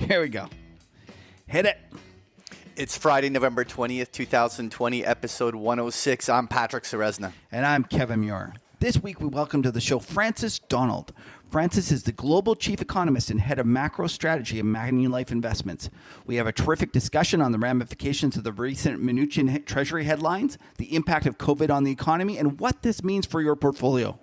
Here we go. Hit it. It's Friday, November 20th, 2020, episode 106. I'm Patrick Ceresna. And I'm Kevin Muir. This week, we welcome to the show Francis Donald. Francis is the Global Chief Economist and Head of Macro Strategy at Manulife Investments. We have a terrific discussion on the ramifications of the recent Mnuchin treasury headlines, the impact of COVID on the economy, and what this means for your portfolio.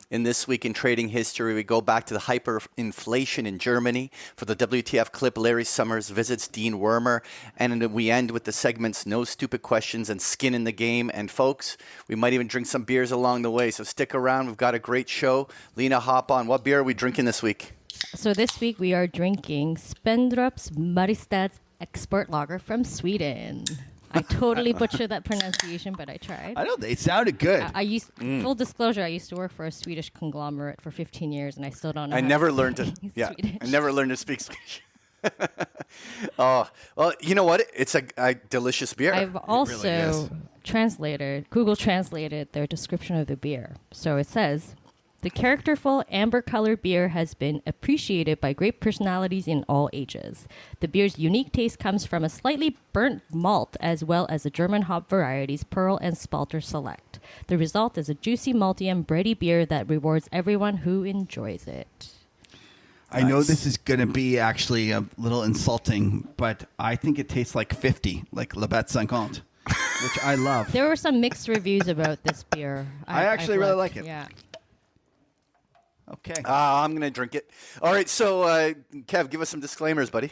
In This Week in Trading History, we go back to the hyperinflation in Germany. For the WTF Clip, Larry Summers visits Dean Wormer. And we end with the segments No Stupid Questions and Skin in the Game. And folks, we might even drink some beers along the way. So stick around. We've got a great show. Lena, hop on. What beer are we drinking this week? So this week we are drinking Spendrup's Maristads Export Lager from Sweden. I totally butchered that pronunciation, but I tried. I know, they sounded good. Full disclosure, I used to work for a Swedish conglomerate for 15 years, and I still don't know I never learned to speak Swedish. Oh, well, you know what? It's a delicious beer. I've also Google translated their description of the beer. So it says, the characterful amber-colored beer has been appreciated by great personalities in all ages. The beer's unique taste comes from a slightly burnt malt as well as the German hop varieties Pearl and Spalter Select. The result is a juicy, malty, and bready beer that rewards everyone who enjoys it. I know this is going to be actually a little insulting, but I think it tastes like 50, like La Bête 50, which I love. There were some mixed reviews about this beer. I actually really like it. Yeah. Okay. I'm going to drink it. All right. So, Kev, give us some disclaimers, buddy.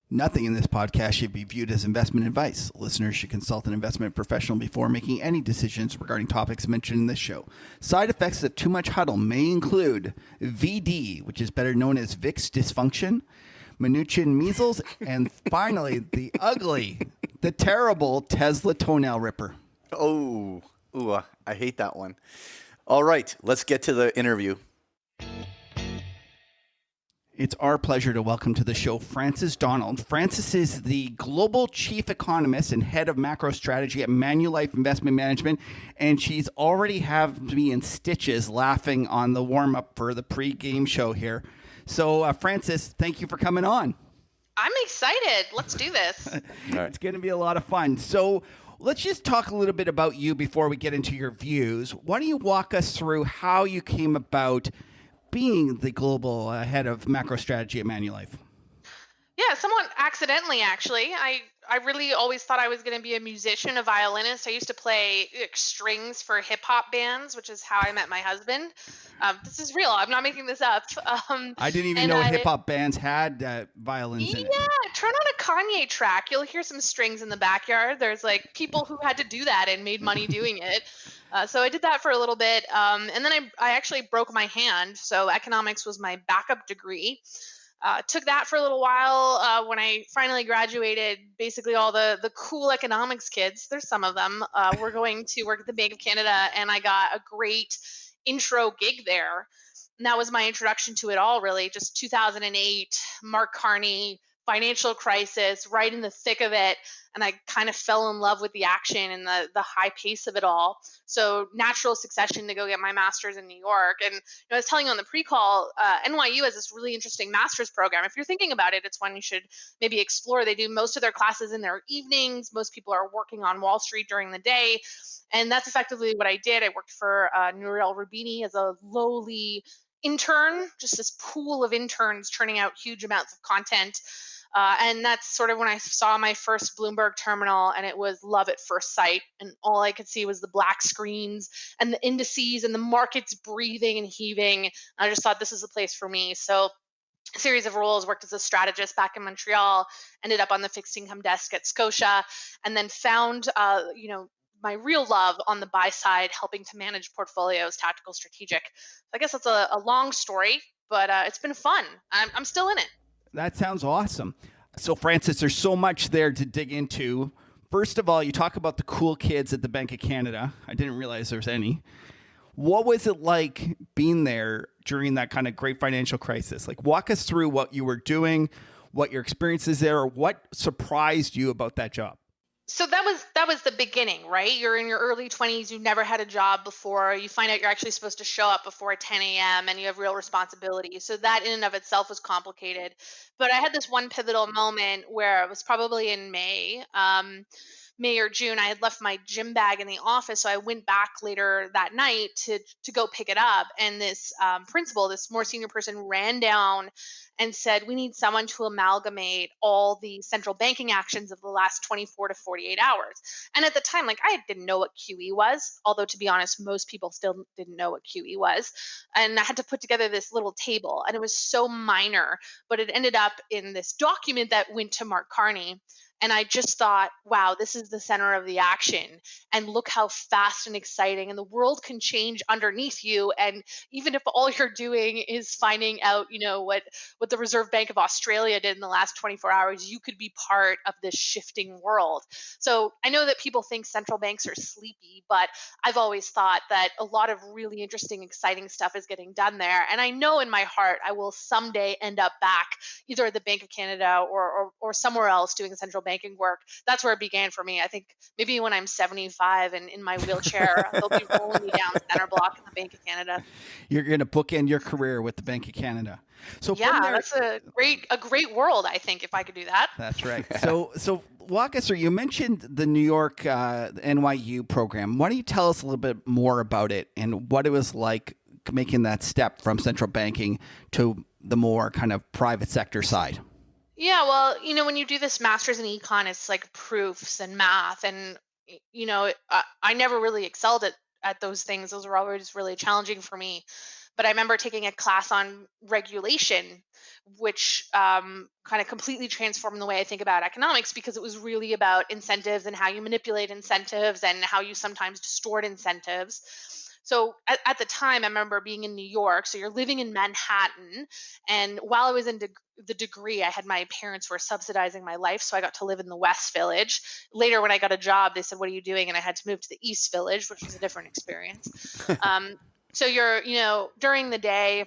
Nothing in this podcast should be viewed as investment advice. Listeners should consult an investment professional before making any decisions regarding topics mentioned in this show. Side effects of too much huddle may include VD, which is better known as VIX dysfunction, Mnuchin measles, and finally, the ugly, the terrible Tesla toenail ripper. Oh, I hate that one. All right. Let's get to the interview. It's our pleasure to welcome to the show Francis Donald. Francis is the Global Chief Economist and Head of Macro Strategy at Manulife Investment Management, and she's already have me in stitches laughing on the warm-up for the pre-game show here. So, Francis, thank you for coming on. I'm excited. Let's do this. It's going to be a lot of fun. So, let's just talk a little bit about you before we get into your views. Why don't you walk us through how you came about being the global head of macro strategy at Manulife? Yeah, somewhat accidentally, actually. I really always thought I was going to be a musician, a violinist. I used to play strings for hip hop bands, which is how I met my husband. This is real. I'm not making this up. I didn't even know hip hop bands had violins in it. Yeah, turn on a Kanye track. You'll hear some strings in the backyard. There's like people who had to do that and made money doing it. So I did that for a little bit. And then I actually broke my hand. So economics was my backup degree. Took that for a little while. When I finally graduated, basically all the cool economics kids, there's some of them, were going to work at the Bank of Canada, and I got a great intro gig there. And that was my introduction to it all, really. Just 2008, Mark Carney, financial crisis, right in the thick of it. And I kind of fell in love with the action and the high pace of it all. So natural succession to go get my master's in New York. And I was telling you on the pre-call, NYU has this really interesting master's program. If you're thinking about it, it's one you should maybe explore. They do most of their classes in their evenings. Most people are working on Wall Street during the day. And that's effectively what I did. I worked for Nouriel Roubini as a lowly intern, just this pool of interns churning out huge amounts of content. And that's sort of when I saw my first Bloomberg terminal, and it was love at first sight. And all I could see was the black screens and the indices and the markets breathing and heaving. And I just thought this is the place for me. So a series of roles, worked as a strategist back in Montreal, ended up on the fixed income desk at Scotia, and then found, my real love on the buy side, helping to manage portfolios, tactical, strategic. So I guess that's a long story, but it's been fun. I'm still in it. That sounds awesome. So, Francis, there's so much there to dig into. First of all, you talk about the cool kids at the Bank of Canada. I didn't realize there was any. What was it like being there during that kind of great financial crisis? Like, walk us through what you were doing, what your experiences there, or what surprised you about that job. So that was the beginning, right? You're in your early 20s, you've never had a job before, you find out you're actually supposed to show up before 10 a.m. and you have real responsibilities. So that in and of itself was complicated. But I had this one pivotal moment where it was probably in May or June. I had left my gym bag in the office, so I went back later that night to go pick it up. And this principal, this more senior person, ran down and said, "We need someone to amalgamate all the central banking actions of the last 24 to 48 hours." And at the time, like, I didn't know what QE was, although to be honest, most people still didn't know what QE was. And I had to put together this little table, and it was so minor, but it ended up in this document that went to Mark Carney. And I just thought, wow, this is the center of the action. And look how fast and exciting. And the world can change underneath you. And even if all you're doing is finding out, what the Reserve Bank of Australia did in the last 24 hours, you could be part of this shifting world. So I know that people think central banks are sleepy, but I've always thought that a lot of really interesting, exciting stuff is getting done there. And I know in my heart I will someday end up back either at the Bank of Canada or somewhere else doing central banking work. That's where it began for me. I think maybe when I'm 75 and in my wheelchair, they'll be rolling me down center block in the Bank of Canada. You're going to bookend your career with the Bank of Canada. So Yeah, from there, that's a great world, I think, if I could do that. that's right. So walk us through. You mentioned the New York NYU program. Why don't you tell us a little bit more about it and what it was like making that step from central banking to the more kind of private sector side? Yeah, well, when you do this master's in econ, it's like proofs and math, and I never really excelled at those things. Those were always really challenging for me. But I remember taking a class on regulation, which kind of completely transformed the way I think about economics, because it was really about incentives and how you manipulate incentives and how you sometimes distort incentives. So at the time, I remember being in New York. So you're living in Manhattan. And while I was in the degree, I had my parents were subsidizing my life. So I got to live in the West Village. Later, when I got a job, they said, "What are you doing?" And I had to move to the East Village, which was a different experience. So you're, during the day,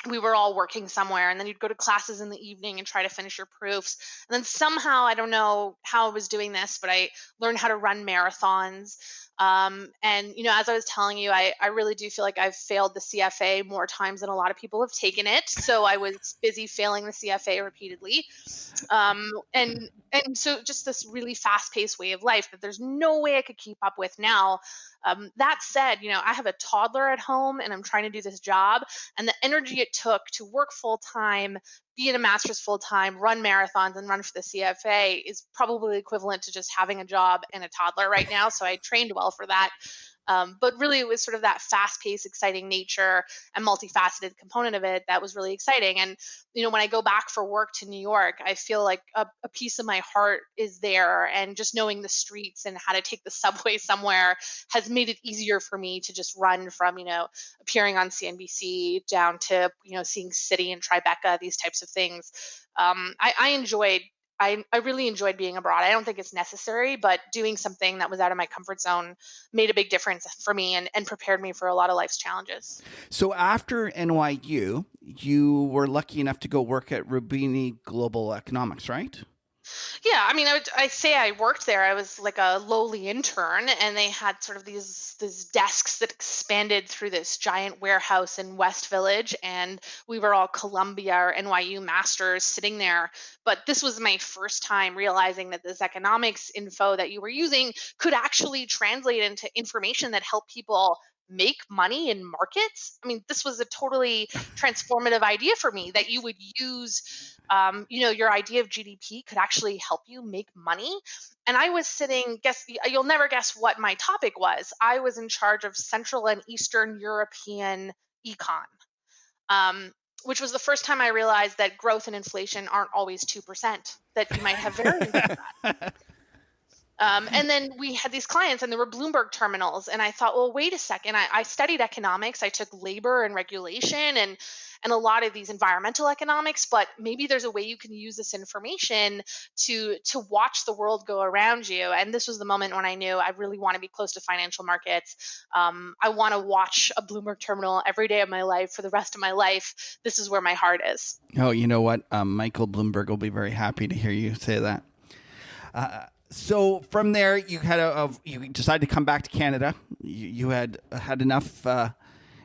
we were all working somewhere, and then you'd go to classes in the evening and try to finish your proofs. And then somehow, I don't know how I was doing this, but I learned how to run marathons. And as I was telling you, I really do feel like I've failed the CFA more times than a lot of people have taken it. So I was busy failing the CFA repeatedly. And so just this really fast-paced way of life that there's no way I could keep up with now. That said, I have a toddler at home and I'm trying to do this job, and the energy it took to work full time, be in a master's full time, run marathons, and run for the CFA is probably equivalent to just having a job and a toddler right now. So I trained well for that. But really, it was sort of that fast-paced, exciting nature and multifaceted component of it that was really exciting. And when I go back for work to New York, I feel like a piece of my heart is there, and just knowing the streets and how to take the subway somewhere has made it easier for me to just run from appearing on CNBC down to seeing City and Tribeca, these types of things. I really enjoyed being abroad. I don't think it's necessary, but doing something that was out of my comfort zone made a big difference for me and prepared me for a lot of life's challenges. So after NYU, you were lucky enough to go work at Rubini Global Economics, right? Yeah, I mean, I say I worked there. I was like a lowly intern, and they had sort of these desks that expanded through this giant warehouse in West Village, and we were all Columbia or NYU masters sitting there. But this was my first time realizing that this economics info that you were using could actually translate into information that helped people make money in markets. I mean, this was a totally transformative idea for me, that you would use your idea of GDP could actually help you make money. And I was sitting, you'll never guess what my topic was. I was in charge of Central and Eastern European econ, which was the first time I realized that growth and inflation aren't always 2%, that you might have variance in that. And then we had these clients, and there were Bloomberg terminals. And I thought, well, wait a second. I studied economics. I took labor and regulation and a lot of these environmental economics, but maybe there's a way you can use this information to watch the world go around you. And this was the moment when I knew I really want to be close to financial markets. I want to watch a Bloomberg terminal every day of my life for the rest of my life. This is where my heart is. Oh, you know what? Michael Bloomberg will be very happy to hear you say that. So from there, you you decided to come back to Canada. You had enough.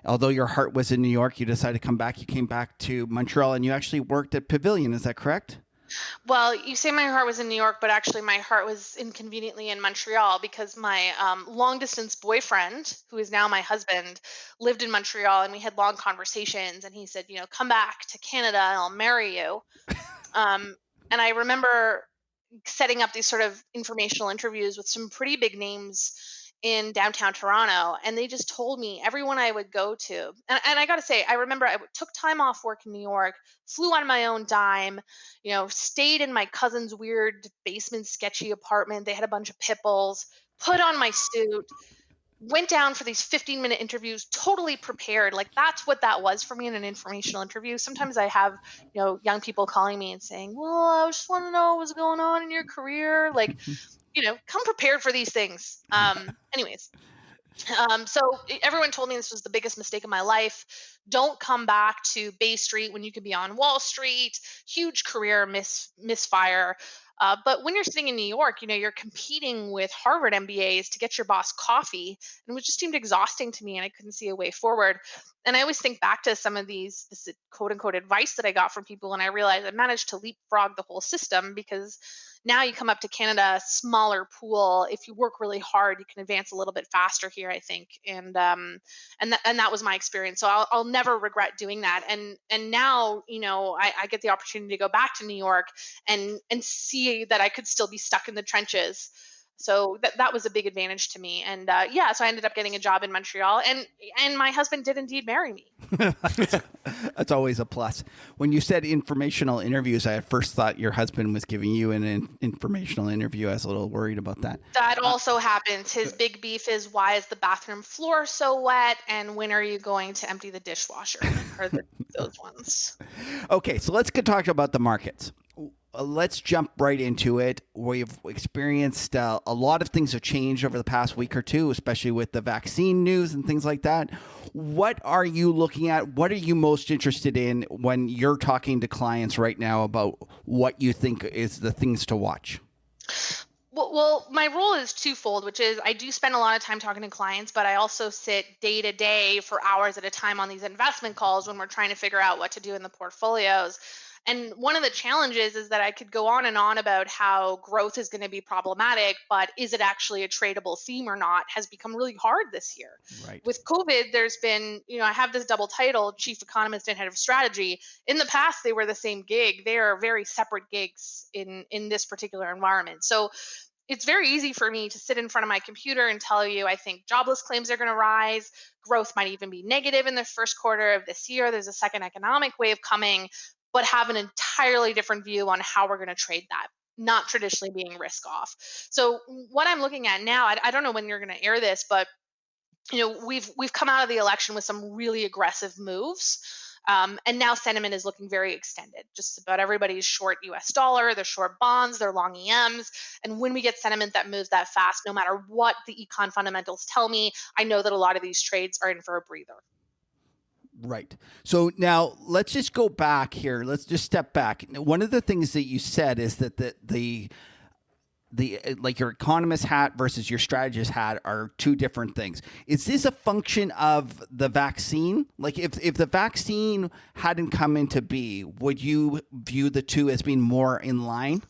Although your heart was in New York, you decided to come back. You came back to Montreal, and you actually worked at Pavilion. Is that correct? Well, you say my heart was in New York, but actually my heart was inconveniently in Montreal because my long distance boyfriend, who is now my husband, lived in Montreal, and we had long conversations. And he said, come back to Canada and I'll marry you. Um, and I remember setting up these sort of informational interviews with some pretty big names in downtown Toronto. And they just told me everyone I would go to. And I got to say, I remember I took time off work in New York, flew on my own dime, stayed in my cousin's weird basement, sketchy apartment. They had a bunch of pit bulls, put on my suit, went down for these 15-minute interviews, totally prepared. Like that's what that was for me in an informational interview. Sometimes I have, young people calling me and saying, well, I just want to know what's going on in your career. Like, come prepared for these things. Anyways, so everyone told me this was the biggest mistake of my life. Don't come back to Bay Street when you could be on Wall Street. Huge career misfire. But when you're sitting in New York, you're competing with Harvard MBAs to get your boss coffee, and it just seemed exhausting to me, and I couldn't see a way forward. And I always think back to some of this quote unquote advice that I got from people, and I realized I managed to leapfrog the whole system because now you come up to Canada, smaller pool. If you work really hard, you can advance a little bit faster here, I think. And that was my experience. So I'll never regret doing that. And now, I get the opportunity to go back to New York and see that I could still be stuck in the trenches. So that was a big advantage to me. And so I ended up getting a job in Montreal, and my husband did indeed marry me. That's always a plus. When you said informational interviews, I at first thought your husband was giving you an informational interview. I was a little worried about that. That also happens. His big beef is, why is the bathroom floor so wet, and when are you going to empty the dishwasher? Or those ones. Okay, so let's talk about the markets. Let's jump right into it. We've experienced a lot of things have changed over the past week or two, especially with the vaccine news and things like that. What are you looking at? What are you most interested in when you're talking to clients right now about what you think is the things to watch? Well, my role is twofold, which is I do spend a lot of time talking to clients, but I also sit day to day for hours at a time on these investment calls when we're trying to figure out what to do in the portfolios. And one of the challenges is that I could go on and on about how growth is going to be problematic, but is it actually a tradable theme or not has become really hard this year. Right. With COVID, there's been, I have this double title, Chief Economist and Head of Strategy. In the past, they were the same gig. They are very separate gigs in this particular environment. So it's very easy for me to sit in front of my computer and tell you, I think jobless claims are going to rise. Growth might even be negative in the first quarter of this year. There's a second economic wave coming, but have an entirely different view on how we're going to trade that, not traditionally being risk off. So what I'm looking at now, I don't know when you're going to air this, but we've come out of the election with some really aggressive moves. And now sentiment is looking very extended. Just about everybody's short US dollar, they're short bonds, they're long EMs. And when we get sentiment that moves that fast, no matter what the econ fundamentals tell me, I know that a lot of these trades are in for a breather. Right. So now let's just go back here. Let's just step back. One of the things that you said is that the like your economist hat versus your strategist hat are two different things. Is this a function of the vaccine? Like if the vaccine hadn't come into be, would you view the two as being more in line?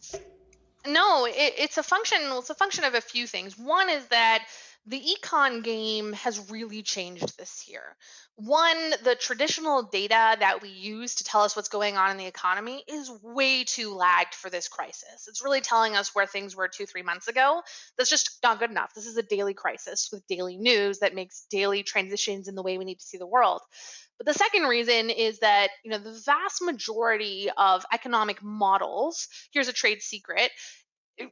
No, it's a function. Well, it's a function of a few things. One is that the econ game has really changed this year. One, the traditional data that we use to tell us what's going on in the economy is way too lagged for this crisis. It's really telling us where things were 2-3 months ago. That's just not good enough. This is a daily crisis with daily news that makes daily transitions in the way we need to see the world. But the second reason is that, the vast majority of economic models, here's a trade secret,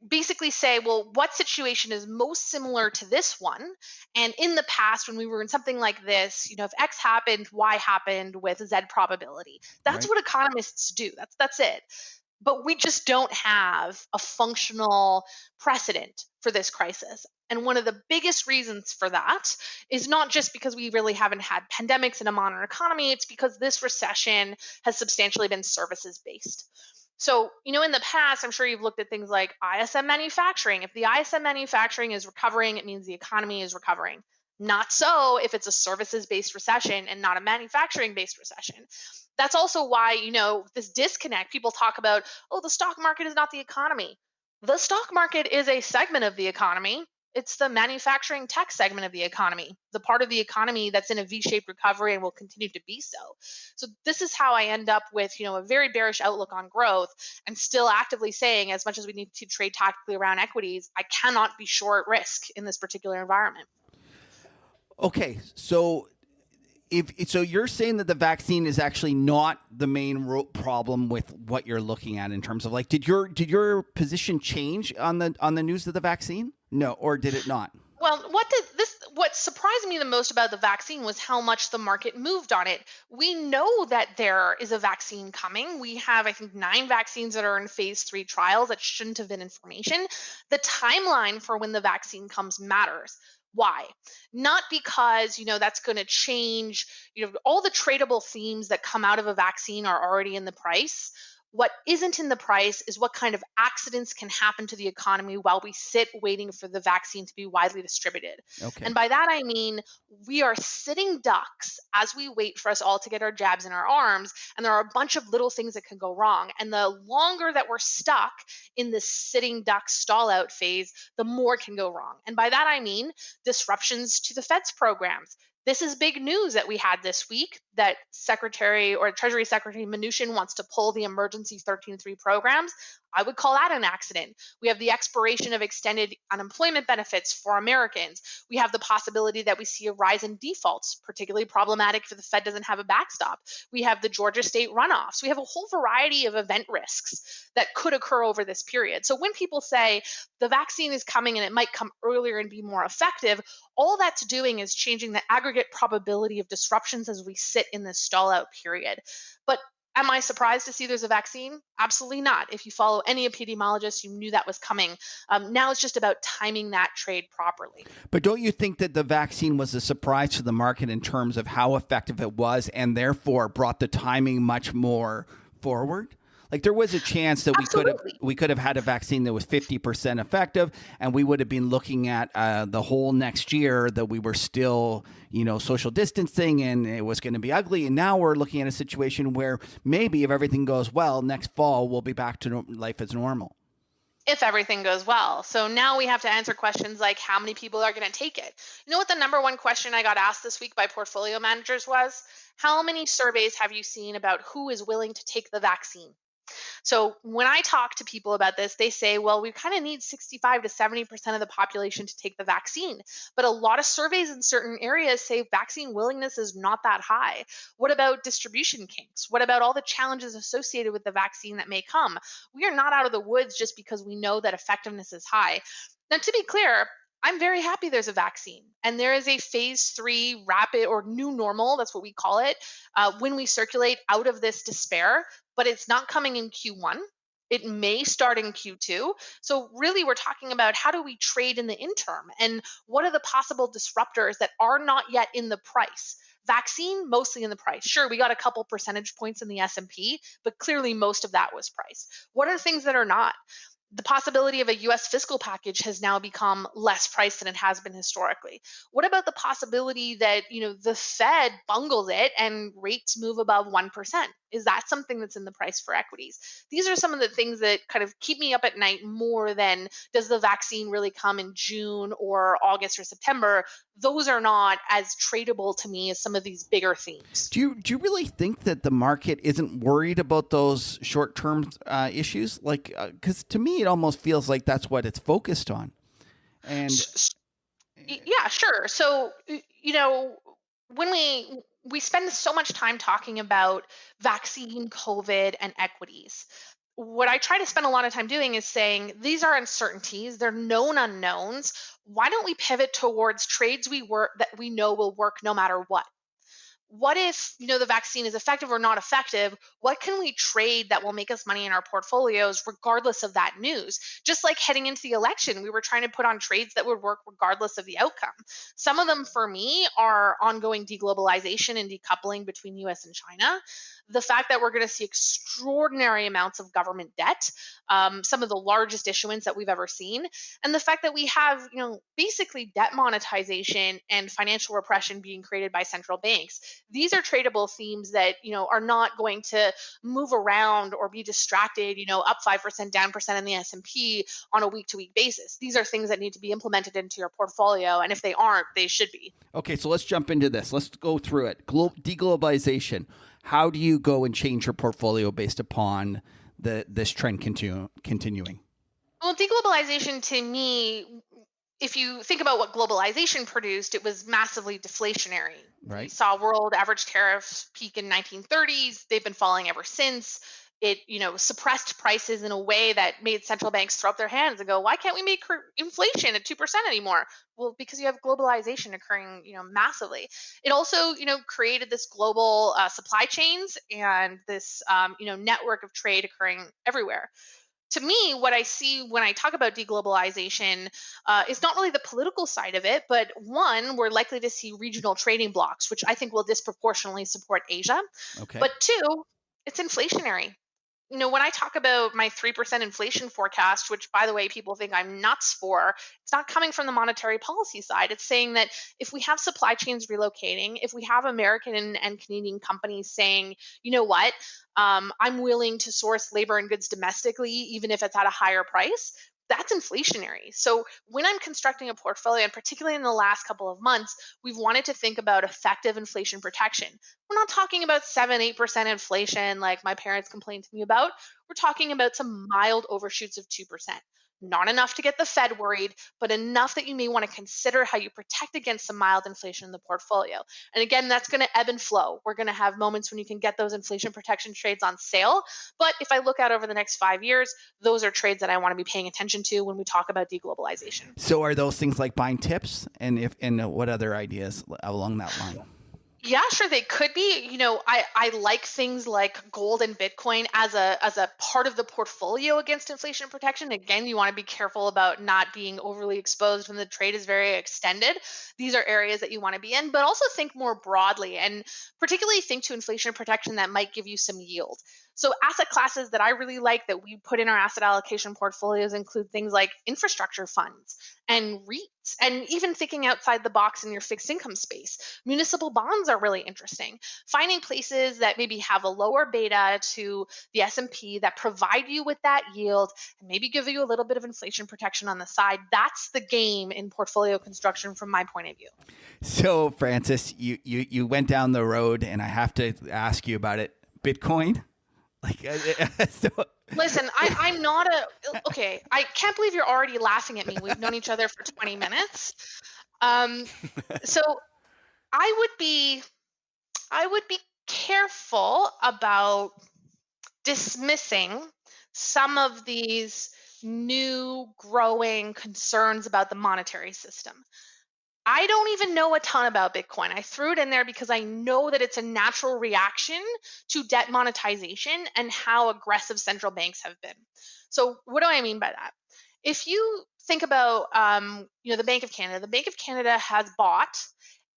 basically say, well, what situation is most similar to this one? And in the past, when we were in something like this, if X happened, Y happened with Z probability. That's Right. what economists do. That's it. But we just don't have a functional precedent for this crisis. And one of the biggest reasons for that is not just because we really haven't had pandemics in a modern economy, it's because this recession has substantially been services based. So, in the past, I'm sure you've looked at things like ISM manufacturing. If the ISM manufacturing is recovering, it means the economy is recovering. Not so if it's a services based recession and not a manufacturing based recession. That's also why, this disconnect, people talk about, oh, the stock market is not the economy. The stock market is a segment of the economy. It's the manufacturing tech segment of the economy, the part of the economy that's in a V-shaped recovery and will continue to be so. So this is how I end up with, a very bearish outlook on growth and still actively saying, as much as we need to trade tactically around equities, I cannot be short risk in this particular environment. Okay, so so you're saying that the vaccine is actually not the main problem with what you're looking at in terms of like, did your position change on the news of the vaccine? No, or did it not? Well, what surprised me the most about the vaccine was how much the market moved on it. We know that there is a vaccine coming. We have, I think, 9 vaccines that are in phase 3 trials that shouldn't have been information. The timeline for when the vaccine comes matters. Why? Not because, that's going to change, all the tradable themes that come out of a vaccine are already in the price. What isn't in the price is what kind of accidents can happen to the economy while we sit waiting for the vaccine to be widely distributed. Okay. And by that, I mean, we are sitting ducks as we wait for us all to get our jabs in our arms. And there are a bunch of little things that can go wrong. And the longer that we're stuck in this sitting duck stall out phase, the more can go wrong. And by that, I mean disruptions to the Fed's programs. This is big news that we had this week that Treasury Secretary Mnuchin wants to pull the emergency 13.3 programs. I would call that an accident. We have the expiration of extended unemployment benefits for Americans. We have the possibility that we see a rise in defaults, particularly problematic if the Fed doesn't have a backstop. We have the Georgia state runoffs. We have a whole variety of event risks that could occur over this period. So when people say the vaccine is coming and it might come earlier and be more effective, all that's doing is changing the aggregate probability of disruptions as we sit in this stall out period. But am I surprised to see there's a vaccine? Absolutely not. If you follow any epidemiologist, you knew that was coming. Now it's just about timing that trade properly. But don't you think that the vaccine was a surprise to the market in terms of how effective it was and therefore brought the timing much more forward? Like there was a chance that we could have had a vaccine that was 50% effective, and we would have been looking at the whole next year that we were still, social distancing, and it was going to be ugly. And now we're looking at a situation where maybe if everything goes well, next fall we'll be back to life as normal. If everything goes well. So now we have to answer questions like how many people are going to take it. You know what the number one question I got asked this week by portfolio managers was? How many surveys have you seen about who is willing to take the vaccine? So when I talk to people about this, they say, well, we kind of need 65 to 70% of the population to take the vaccine. But a lot of surveys in certain areas say vaccine willingness is not that high. What about distribution kinks? What about all the challenges associated with the vaccine that may come? We are not out of the woods just because we know that effectiveness is high. Now, to be clear, I'm very happy there's a vaccine and there is a phase 3 rapid or new normal, that's what we call it, when we circulate out of this despair, but it's not coming in Q1. It may start in Q2. So really we're talking about how do we trade in the interim and what are the possible disruptors that are not yet in the price? Vaccine, mostly in the price. Sure, we got a couple percentage points in the S&P, but clearly most of that was price. What are things that are not? The possibility of a US fiscal package has now become less priced than it has been historically. What about the possibility that, the Fed bungles it and rates move above 1%? Is that something that's in the price for equities? These are some of the things that kind of keep me up at night more than does the vaccine really come in June or August or September? Those are not as tradable to me as some of these bigger themes. Do you really think that the market isn't worried about those short-term issues? Like, because to me, it almost feels like that's what it's focused on. And yeah, sure. So, when we spend so much time talking about vaccine, COVID, and equities, what I try to spend a lot of time doing is saying these are uncertainties, they're known unknowns. Why don't we pivot towards trades that we know will work no matter what? what if, the vaccine is effective or not effective? What can we trade that will make us money in our portfolios regardless of that news? Just like heading into the election, we were trying to put on trades that would work regardless of the outcome. Some of them for me are ongoing deglobalization and decoupling between US and China. The fact that we're going to see extraordinary amounts of government debt, some of the largest issuance that we've ever seen, and the fact that we have, basically debt monetization and financial repression being created by central banks. These are tradable themes that, are not going to move around or be distracted, up 5%, down percent in the S&P on a week-to-week basis. These are things that need to be implemented into your portfolio, and if they aren't, they should be. Okay, so let's jump into this. Let's go through it. Deglobalization. How do you go and change your portfolio based upon this trend continuing? Well, deglobalization to me, if you think about what globalization produced, it was massively deflationary. Right. We saw world average tariffs peak in 1930s. They've been falling ever since. It, suppressed prices in a way that made central banks throw up their hands and go, why can't we make inflation at 2% anymore? Well, because you have globalization occurring, massively. It also, created this global supply chains and this, network of trade occurring everywhere. To me, what I see when I talk about deglobalization is not really the political side of it, but one, we're likely to see regional trading blocks, which I think will disproportionately support Asia. Okay. But two, it's inflationary. When I talk about my 3% inflation forecast, which by the way, people think I'm nuts for, it's not coming from the monetary policy side. It's saying that if we have supply chains relocating, if we have American and Canadian companies saying, you know what, I'm willing to source labor and goods domestically, even if it's at a higher price, that's inflationary. So when I'm constructing a portfolio, and particularly in the last couple of months, we've wanted to think about effective inflation protection. We're not talking about 7-8% inflation like my parents complained to me about. We're talking about some mild overshoots of 2%. Not enough to get the Fed worried, but enough that you may want to consider how you protect against some mild inflation in the portfolio. And again, that's going to ebb and flow. We're going to have moments when you can get those inflation protection trades on sale. But if I look out over the next 5 years, those are trades that I want to be paying attention to when we talk about deglobalization. So are those things like buying tips, and what other ideas along that line? Yeah, sure, they could be. I like things like gold and Bitcoin as a part of the portfolio against inflation protection. Again, you want to be careful about not being overly exposed when the trade is very extended. These are areas that you want to be in, but also think more broadly and particularly think to inflation protection that might give you some yield. So asset classes that I really like that we put in our asset allocation portfolios include things like infrastructure funds and REITs, and even thinking outside the box in your fixed income space. Municipal bonds are really interesting. Finding places that maybe have a lower beta to the S&P that provide you with that yield and maybe give you a little bit of inflation protection on the side. That's the game in portfolio construction from my point of view. So, Francis, you went down the road, and I have to ask you about it. Bitcoin? Listen, I'm not okay. I can't believe you're already laughing at me. We've known each other for 20 minutes. So I would be careful about dismissing some of these new growing concerns about the monetary system. I don't even know a ton about Bitcoin. I threw it in there because I know that it's a natural reaction to debt monetization and how aggressive central banks have been. So what do I mean by that? If you think about the Bank of Canada has bought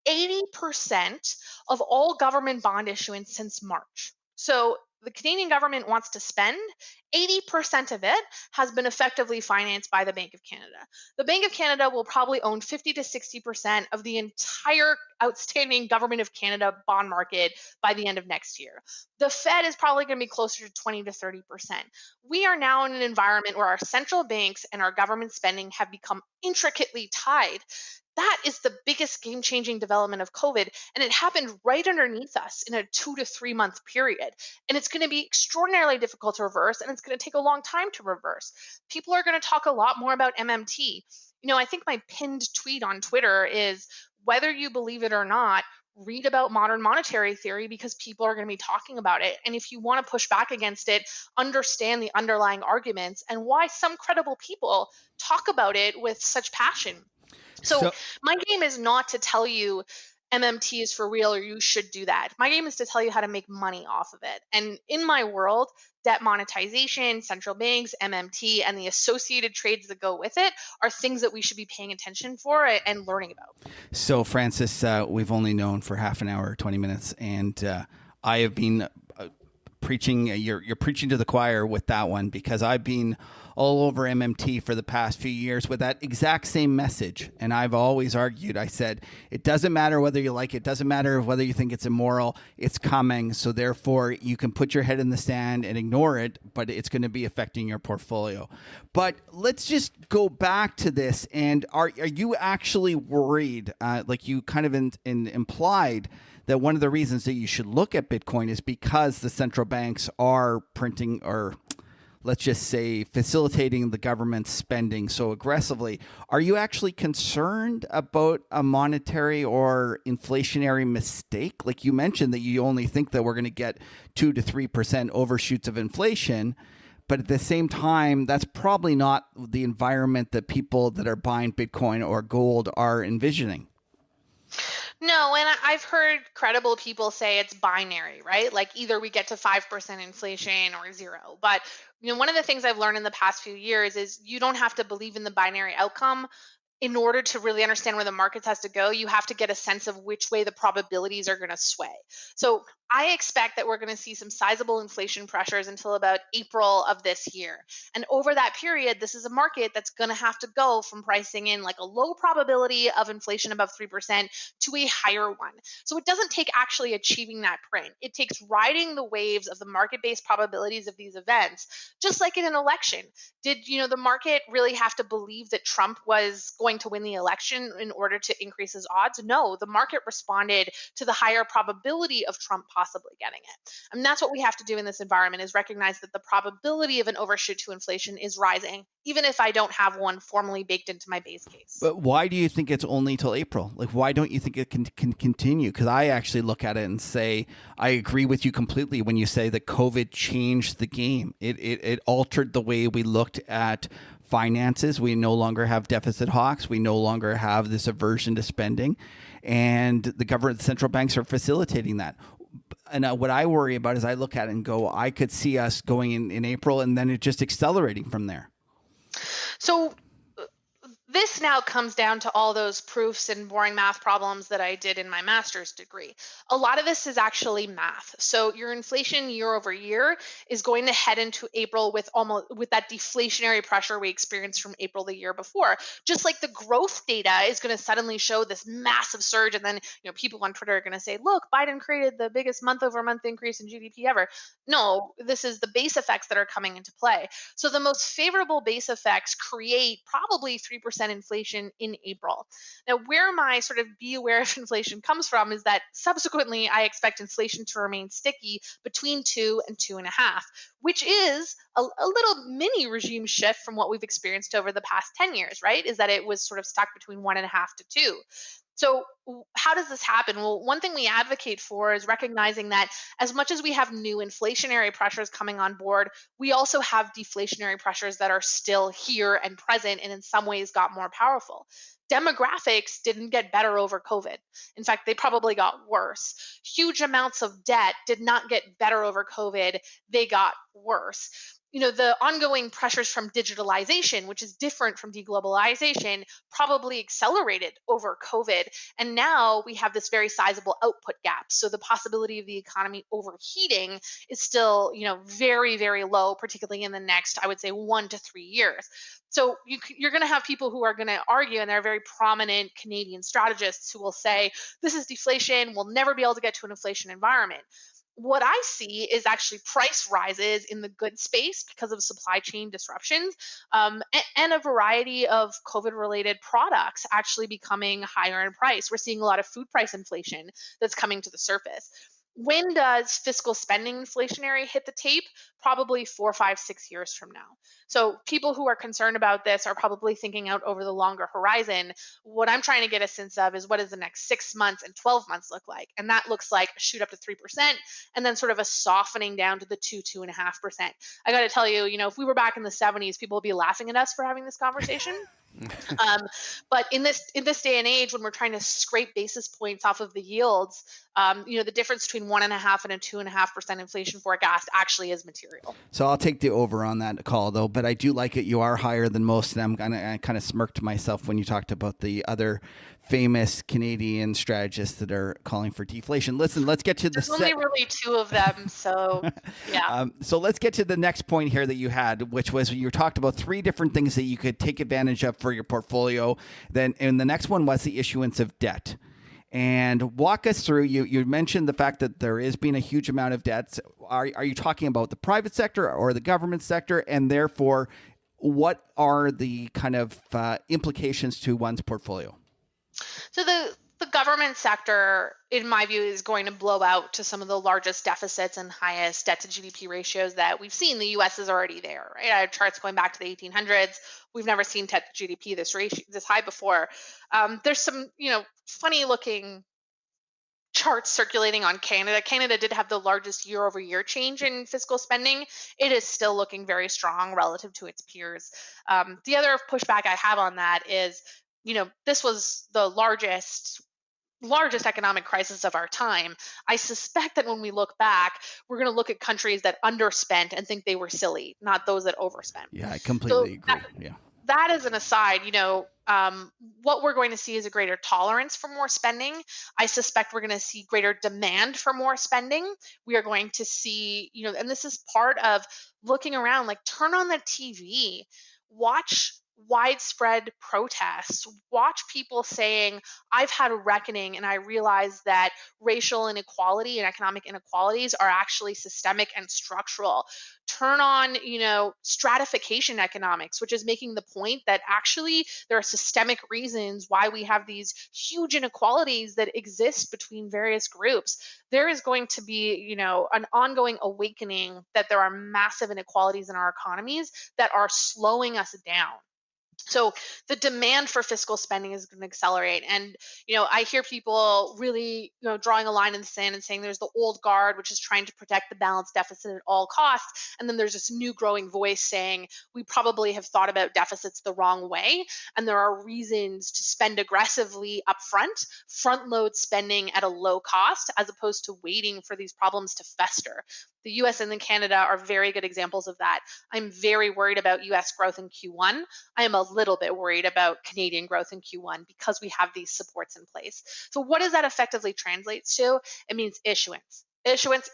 80% of all government bond issuance since March. So the Canadian government wants to spend, 80% of it has been effectively financed by the Bank of Canada. The Bank of Canada will probably own 50 to 60% of the entire outstanding Government of Canada bond market by the end of next year. The Fed is probably going to be closer to 20 to 30%. We are now in an environment where our central banks and our government spending have become intricately tied. That is the biggest game-changing development of COVID, and it happened right underneath us in a 2 to 3 month period. And it's going to be extraordinarily difficult to reverse, and it's going to take a long time to reverse. People are going to talk a lot more about MMT. I think my pinned tweet on Twitter is, whether you believe it or not, read about modern monetary theory because people are going to be talking about it. And if you want to push back against it, understand the underlying arguments and why some credible people talk about it with such passion. So my game is not to tell you MMT is for real or you should do that. My game is to tell you how to make money off of it. And in my world, debt monetization, central banks, MMT, and the associated trades that go with it are things that we should be paying attention for and learning about. So, Francis, we've only known for half an hour, 20 minutes, and I have been preaching. You're preaching to the choir with that one, because I've been all over MMT for the past few years with that exact same message. And I've always argued, I said, it doesn't matter whether you like it, doesn't matter whether you think it's immoral, it's coming. So therefore you can put your head in the sand and ignore it, but it's going to be affecting your portfolio. But let's just go back to this. And are you actually worried, like you kind of implied, that one of the reasons that you should look at Bitcoin is because the central banks are printing, or let's just say facilitating the government's spending so aggressively. Are you actually concerned about a monetary or inflationary mistake? Like you mentioned that you only think that we're going to get 2 to 3% overshoots of inflation, but at the same time, that's probably not the environment that people that are buying Bitcoin or gold are envisioning. No, and I've heard credible people say it's binary, right? Like either we get to 5% inflation or zero. But one of the things I've learned in the past few years is you don't have to believe in the binary outcome. In order to really understand where the markets has to go, you have to get a sense of which way the probabilities are going to sway. So I expect that we're going to see some sizable inflation pressures until about April of this year. And over that period, this is a market that's going to have to go from pricing in like a low probability of inflation above 3% to a higher one. So it doesn't take actually achieving that print. It takes riding the waves of the market-based probabilities of these events, just like in an election. Did the market really have to believe that Trump was going to win the election in order to increase his odds? No, the market responded to the higher probability of Trump possibly getting it. And that's what we have to do in this environment, is recognize that the probability of an overshoot to inflation is rising, even if I don't have one formally baked into my base case. But why do you think it's only till April? Like, why don't you think it can continue? Because I actually look at it and say, I agree with you completely when you say that COVID changed the game. It altered the way we looked at finances. We no longer have deficit hawks. We no longer have this aversion to spending. And the central banks are facilitating that. And what I worry about is I look at it and go, I could see us going in April and then it just accelerating from there. So this now comes down to all those proofs and boring math problems that I did in my master's degree. A lot of this is actually math. So your inflation year over year is going to head into April with that deflationary pressure we experienced from April the year before. Just like the growth data is going to suddenly show this massive surge, and then people on Twitter are going to say, "Look, Biden created the biggest month-over-month increase in GDP ever." No, this is the base effects that are coming into play. So the most favorable base effects create probably 3% inflation in April. Now, where my sort of be aware of inflation comes from is that subsequently I expect inflation to remain sticky between 2 and 2.5, which is a little mini regime shift from what we've experienced over the past 10 years, right? Is that it was sort of stuck between 1.5 to 2. So how does this happen? Well, one thing we advocate for is recognizing that as much as we have new inflationary pressures coming on board, we also have deflationary pressures that are still here and present, and in some ways got more powerful. Demographics didn't get better over COVID. In fact, they probably got worse. Huge amounts of debt did not get better over COVID. They got worse. The ongoing pressures from digitalization, which is different from deglobalization, probably accelerated over COVID. And now we have this very sizable output gap. So the possibility of the economy overheating is still, very, very low, particularly in the next, I would say, 1 to 3 years. So you're going to have people who are going to argue, and they're very prominent Canadian strategists who will say, this is deflation. We'll never be able to get to an inflation environment. What I see is actually price rises in the goods space because of supply chain disruptions, and a variety of COVID-related products actually becoming higher in price. We're seeing a lot of food price inflation that's coming to the surface. When does fiscal spending inflationary hit the tape? Probably 4, 5, 6 years from now. So people who are concerned about this are probably thinking out over the longer horizon. What I'm trying to get a sense of is, what does the next 6 months and 12 months look like? And that looks like a shoot up to 3%, and then sort of a softening down to the 2.5%. I got to tell you, if we were back in the 70s, people would be laughing at us for having this conversation. But in this day and age, when we're trying to scrape basis points off of the yields, the difference between 1.5% and a 2.5% inflation forecast actually is material. So I'll take the over on that call, though. But I do like it. You are higher than most, and I kind of smirked to myself when you talked about the other famous Canadian strategists that are calling for deflation. Listen, let's get to There's only really two of them, so yeah. So let's get to the next point here that you had, which was you talked about three different things that you could take advantage of for your portfolio. And the next one was the issuance of debt. And walk us through, you mentioned the fact that there is being a huge amount of debts. Are you talking about the private sector or the government sector? And therefore, what are the kind of implications to one's portfolio? So the government sector, in my view, is going to blow out to some of the largest deficits and highest debt to GDP ratios that we've seen. The U.S. is already there, right? I have charts going back to the 1800s. We've never seen debt to GDP this high before. There's some, funny looking charts circulating on Canada. Canada did have the largest year-over-year change in fiscal spending. It is still looking very strong relative to its peers. The other pushback I have on that is, this was the largest economic crisis of our time. I suspect that when we look back, we're going to look at countries that underspent and think they were silly, not those that overspent. Yeah, I completely agree. That as an aside, what we're going to see is a greater tolerance for more spending. I suspect we're going to see greater demand for more spending. We are going to see, and this is part of looking around, like turn on the TV, watch widespread protests, watch people saying, I've had a reckoning and I realize that racial inequality and economic inequalities are actually systemic and structural. Turn on, stratification economics, which is making the point that actually there are systemic reasons why we have these huge inequalities that exist between various groups. There is going to be, an ongoing awakening that there are massive inequalities in our economies that are slowing us down. So the demand for fiscal spending is going to accelerate. And, I hear people really, drawing a line in the sand and saying there's the old guard, which is trying to protect the balanced deficit at all costs. And then there's this new growing voice saying we probably have thought about deficits the wrong way. And there are reasons to spend aggressively upfront, front load spending at a low cost, as opposed to waiting for these problems to fester. The US and Canada are very good examples of that. I'm very worried about US growth in Q1. I am a little bit worried about Canadian growth in Q1 because we have these supports in place. So what does that effectively translate to? It means issuance. Issuance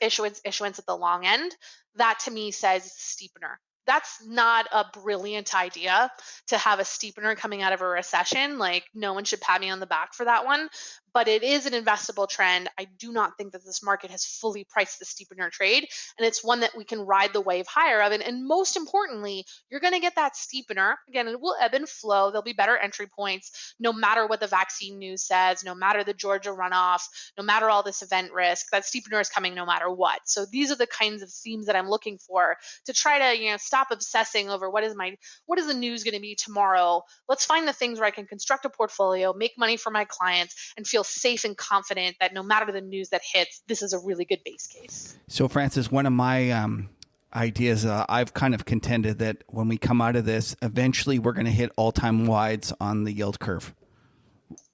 at the long end. That to me says steepener. That's not a brilliant idea to have a steepener coming out of a recession. Like, no one should pat me on the back for that one. But it is an investable trend. I do not think that this market has fully priced the steepener trade. And it's one that we can ride the wave higher of. And most importantly, you're going to get that steepener. Again, it will ebb and flow. There'll be better entry points, no matter what the vaccine news says, no matter the Georgia runoff, no matter all this event risk. That steepener is coming no matter what. So these are the kinds of themes that I'm looking for to try to, stop obsessing over what is the news going to be tomorrow. Let's find the things where I can construct a portfolio, make money for my clients, and feel safe and confident that no matter the news that hits, this is a really good base case. So, Francis, one of my ideas, I've kind of contended that when we come out of this, eventually we're going to hit all-time wides on the yield curve.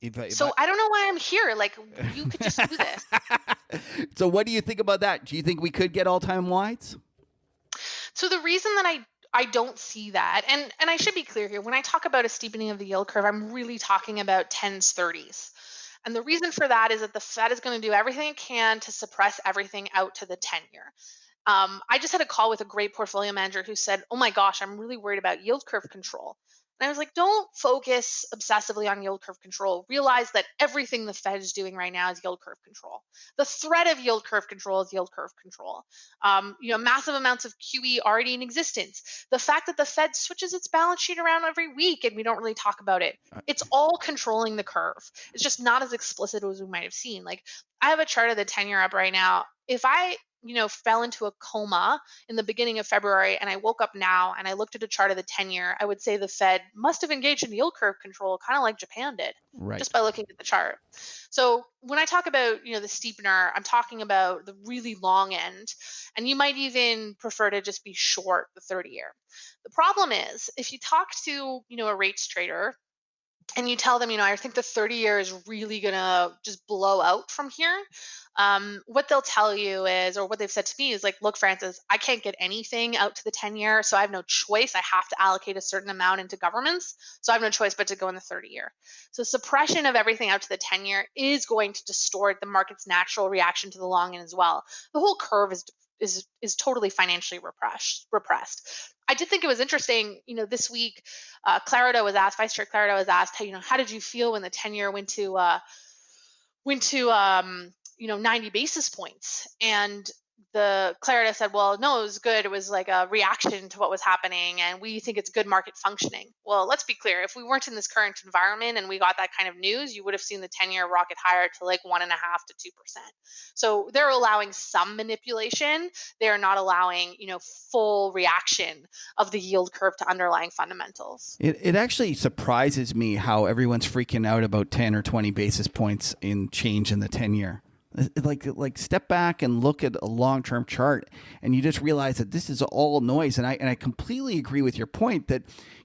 I don't know why I'm here. Like, you could just do this. So what do you think about that? Do you think we could get all-time wides? So the reason that I don't see that, and I should be clear here, when I talk about a steepening of the yield curve, I'm really talking about 10s, 30s. And the reason for that is that the Fed is going to do everything it can to suppress everything out to the 10-year. I just had a call with a great portfolio manager who said, oh my gosh, I'm really worried about yield curve control. And I was like, don't focus obsessively on yield curve control. Realize that everything the Fed is doing right now is yield curve control. The threat of yield curve control is yield curve control. Massive amounts of QE already in existence. The fact that the Fed switches its balance sheet around every week and we don't really talk about it. It's all controlling the curve. It's just not as explicit as we might have seen. Like, I have a chart of the 10-year up right now. If I fell into a coma in the beginning of February and I woke up now and I looked at a chart of the 10-year, I would say the Fed must have engaged in yield curve control, kind of like Japan did, just Right. by looking at the chart. So when I talk about, the steepener, I'm talking about the really long end. And you might even prefer to just be short the 30-year. The problem is if you talk to, a rates trader and you tell them, I think the 30-year is really going to just blow out from here. What they'll tell you is, or what they've said to me is like, look, Francis, I can't get anything out to the 10-year, so I have no choice. I have to allocate a certain amount into governments, so I have no choice but to go in the 30-year. So suppression of everything out to the 10-year is going to distort the market's natural reaction to the long end as well. The whole curve is totally financially repressed. I did think it was interesting, this week, Vice Chair Clarida was asked, hey, how did you feel when the 10-year went to 90 basis points? And the Clarida said, well, no, it was good. It was like a reaction to what was happening, and we think it's good market functioning. Well, let's be clear. If we weren't in this current environment and we got that kind of news, you would have seen the 10-year rocket higher to like 1.5% to 2%. So they're allowing some manipulation. They're not allowing, full reaction of the yield curve to underlying fundamentals. It actually surprises me how everyone's freaking out about 10 or 20 basis points in change in the 10-year. Like step back and look at a long-term chart and you just realize that this is all noise. And I completely agree with your point that,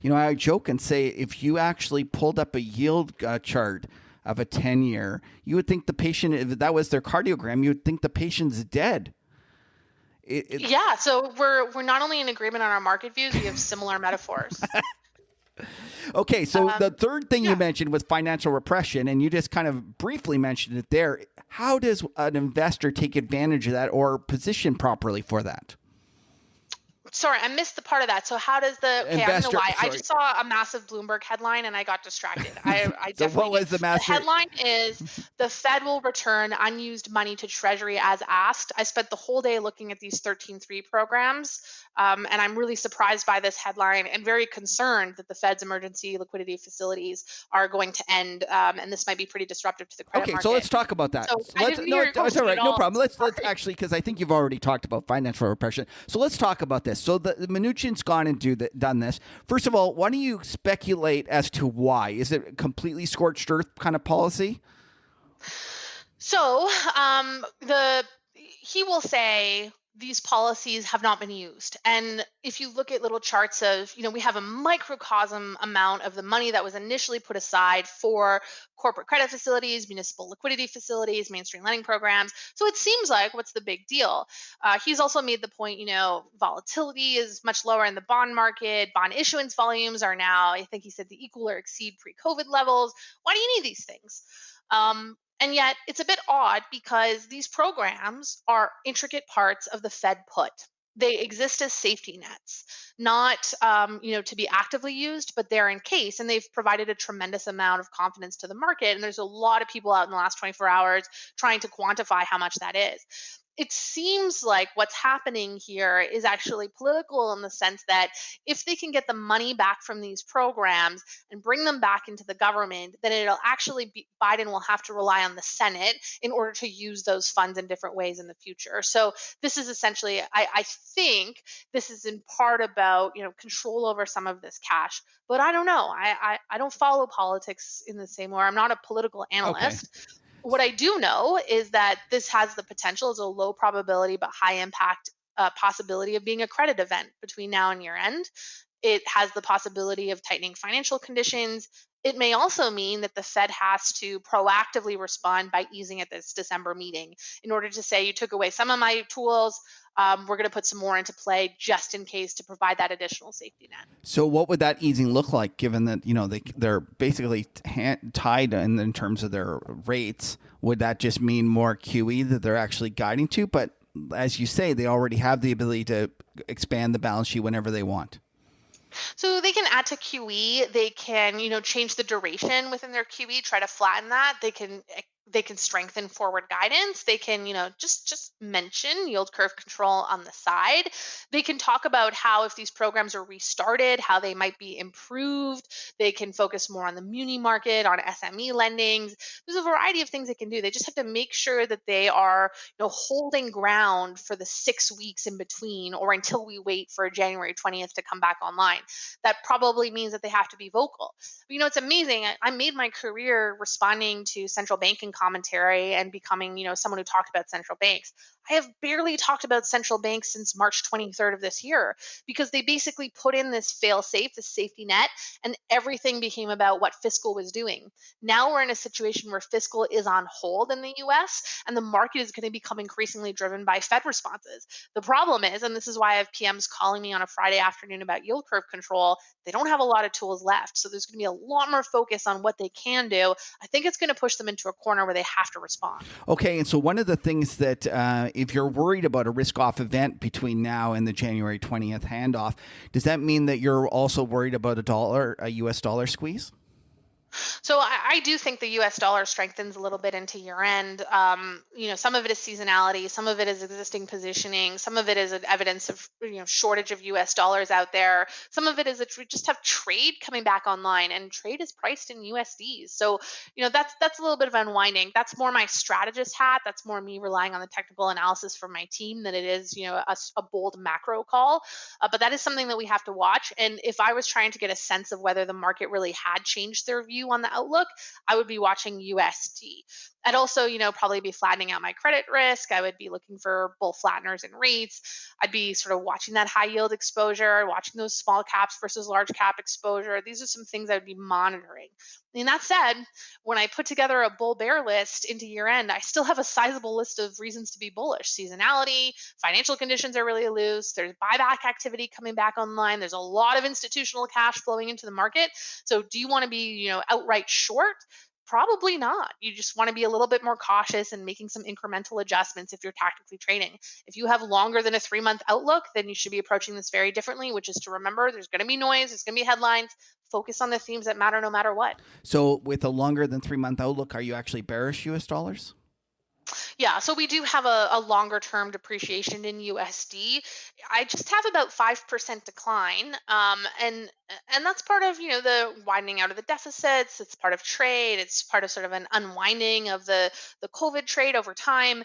I joke and say if you actually pulled up a yield chart of a 10-year, you would think the patient, if that was their cardiogram, you would think the patient's dead. Yeah, so we're not only in agreement on our market views, we have similar metaphors. Okay, so the third thing you mentioned was financial repression, and you just kind of briefly mentioned it there. How does an investor take advantage of that or position properly for that? Sorry, I missed the part of that. So how does the I don't know why. I just saw a massive Bloomberg headline and I got distracted. I So what was the master? The headline is the Fed will return unused money to Treasury as asked. I spent the whole day looking at these 13.3 programs, and I'm really surprised by this headline and very concerned that the Fed's emergency liquidity facilities are going to end, and this might be pretty disruptive to the credit market. Okay, so let's talk about that. So it's all right, no problem. Let's actually, because I think you've already talked about financial repression. So let's talk about this. So the Mnuchin's gone and done this. First of all, why don't you speculate as to why? Is it completely scorched earth kind of policy? So he will say these policies have not been used. And if you look at little charts of, we have a microcosm amount of the money that was initially put aside for corporate credit facilities, municipal liquidity facilities, mainstream lending programs. So it seems like, what's the big deal? He's also made the point, volatility is much lower in the bond market. Bond issuance volumes are now, I think he said, the equal or exceed pre-COVID levels. Why do you need these things? And yet it's a bit odd because these programs are intricate parts of the Fed put. They exist as safety nets, not to be actively used, but they're in case, and they've provided a tremendous amount of confidence to the market. And there's a lot of people out in the last 24 hours trying to quantify how much that is. It seems like what's happening here is actually political in the sense that if they can get the money back from these programs and bring them back into the government, then it'll actually be Biden will have to rely on the Senate in order to use those funds in different ways in the future. So this is essentially, I think this is in part about, control over some of this cash. But I don't know. I don't follow politics in the same way. I'm not a political analyst. Okay. What I do know is that this has the potential as a low probability but high impact possibility of being a credit event between now and year end. It has the possibility of tightening financial conditions. It may also mean that the Fed has to proactively respond by easing at this December meeting in order to say, you took away some of my tools. We're going to put some more into play just in case to provide that additional safety net. So what would that easing look like, given that, they're basically tied in terms of their rates? Would that just mean more QE that they're actually guiding to? But as you say, they already have the ability to expand the balance sheet whenever they want. So they can add to QE. They can, change the duration within their QE, try to flatten that. They can They can strengthen forward guidance. They can, just mention yield curve control on the side. They can talk about how if these programs are restarted, how they might be improved. They can focus more on the muni market, on SME lendings. There's a variety of things they can do. They just have to make sure that they are, holding ground for the 6 weeks in between or until we wait for January 20th to come back online. That probably means that they have to be vocal. It's amazing. I made my career responding to central banking commentary and becoming, someone who talked about central banks. I have barely talked about central banks since March 23rd of this year because they basically put in this fail safe, this safety net, and everything became about what fiscal was doing. Now we're in a situation where fiscal is on hold in the US and the market is going to become increasingly driven by Fed responses. The problem is, and this is why I have PMs calling me on a Friday afternoon about yield curve control, they don't have a lot of tools left. So there's going to be a lot more focus on what they can do. I think it's going to push them into a corner where they have to respond. Okay, and so one of the things that if you're worried about a risk-off event between now and the January 20th handoff, does that mean that you're also worried about a US dollar squeeze? So I do think the U.S. dollar strengthens a little bit into year end. Some of it is seasonality, some of it is existing positioning, some of it is an evidence of shortage of U.S. dollars out there. Some of it is that we just have trade coming back online, and trade is priced in USDs. So that's a little bit of unwinding. That's more my strategist hat. That's more me relying on the technical analysis from my team than it is a bold macro call. But that is something that we have to watch. And if I was trying to get a sense of whether the market really had changed their view on the outlook, I would be watching USD. I'd also, probably be flattening out my credit risk. I would be looking for bull flatteners in rates. I'd be sort of watching that high yield exposure, watching those small caps versus large cap exposure. These are some things I would be monitoring. And that said, when I put together a bull bear list into year end, I still have a sizable list of reasons to be bullish. Seasonality, financial conditions are really loose. There's buyback activity coming back online. There's a lot of institutional cash flowing into the market. So do you want to be, outright short? Probably not. You just want to be a little bit more cautious and making some incremental adjustments if you're tactically trading. If you have longer than a 3-month outlook, then you should be approaching this very differently, which is to remember there's going to be noise, there's going to be headlines. Focus on the themes that matter no matter what. So with a longer than 3-month outlook, are you actually bearish US dollars? Yeah, so we do have a longer term depreciation in USD. I just have about 5% decline, and that's part of the widening out of the deficits. It's part of trade. It's part of sort of an unwinding of the COVID trade over time.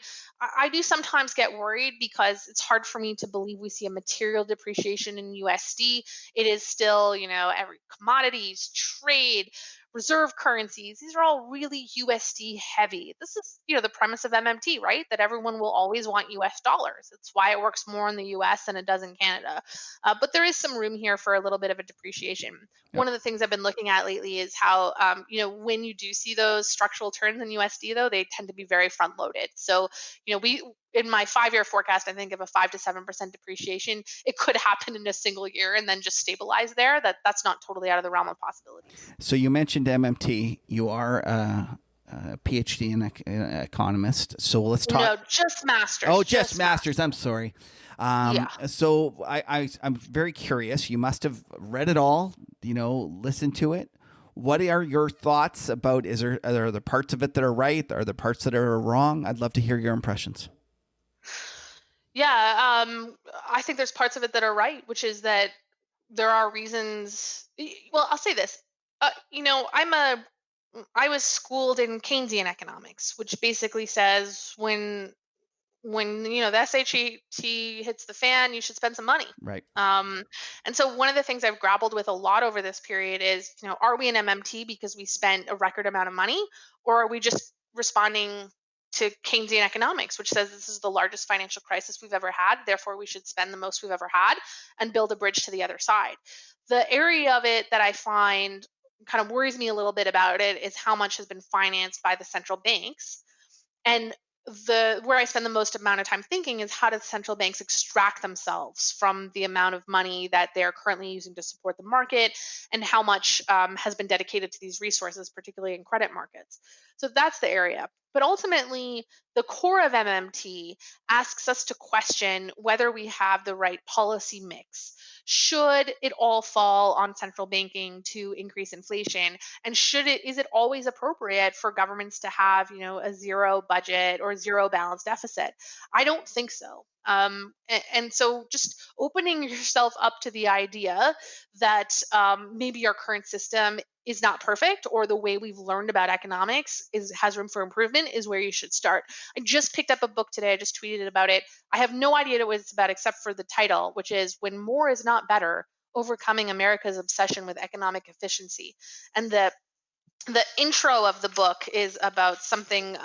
I do sometimes get worried because it's hard for me to believe we see a material depreciation in USD. It is still every commodities, trade, reserve currencies, these are all really USD heavy. This is, the premise of MMT, right? That everyone will always want US dollars. It's why it works more in the US than it does in Canada. But there is some room here for a little bit of a depreciation. Yep. One of the things I've been looking at lately is how, when you do see those structural turns in USD, though, they tend to be very front loaded. So, in my 5-year forecast, I think of a 5 to 7% depreciation. It could happen in a single year and then just stabilize there. That's not totally out of the realm of possibilities. So you mentioned MMT. You are a PhD in economist. So let's talk. No, just masters. Oh, just masters. I'm sorry. Yeah. So I'm very curious. You must have read it all. Listened to it. What are your thoughts about? Are there parts of it that are right? Are there parts that are wrong? I'd love to hear your impressions. Yeah, I think there's parts of it that are right, which is that there are reasons. Well, I'll say this. I was schooled in Keynesian economics, which basically says when the SHT hits the fan, you should spend some money. Right. And so one of the things I've grappled with a lot over this period is, are we in MMT because we spent a record amount of money, or are we just responding to Keynesian economics, which says this is the largest financial crisis we've ever had, therefore we should spend the most we've ever had and build a bridge to the other side. The area of it that I find kind of worries me a little bit about it is how much has been financed by the central banks. And where I spend the most amount of time thinking is how do central banks extract themselves from the amount of money that they're currently using to support the market, and how much has been dedicated to these resources, particularly in credit markets. So that's the area. But ultimately, the core of MMT asks us to question whether we have the right policy mix. Should it all fall on central banking to increase inflation? And is it always appropriate for governments to have, a zero budget or zero balance deficit? I don't think so. And so just opening yourself up to the idea that maybe our current system is not perfect, or the way we've learned about economics has room for improvement, is where you should start. I just picked up a book today. I just tweeted about it. I have no idea what it's about except for the title, which is When More Is Not Better: Overcoming America's Obsession with Economic Efficiency. And the intro of the book is about something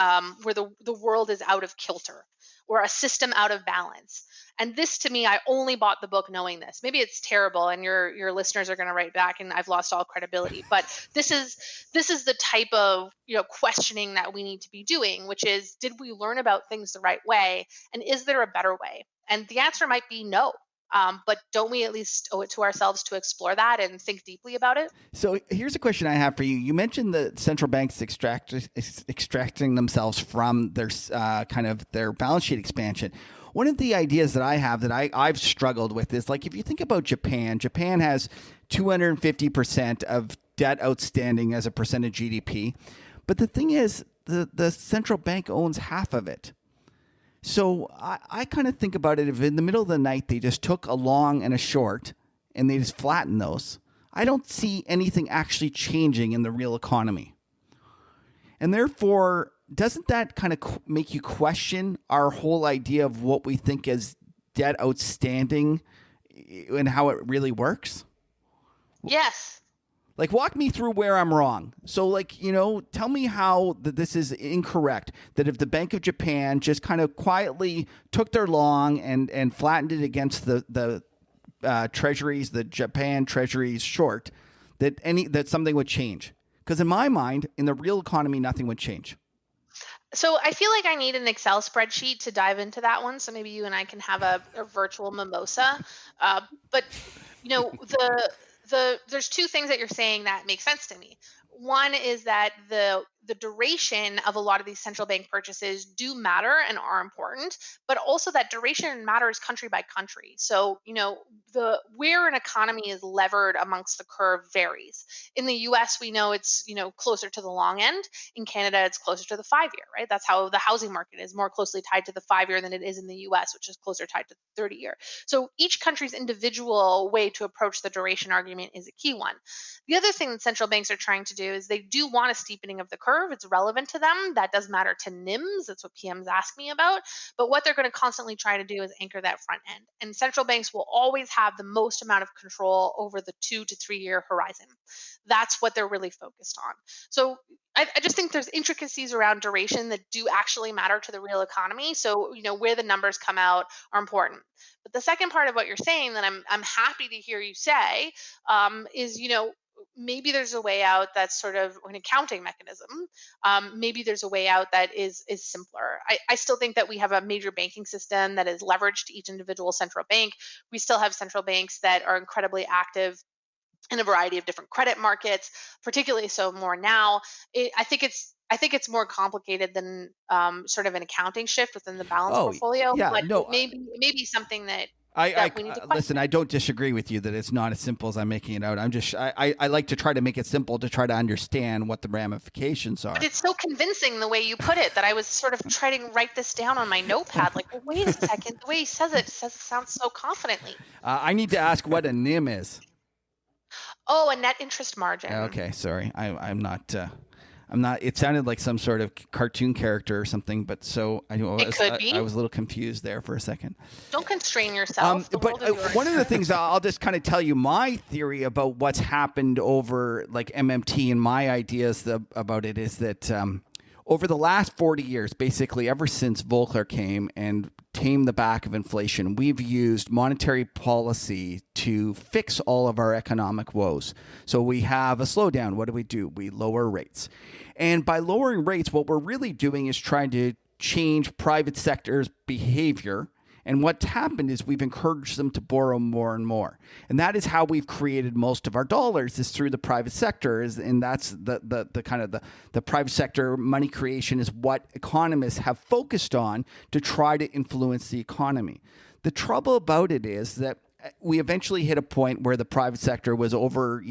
where the world is out of kilter, or a system out of balance. And this, to me, I only bought the book knowing this. Maybe it's terrible, and your listeners are going to write back, and I've lost all credibility. But this is the type of questioning that we need to be doing, which is, did we learn about things the right way, and is there a better way? And the answer might be no. But don't we at least owe it to ourselves to explore that and think deeply about it? So here's a question I have for you. You mentioned the central banks extracting themselves from their their balance sheet expansion. One of the ideas that I have that I've struggled with is, like, if you think about Japan has 250% of debt outstanding as a percent of GDP. But the thing is, the central bank owns half of it. So I kind of think about it, if in the middle of the night they just took a long and a short and they just flattened those, I don't see anything actually changing in the real economy. And therefore, doesn't that kind of make you question our whole idea of what we think as debt outstanding and how it really works? Yes. Like, walk me through where I'm wrong. So, tell me how this is incorrect. That if the Bank of Japan just kind of quietly took their long and flattened it against the treasuries, the Japan treasuries short, that something would change. Because in my mind, in the real economy, nothing would change. So I feel like I need an Excel spreadsheet to dive into that one. So maybe you and I can have a virtual mimosa. But there's two things that you're saying that make sense to me. One is that the duration of a lot of these central bank purchases do matter and are important, but also that duration matters country by country. So, where an economy is levered amongst the curve varies. In the US, we know it's, closer to the long end. In Canada, it's closer to the 5-year, right? That's how the housing market is more closely tied to the 5-year than it is in the US, which is closer tied to the 30-year. So each country's individual way to approach the duration argument is a key one. The other thing that central banks are trying to do is they do want a steepening of the curve. It's relevant to them. That does matter to NIMs. That's what PMs ask me about. But what they're going to constantly try to do is anchor that front end. And central banks will always have the most amount of control over the 2 to 3 year horizon. That's what they're really focused on. So I just think there's intricacies around duration that do actually matter to the real economy. So, where the numbers come out are important. But the second part of what you're saying that I'm happy to hear you say is, maybe there's a way out that's sort of an accounting mechanism. Maybe there's a way out that is simpler. I still think that we have a major banking system that is leveraged to each individual central bank. We still have central banks that are incredibly active in a variety of different credit markets, particularly so more now. I think it's more complicated than sort of an accounting shift within the balance portfolio. Yeah, but no, maybe something that we need to question. Listen, I don't disagree with you that it's not as simple as I'm making it out. I like to try to make it simple to try to understand what the ramifications are. But it's so convincing the way you put it that I was sort of trying to write this down on my notepad. Like, well, wait a second. The way he says it sounds so confidently. I need to ask what a NIM is. Oh, a net interest margin. Okay, sorry. I'm not. It sounded like some sort of cartoon character or something, but I was a little confused there for a second. Don't constrain yourself. But one of the things I'll just kind of tell you my theory about what's happened over like MMT and my ideas about it is that over the last 40 years, basically ever since Volcker came and tamed the back of inflation, we've used monetary policy to fix all of our economic woes. So we have a slowdown. What do? We lower rates. And by lowering rates, what we're really doing is trying to change private sector's behavior And what's happened is we've encouraged them to borrow more and more. And that is how we've created most of our dollars, is through the private sector. And that's the kind of the private sector money creation is what economists have focused on to try to influence the economy. The trouble about it is that we eventually hit a point where the private sector was over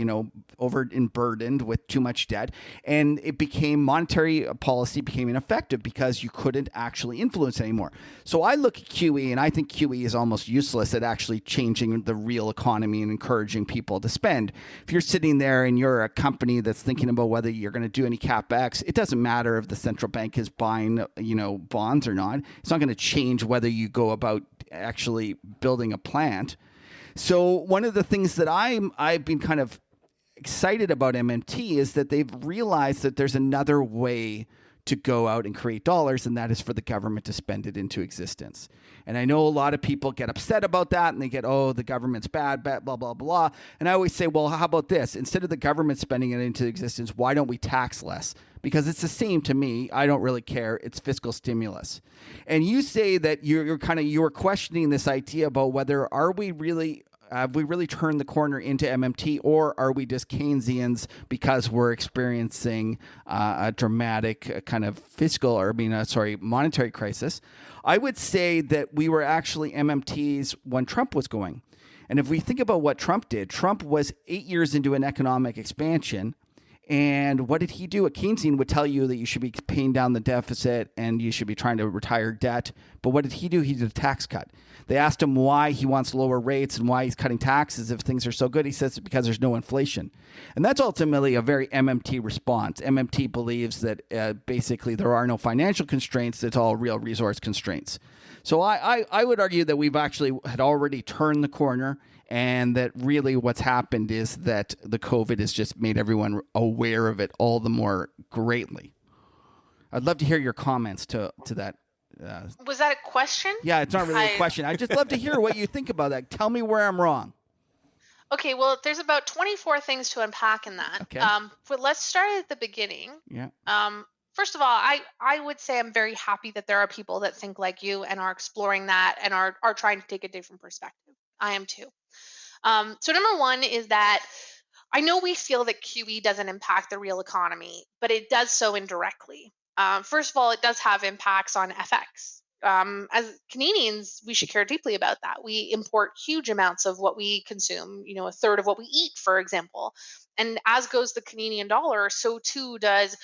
burdened with too much debt, and it became monetary policy became ineffective because you couldn't actually influence anymore. So I look at QE, and I think QE is almost useless at actually changing the real economy and encouraging people to spend. If you're sitting there and you're a company that's thinking about whether you're going to do any capex, it doesn't matter if the central bank is buying, bonds or not. It's not going to change whether you go about actually building a plant. So one of the things that I've been kind of excited about MMT is that they've realized that there's another way to go out and create dollars, and that is for the government to spend it into existence. And I know a lot of people get upset about that, and they get, the government's bad, blah, blah, blah. And I always say, well, how about this? Instead of the government spending it into existence, why don't we tax less? Because it's the same to me. I don't really care. It's fiscal stimulus. And you say that you're questioning this idea about whether have we really turned the corner into MMT, or are we just Keynesians because we're experiencing a dramatic kind of monetary crisis? I would say that we were actually MMTs when Trump was going. And if we think about what Trump did, Trump was 8 years into an economic expansion. And what did he do? A Keynesian would tell you that you should be paying down the deficit and you should be trying to retire debt. But what did he do? He did a tax cut. They asked him why he wants lower rates and why he's cutting taxes if things are so good. He says it's because there's no inflation. And that's ultimately a very MMT response. MMT believes that basically there are no financial constraints. It's all real resource constraints. So I would argue that we've actually had already turned the corner, and that really what's happened is that the COVID has just made everyone aware of it all the more greatly. I'd love to hear your comments to that. Was that a question? Yeah, it's not really a question. I'd just love to hear what you think about that. Tell me where I'm wrong. Okay, well, there's about 24 things to unpack in that. Okay. But let's start at the beginning. Yeah. First of all, I would say I'm very happy that there are people that think like you and are exploring that and are trying to take a different perspective. I am too. So number one is that I know we feel that QE doesn't impact the real economy, but it does so indirectly. First of all, it does have impacts on FX. As Canadians, we should care deeply about that. We import huge amounts of what we consume, a third of what we eat, for example. And as goes the Canadian dollar, so too does,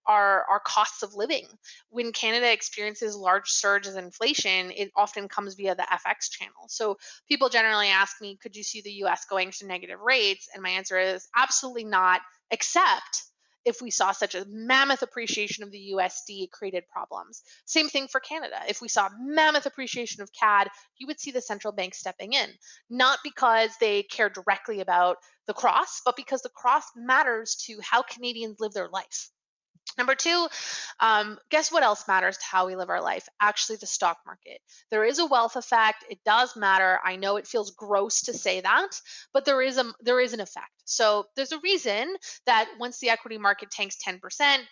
our costs of living. When Canada experiences large surges in inflation, it often comes via the FX channel. So people generally ask me, could you see the US going to negative rates? And my answer is absolutely not, except if we saw such a mammoth appreciation of the USD, it created problems. Same thing for Canada. If we saw mammoth appreciation of CAD, you would see the central bank stepping in, not because they care directly about the cross, but because the cross matters to how Canadians live their life. Number two, guess what else matters to how we live our life? Actually, the stock market. There is a wealth effect. It does matter. I know it feels gross to say that, but there is an effect. So there's a reason that once the equity market tanks 10%,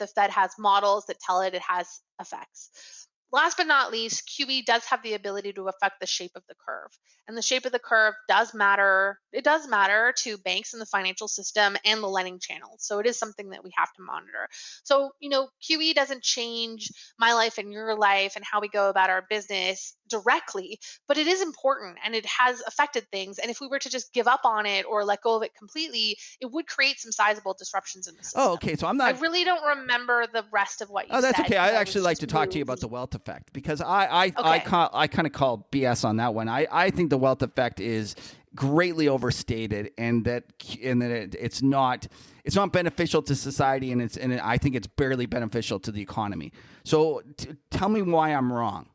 the Fed has models that tell it has effects. Last but not least, QE does have the ability to affect the shape of the curve. And the shape of the curve does matter. It does matter to banks in the financial system and the lending channels. So it is something that we have to monitor. So, QE doesn't change my life and your life and how we go about our business directly, but it is important and it has affected things. And if we were to just give up on it or let go of it completely, it would create some sizable disruptions in the system. Oh, okay. So I really don't remember the rest of what you said. Oh, that's okay. I'd actually like to talk moved. to you about the wealth effect, because I kind of call BS on that one. I think the wealth effect is greatly overstated, and that it's not beneficial to society, and I think it's barely beneficial to the economy. So tell me why I'm wrong.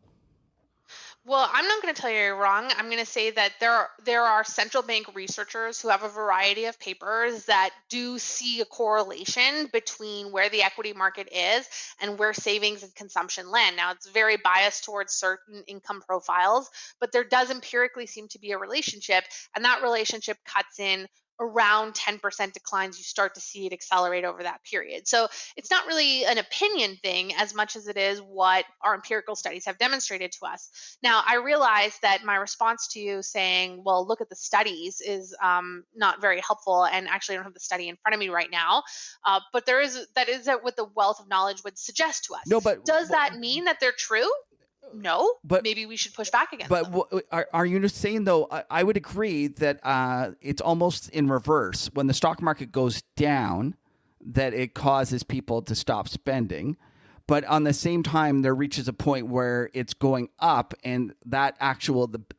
Well, I'm not going to tell you you're wrong. I'm going to say that there are central bank researchers who have a variety of papers that do see a correlation between where the equity market is and where savings and consumption land. Now, it's very biased towards certain income profiles, but there does empirically seem to be a relationship, and that relationship cuts in around 10% declines, you start to see it accelerate over that period. So it's not really an opinion thing as much as it is what our empirical studies have demonstrated to us. Now, I realize that my response to you saying, well, look at the studies is not very helpful. And actually, I don't have the study in front of me right now. But that is what the wealth of knowledge would suggest to us. No, but Does that mean that they're true? No. But maybe we should push back against But them. are you just saying, though, I would agree that it's almost in reverse. When the stock market goes down, that it causes people to stop spending. But on the same time, there reaches a point where it's going up, and that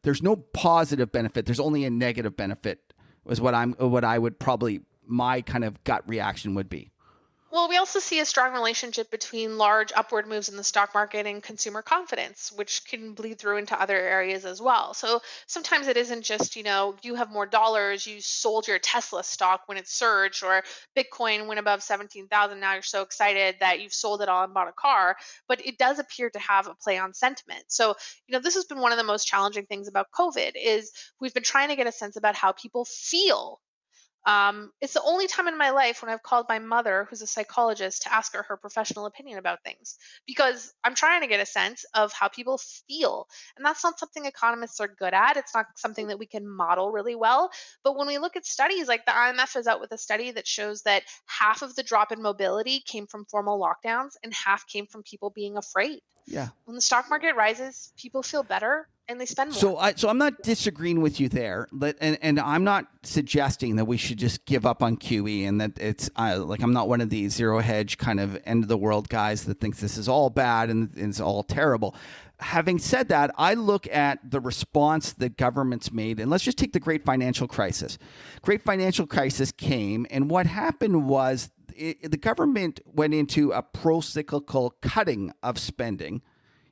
there's no positive benefit. There's only a negative benefit, was what I would probably, my kind of gut reaction would be. Well, we also see a strong relationship between large upward moves in the stock market and consumer confidence, which can bleed through into other areas as well. So sometimes it isn't just, you have more dollars, you sold your Tesla stock when it surged, or Bitcoin went above 17,000. Now you're so excited that you've sold it all and bought a car. But it does appear to have a play on sentiment. So, this has been one of the most challenging things about COVID is we've been trying to get a sense about how people feel. It's the only time in my life when I've called my mother, who's a psychologist, to ask her professional opinion about things because I'm trying to get a sense of how people feel. And that's not something economists are good at. It's not something that we can model really well. But when we look at studies, like the IMF is out with a study that shows that half of the drop in mobility came from formal lockdowns and half came from people being afraid. Yeah. When the stock market rises, people feel better and they spend more. So I'm not disagreeing with you there, and I'm not suggesting that we should just give up on QE and that it's like I'm not one of these zero hedge kind of end of the world guys that thinks this is all bad and it's all terrible. Having said that, I look at the response that governments made, and let's just take the Great Financial Crisis. Great Financial Crisis came, and what happened was the government went into a pro-cyclical cutting of spending,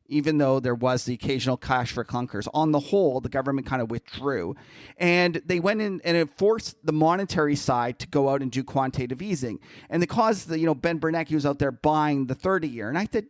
even though there was the occasional cash for clunkers. On the whole, the government kind of withdrew. And they went in and it forced the monetary side to go out and do quantitative easing. And it caused Ben Bernanke was out there buying the 30-year. And I thought,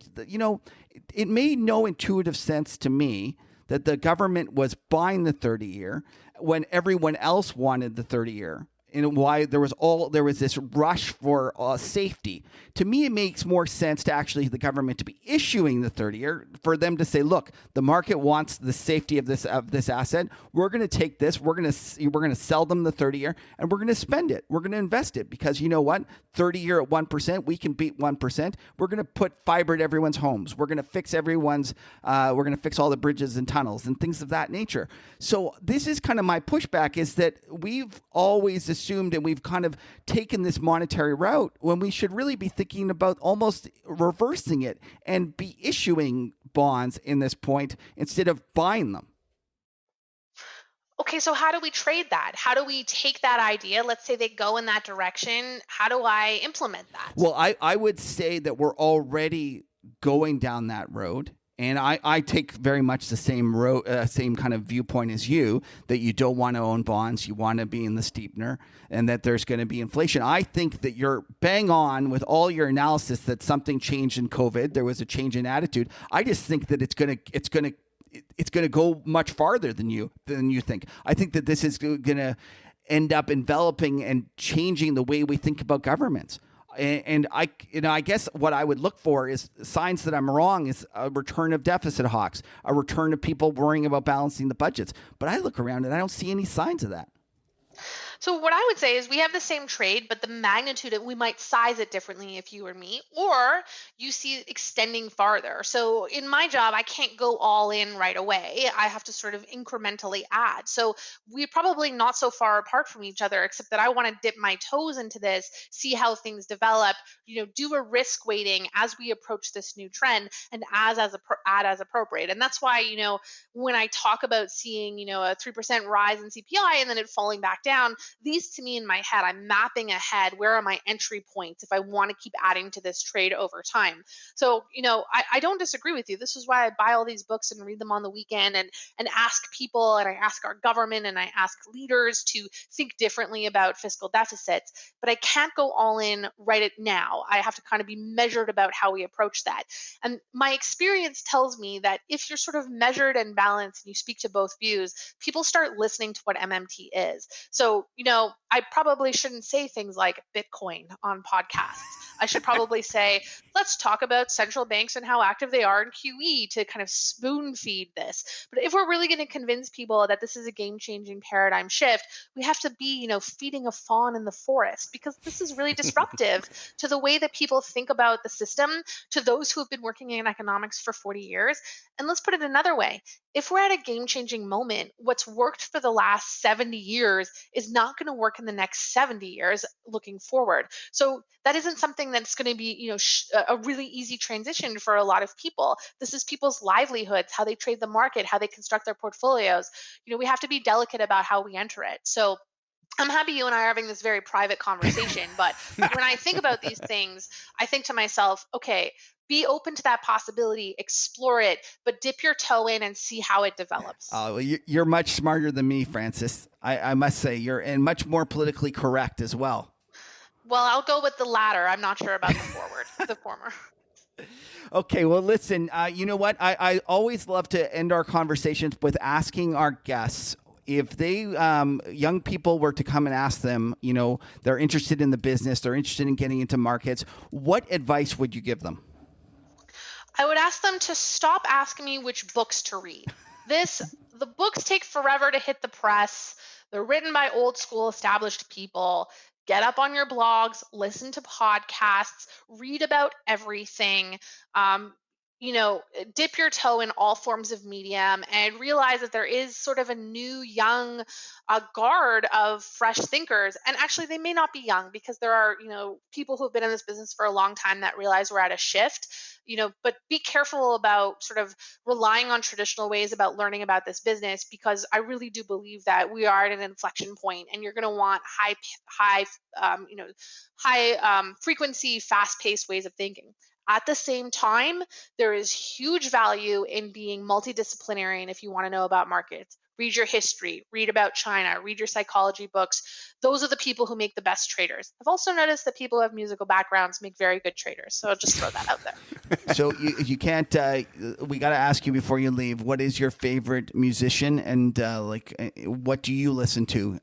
it made no intuitive sense to me that the government was buying the 30-year when everyone else wanted the 30-year. And why there was this rush for safety. To me, it makes more sense to actually the government to be issuing the 30-year for them to say, look, the market wants the safety of this asset. We're going to take this. We're going to sell them the 30-year, and we're going to spend it. We're going to invest it because you know what? 30-year at 1%, we can beat 1%. We're going to put fiber to everyone's homes. We're going to fix we're going to fix all the bridges and tunnels and things of that nature. So this is kind of my pushback is that we've always assumed and we've kind of taken this monetary route when we should really be thinking about almost reversing it and be issuing bonds in this point instead of buying them. Okay, so how do we trade that? How do we take that idea? Let's say they go in that direction. How do I implement that? Well, I would say that we're already going down that road. And I take very much the same kind of viewpoint as you, that you don't want to own bonds, you want to be in the steepener, and that there's going to be inflation. I think that you're bang on with all your analysis that something changed in COVID. There was a change in attitude. I just think that it's going to go much farther than you think. I think that this is going to end up enveloping and changing the way we think about governments. And I guess what I would look for is signs that I'm wrong is a return of deficit hawks, a return of people worrying about balancing the budgets. But I look around and I don't see any signs of that. So what I would say is we have the same trade, but the magnitude we might size it differently if you or me, or you see it extending farther. So in my job, I can't go all in right away. I have to sort of incrementally add. So we're probably not so far apart from each other, except that I want to dip my toes into this, see how things develop, do a risk weighting as we approach this new trend and add as appropriate. And that's why, when I talk about seeing, a 3% rise in CPI and then it falling back down, these to me in my head, I'm mapping ahead. Where are my entry points if I want to keep adding to this trade over time? So, I don't disagree with you. This is why I buy all these books and read them on the weekend and ask people and I ask our government and I ask leaders to think differently about fiscal deficits. But I can't go all in right now. I have to kind of be measured about how we approach that. And my experience tells me that if you're sort of measured and balanced and you speak to both views, people start listening to what MMT is. So, I probably shouldn't say things like Bitcoin on podcasts. I should probably say, let's talk about central banks and how active they are in QE to kind of spoon feed this. But if we're really going to convince people that this is a game-changing paradigm shift, we have to be, feeding a fawn in the forest, because this is really disruptive to the way that people think about the system, to those who have been working in economics for 40 years. And let's put it another way. If we're at a game-changing moment, what's worked for the last 70 years is not going to work in the next 70 years looking forward. So that isn't something that's going to be, a really easy transition for a lot of people. This is people's livelihoods, how they trade the market, how they construct their portfolios. We have to be delicate about how we enter it. So I'm happy you and I are having this very private conversation, but when I think about these things, I think to myself, okay, be open to that possibility, explore it, but dip your toe in and see how it develops. Oh, you're much smarter than me, Francis. I must say, and much more politically correct as well. Well, I'll go with the latter. I'm not sure about the former. Okay, well, listen, you know what? I always love to end our conversations with asking our guests, if they, young people were to come and ask them, they're interested in the business, they're interested in getting into markets, what advice would you give them? I would ask them to stop asking me which books to read. The books take forever to hit the press. They're written by old school established people. Get up on your blogs, listen to podcasts, read about everything. Dip your toe in all forms of medium and realize that there is sort of a new young guard of fresh thinkers. And actually, they may not be young, because there are, people who have been in this business for a long time that realize we're at a shift, but be careful about sort of relying on traditional ways about learning about this business, because I really do believe that we are at an inflection point, and you're going to want high frequency, fast paced ways of thinking. At the same time, there is huge value in being multidisciplinary. And if you want to know about markets, read your history, read about China, read your psychology books. Those are the people who make the best traders. I've also noticed that people who have musical backgrounds make very good traders. So I'll just throw that out there. So you can't, we got to ask you before you leave, what is your favorite musician, and what do you listen to?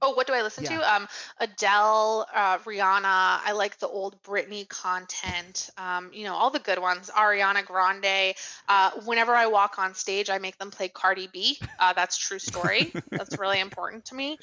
Oh, what do I listen to? Adele, Rihanna. I like the old Britney content. All the good ones. Ariana Grande. Whenever I walk on stage, I make them play Cardi B. That's true story. That's really important to me.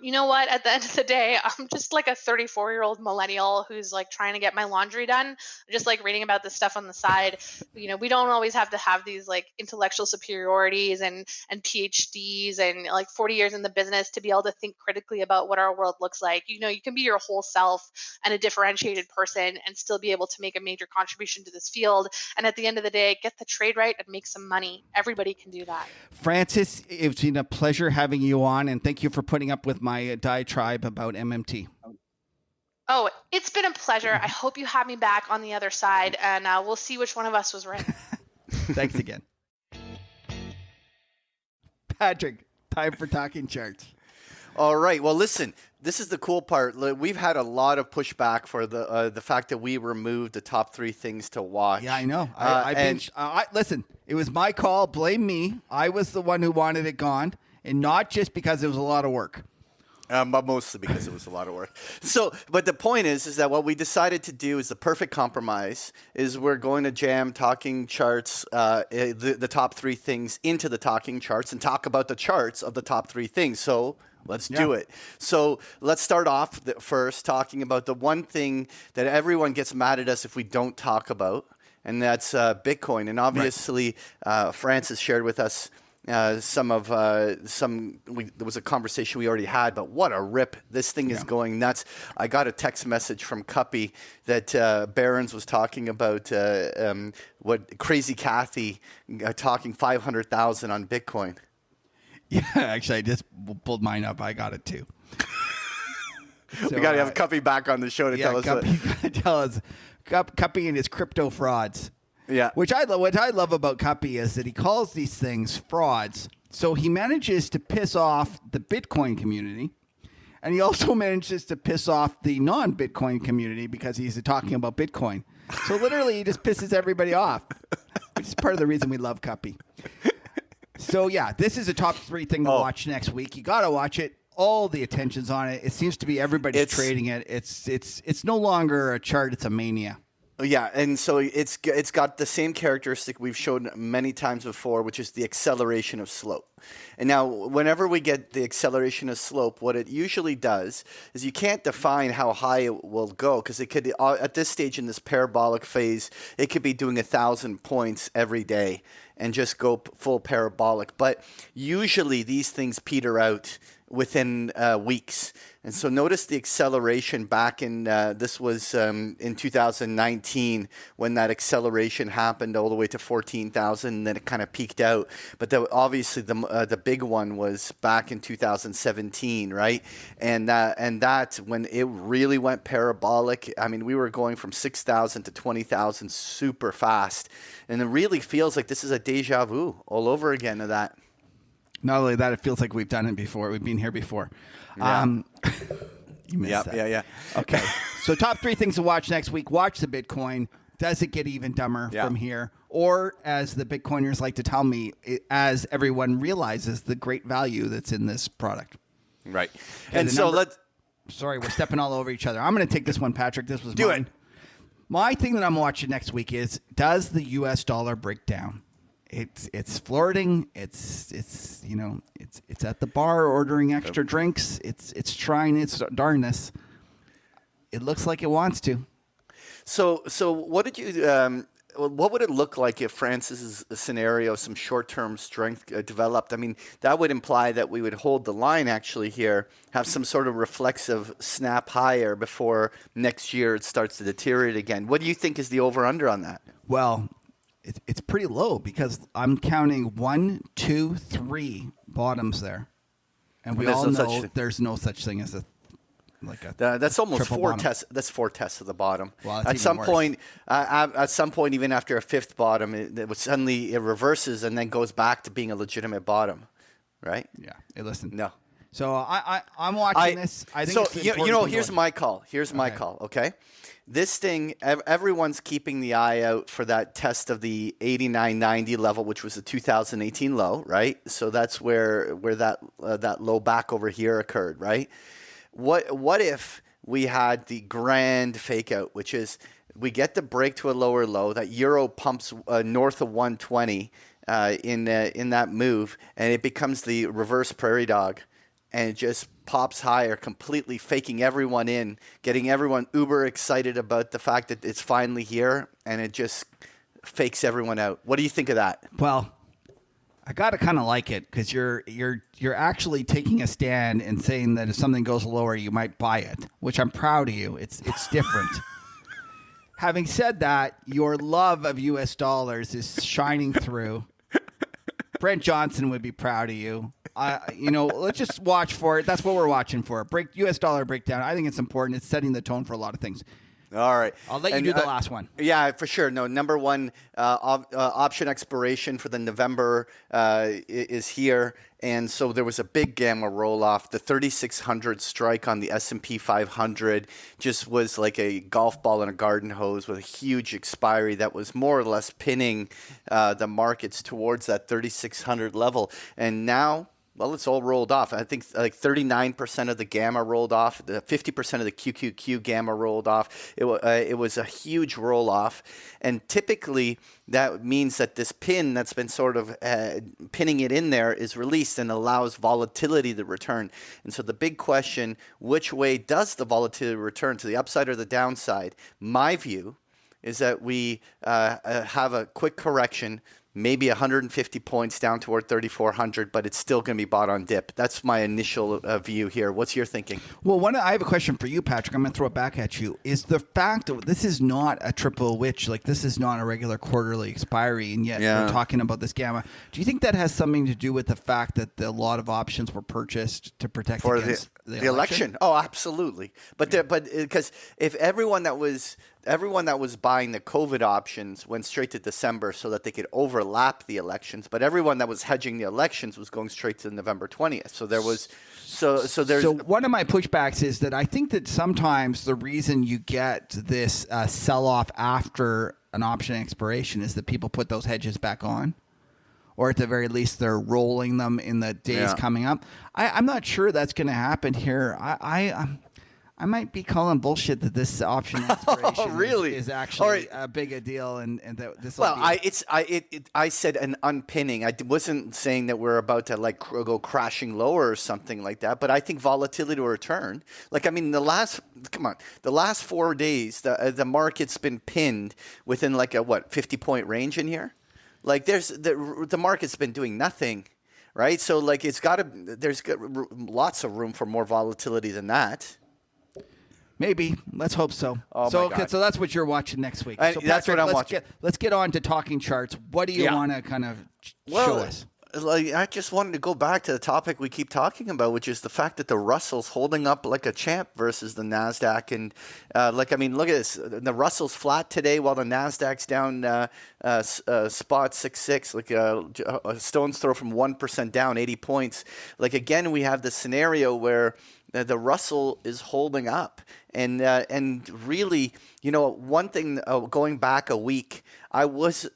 You know what? At the end of the day, I'm just like a 34-year-old millennial who's like trying to get my laundry done. I'm just like reading about this stuff on the side. We don't always have to have these like intellectual superiorities and PhDs and like 40 years in the business to be able to think critically about what our world looks like. You can be your whole self and a differentiated person and still be able to make a major contribution to this field. And at the end of the day, get the trade right and make some money. Everybody can do that. Francis, it's been a pleasure having you on, and thank you for putting up with my diatribe about MMT. Oh, it's been a pleasure. I hope you have me back on the other side, and we'll see which one of us was right. Thanks again. Patrick, time for talking charts. All right. Well, listen, this is the cool part. We've had a lot of pushback for the fact that we removed the top 3 things to watch. Yeah, I know. Listen, it was my call. Blame me. I was the one who wanted it gone, and not just because it was a lot of work. But mostly because it was a lot of work. But the point is that what we decided to do is the perfect compromise. Is we're going to jam talking charts, the top 3 things into the talking charts, and talk about the charts of the top 3 things. So let's do it. So let's start off first talking about the one thing that everyone gets mad at us if we don't talk about, and that's Bitcoin. And obviously, Francis shared with us there was a conversation we already had, but what a rip. This thing is going nuts. I got a text message from Cuppy that Barron's was talking about what Crazy Kathy talking 500,000 on Bitcoin. Yeah, actually, I just pulled mine up. I got it too. We got to have Cuppy back on the show to tell us Cuppy and his crypto frauds. Yeah. What I love about Cuppy is that he calls these things frauds. So he manages to piss off the Bitcoin community, and he also manages to piss off the non-Bitcoin community because he's talking about Bitcoin. So literally, he just pisses everybody off, which is part of the reason we love Cuppy. So yeah, this is a top 3 thing to watch next week. You got to watch it. All the attention's on it. It seems to be everybody's trading it. It's no longer a chart. It's a mania. Yeah, and so it's got the same characteristic we've shown many times before, which is the acceleration of slope. And now, whenever we get the acceleration of slope, what it usually does is you can't define how high it will go, because it could, at this stage in this parabolic phase, it could be doing 1,000 points every day and just go full parabolic. But usually these things peter out within weeks. And so notice the acceleration back in, this was in 2019 when that acceleration happened all the way to 14,000, and then it kind of peaked out. But obviously the big one was back in 2017, right? And that when it really went parabolic, I mean, we were going from 6,000 to 20,000 super fast. And it really feels like this is a deja vu all over again of that. Not only that, it feels like we've done it before. We've been here before. Yeah. You missed that. Yeah. Okay. So top 3 things to watch next week. Watch the Bitcoin. Does it get even dumber from here? Or, as the Bitcoiners like to tell me, as everyone realizes the great value that's in this product. Right. Okay, and so let's... Sorry, we're stepping all over each other. I'm going to take this one, Patrick. This was Do mine. it. My thing that I'm watching next week is, does the U.S. dollar break down? It's flirting. It's at the bar ordering extra drinks. It's trying its darndest. It looks like it wants to. So what did you? What would it look like if Francis's scenario, some short-term strength developed? I mean, that would imply that we would hold the line actually here, have some sort of reflexive snap higher before next year it starts to deteriorate again. What do you think is the over/under on that? Well, it's pretty low because I'm counting 1, 2, 3 bottoms there, and we all know there's no such thing as that's almost 4 bottom. tests. That's 4 tests of the bottom. Well, at some point, even after a 5th bottom, it reverses and then goes back to being a legitimate bottom, right? Yeah. Hey, listen. No. So I'm watching this. I think it's here's my call. Here's my call. Okay. This thing, everyone's keeping the eye out for that test of the 89.90 level, which was the 2018 low, right? So that's where that low back over here occurred, right? What if we had the grand fake out, which is we get the break to a lower low, that euro pumps north of 120 in that move, and it becomes the reverse prairie dog, and it just pops higher, completely faking everyone in, getting everyone uber excited about the fact that it's finally here, and it just fakes everyone out. What do you think of that? Well, I gotta kind of like it because you're actually taking a stand and saying that if something goes lower, you might buy it, which I'm proud of you. It's different. Having said that, your love of U.S. dollars is shining through. Brent Johnson would be proud of you. Let's just watch for it. That's what we're watching for. U.S. dollar breakdown. I think it's important. It's setting the tone for a lot of things. All right. I'll let you do the last one. Yeah, for sure. No, number one, option expiration for the November is here. And so there was a big gamma roll-off. The 3,600 strike on the S&P 500 just was like a golf ball in a garden hose with a huge expiry that was more or less pinning the markets towards that 3,600 level. And now... well, it's all rolled off. I think like 39% of the gamma rolled off. The 50% of the QQQ gamma rolled off. It was a huge roll off. And typically that means that this pin that's been sort of pinning it in there is released and allows volatility to return. And so the big question, which way does the volatility return, to the upside or the downside? My view is that we have a quick correction, maybe 150 points down toward 3,400, but it's still going to be bought on dip. That's my initial view here. What's your thinking? Well, I have a question for you, Patrick. I'm going to throw it back at you. Is the fact that this is not a triple witch, like this is not a regular quarterly expiry, and yet we're talking about this gamma. Do you think that has something to do with the fact that a lot of options were purchased to protect against the election? Oh, absolutely. But because if everyone that was buying the COVID options went straight to December so that they could overlap the elections, but everyone that was hedging the elections was going straight to November 20th. So there was so one of my pushbacks is that I think that sometimes the reason you get this sell off after an option expiration is that people put those hedges back on, or at the very least, they're rolling them in the days coming up. I'm not sure that's going to happen here. I might be calling bullshit that this option expiration is actually a big a deal, and that this. Well, I said an unpinning. I wasn't saying that we're about to like go crashing lower or something like that. But I think volatility will return. Like, I mean, the last 4 days, the market's been pinned within like a 50-point range in here. Like, the market's been doing nothing, right? So like, there's lots of room for more volatility than that. Maybe. Let's hope so. Oh, so my God. So that's what you're watching next week. That's Patrick, what I'm watching. Let's get on to talking charts. What do you want to kind of show us? Like, I just wanted to go back to the topic we keep talking about, which is the fact that the Russell's holding up like a champ versus the NASDAQ. And, look at this. The Russell's flat today while the NASDAQ's down spot 6.6, like a stone's throw from 1% down, 80 points. Like, again, we have the scenario where the Russell is holding up. And really, one thing going back a week, I was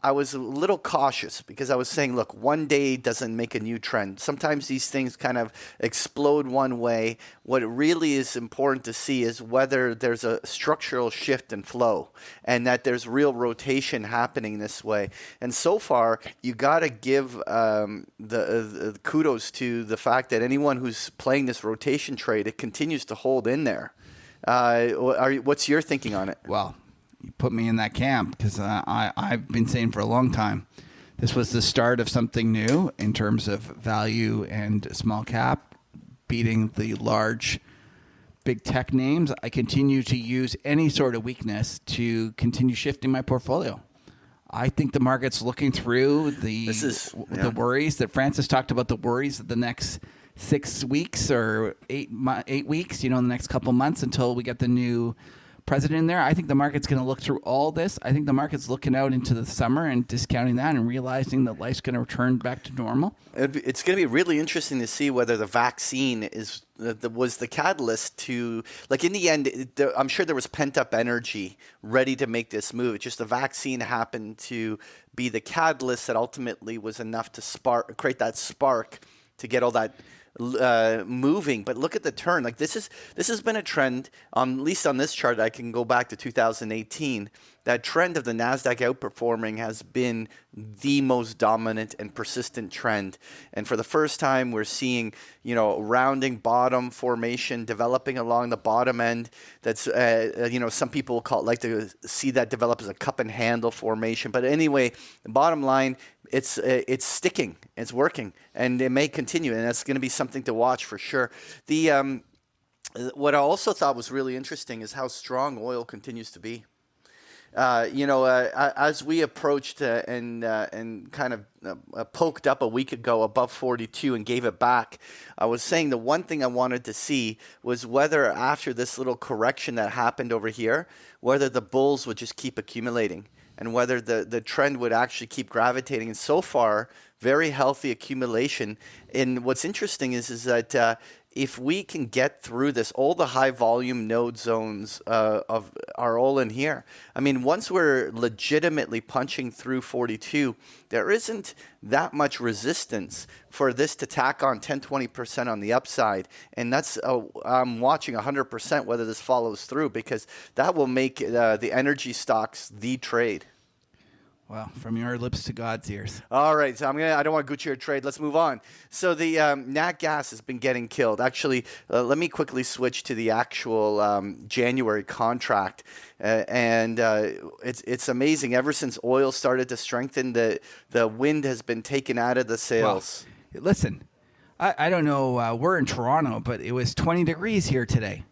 a little cautious because I was saying, look, one day doesn't make a new trend. Sometimes these things kind of explode one way. What really is important to see is whether there's a structural shift in flow and that there's real rotation happening this way. And so far, you got to give the kudos to the fact that anyone who's playing this rotation trade, it continues to hold in there. What's your thinking on it? Well, you put me in that camp because I've been saying for a long time this was the start of something new in terms of value and small cap beating the large big tech names. I continue to use any sort of weakness to continue shifting my portfolio. I think the market's looking through the worries that Francis talked about, the worries of the next 6 weeks or 8 weeks, the next couple months until we get the new president in there. I think the market's going to look through all this. I think the market's looking out into the summer and discounting that and realizing that life's going to return back to normal. It's going to be really interesting to see whether the vaccine was the catalyst to, like, in the end, I'm sure there was pent-up energy ready to make this move. It's just the vaccine happened to be the catalyst that ultimately was enough to create that spark to get all that moving. But look at the turn. Like, this has been a trend, at least on this chart. I can go back to 2018. That trend of the NASDAQ outperforming has been the most dominant and persistent trend. And for the first time, we're seeing, rounding bottom formation developing along the bottom end. That's, some people like to see that develop as a cup and handle formation. But anyway, the bottom line, it's sticking, it's working, and it may continue. And that's going to be something to watch for sure. What I also thought was really interesting is how strong oil continues to be. As we approached and kind of poked up a week ago above 42 and gave it back, I was saying the one thing I wanted to see was whether after this little correction that happened over here, whether the bulls would just keep accumulating and whether the trend would actually keep gravitating. And so far, very healthy accumulation. And what's interesting is that if we can get through this, all the high volume node zones are all in here. I mean, once we're legitimately punching through 42, there isn't that much resistance for this to tack on 10-20% on the upside. And that's, I'm watching 100% whether this follows through, because that will make the energy stocks the trade. Well, from your lips to God's ears. All right, so I don't want to Gucci your trade. Let's move on. So the nat gas has been getting killed. Actually, let me quickly switch to the actual January contract. It's amazing. Ever since oil started to strengthen, the wind has been taken out of the sails. Well, listen, I don't know. We're in Toronto, but it was 20 degrees here today.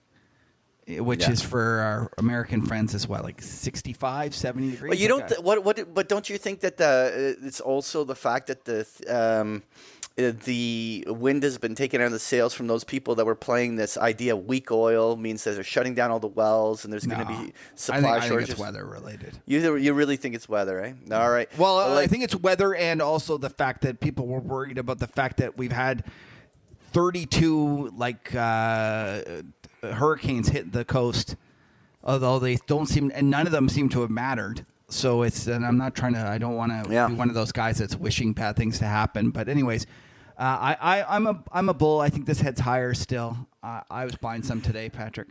Which is for our American friends as well, like 65, 70 degrees. But you don't. But don't you think that it's also the fact that the wind has been taken out of the sails from those people that were playing this idea of weak oil means that they're shutting down all the wells and there's going to be supply shortages? I think it's weather related. You really think it's weather, eh? All right. Well, I think it's weather, and also the fact that people were worried about the fact that we've had 32 hurricanes hit the coast, although they don't seem, and none of them seem to have mattered. So and I'm not trying to. I don't want to be one of those guys that's wishing bad things to happen. But anyways, I'm a bull. I think this heads higher still. I was buying some today, Patrick.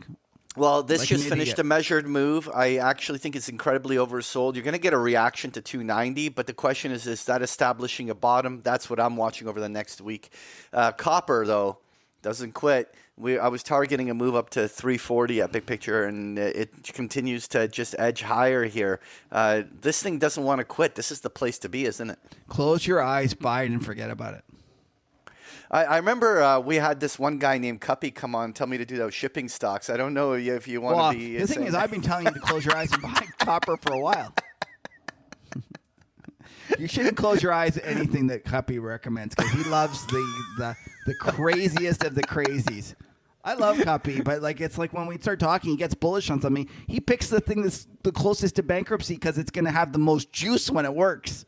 Well, this Like just an finished idiot. a measured move. I actually think it's incredibly oversold. You're going to get a reaction to 290, but the question is that establishing a bottom? That's what I'm watching over the next week. Copper, though, doesn't quit. I was targeting a move up to 340 at Big Picture, and it continues to just edge higher here. This thing doesn't want to quit. This is the place to be, isn't it? Close your eyes, buy it, and forget about it. I remember we had this one guy named Cuppy come on and tell me to do those shipping stocks. I don't know if you want to be. The thing is, I've been telling you to close your eyes and buy copper for a while. You shouldn't close your eyes at anything that Cuppy recommends because he loves the craziest of the crazies. I love Cuppy, but it's like when we start talking, he gets bullish on something. He picks the thing that's the closest to bankruptcy because it's going to have the most juice when it works.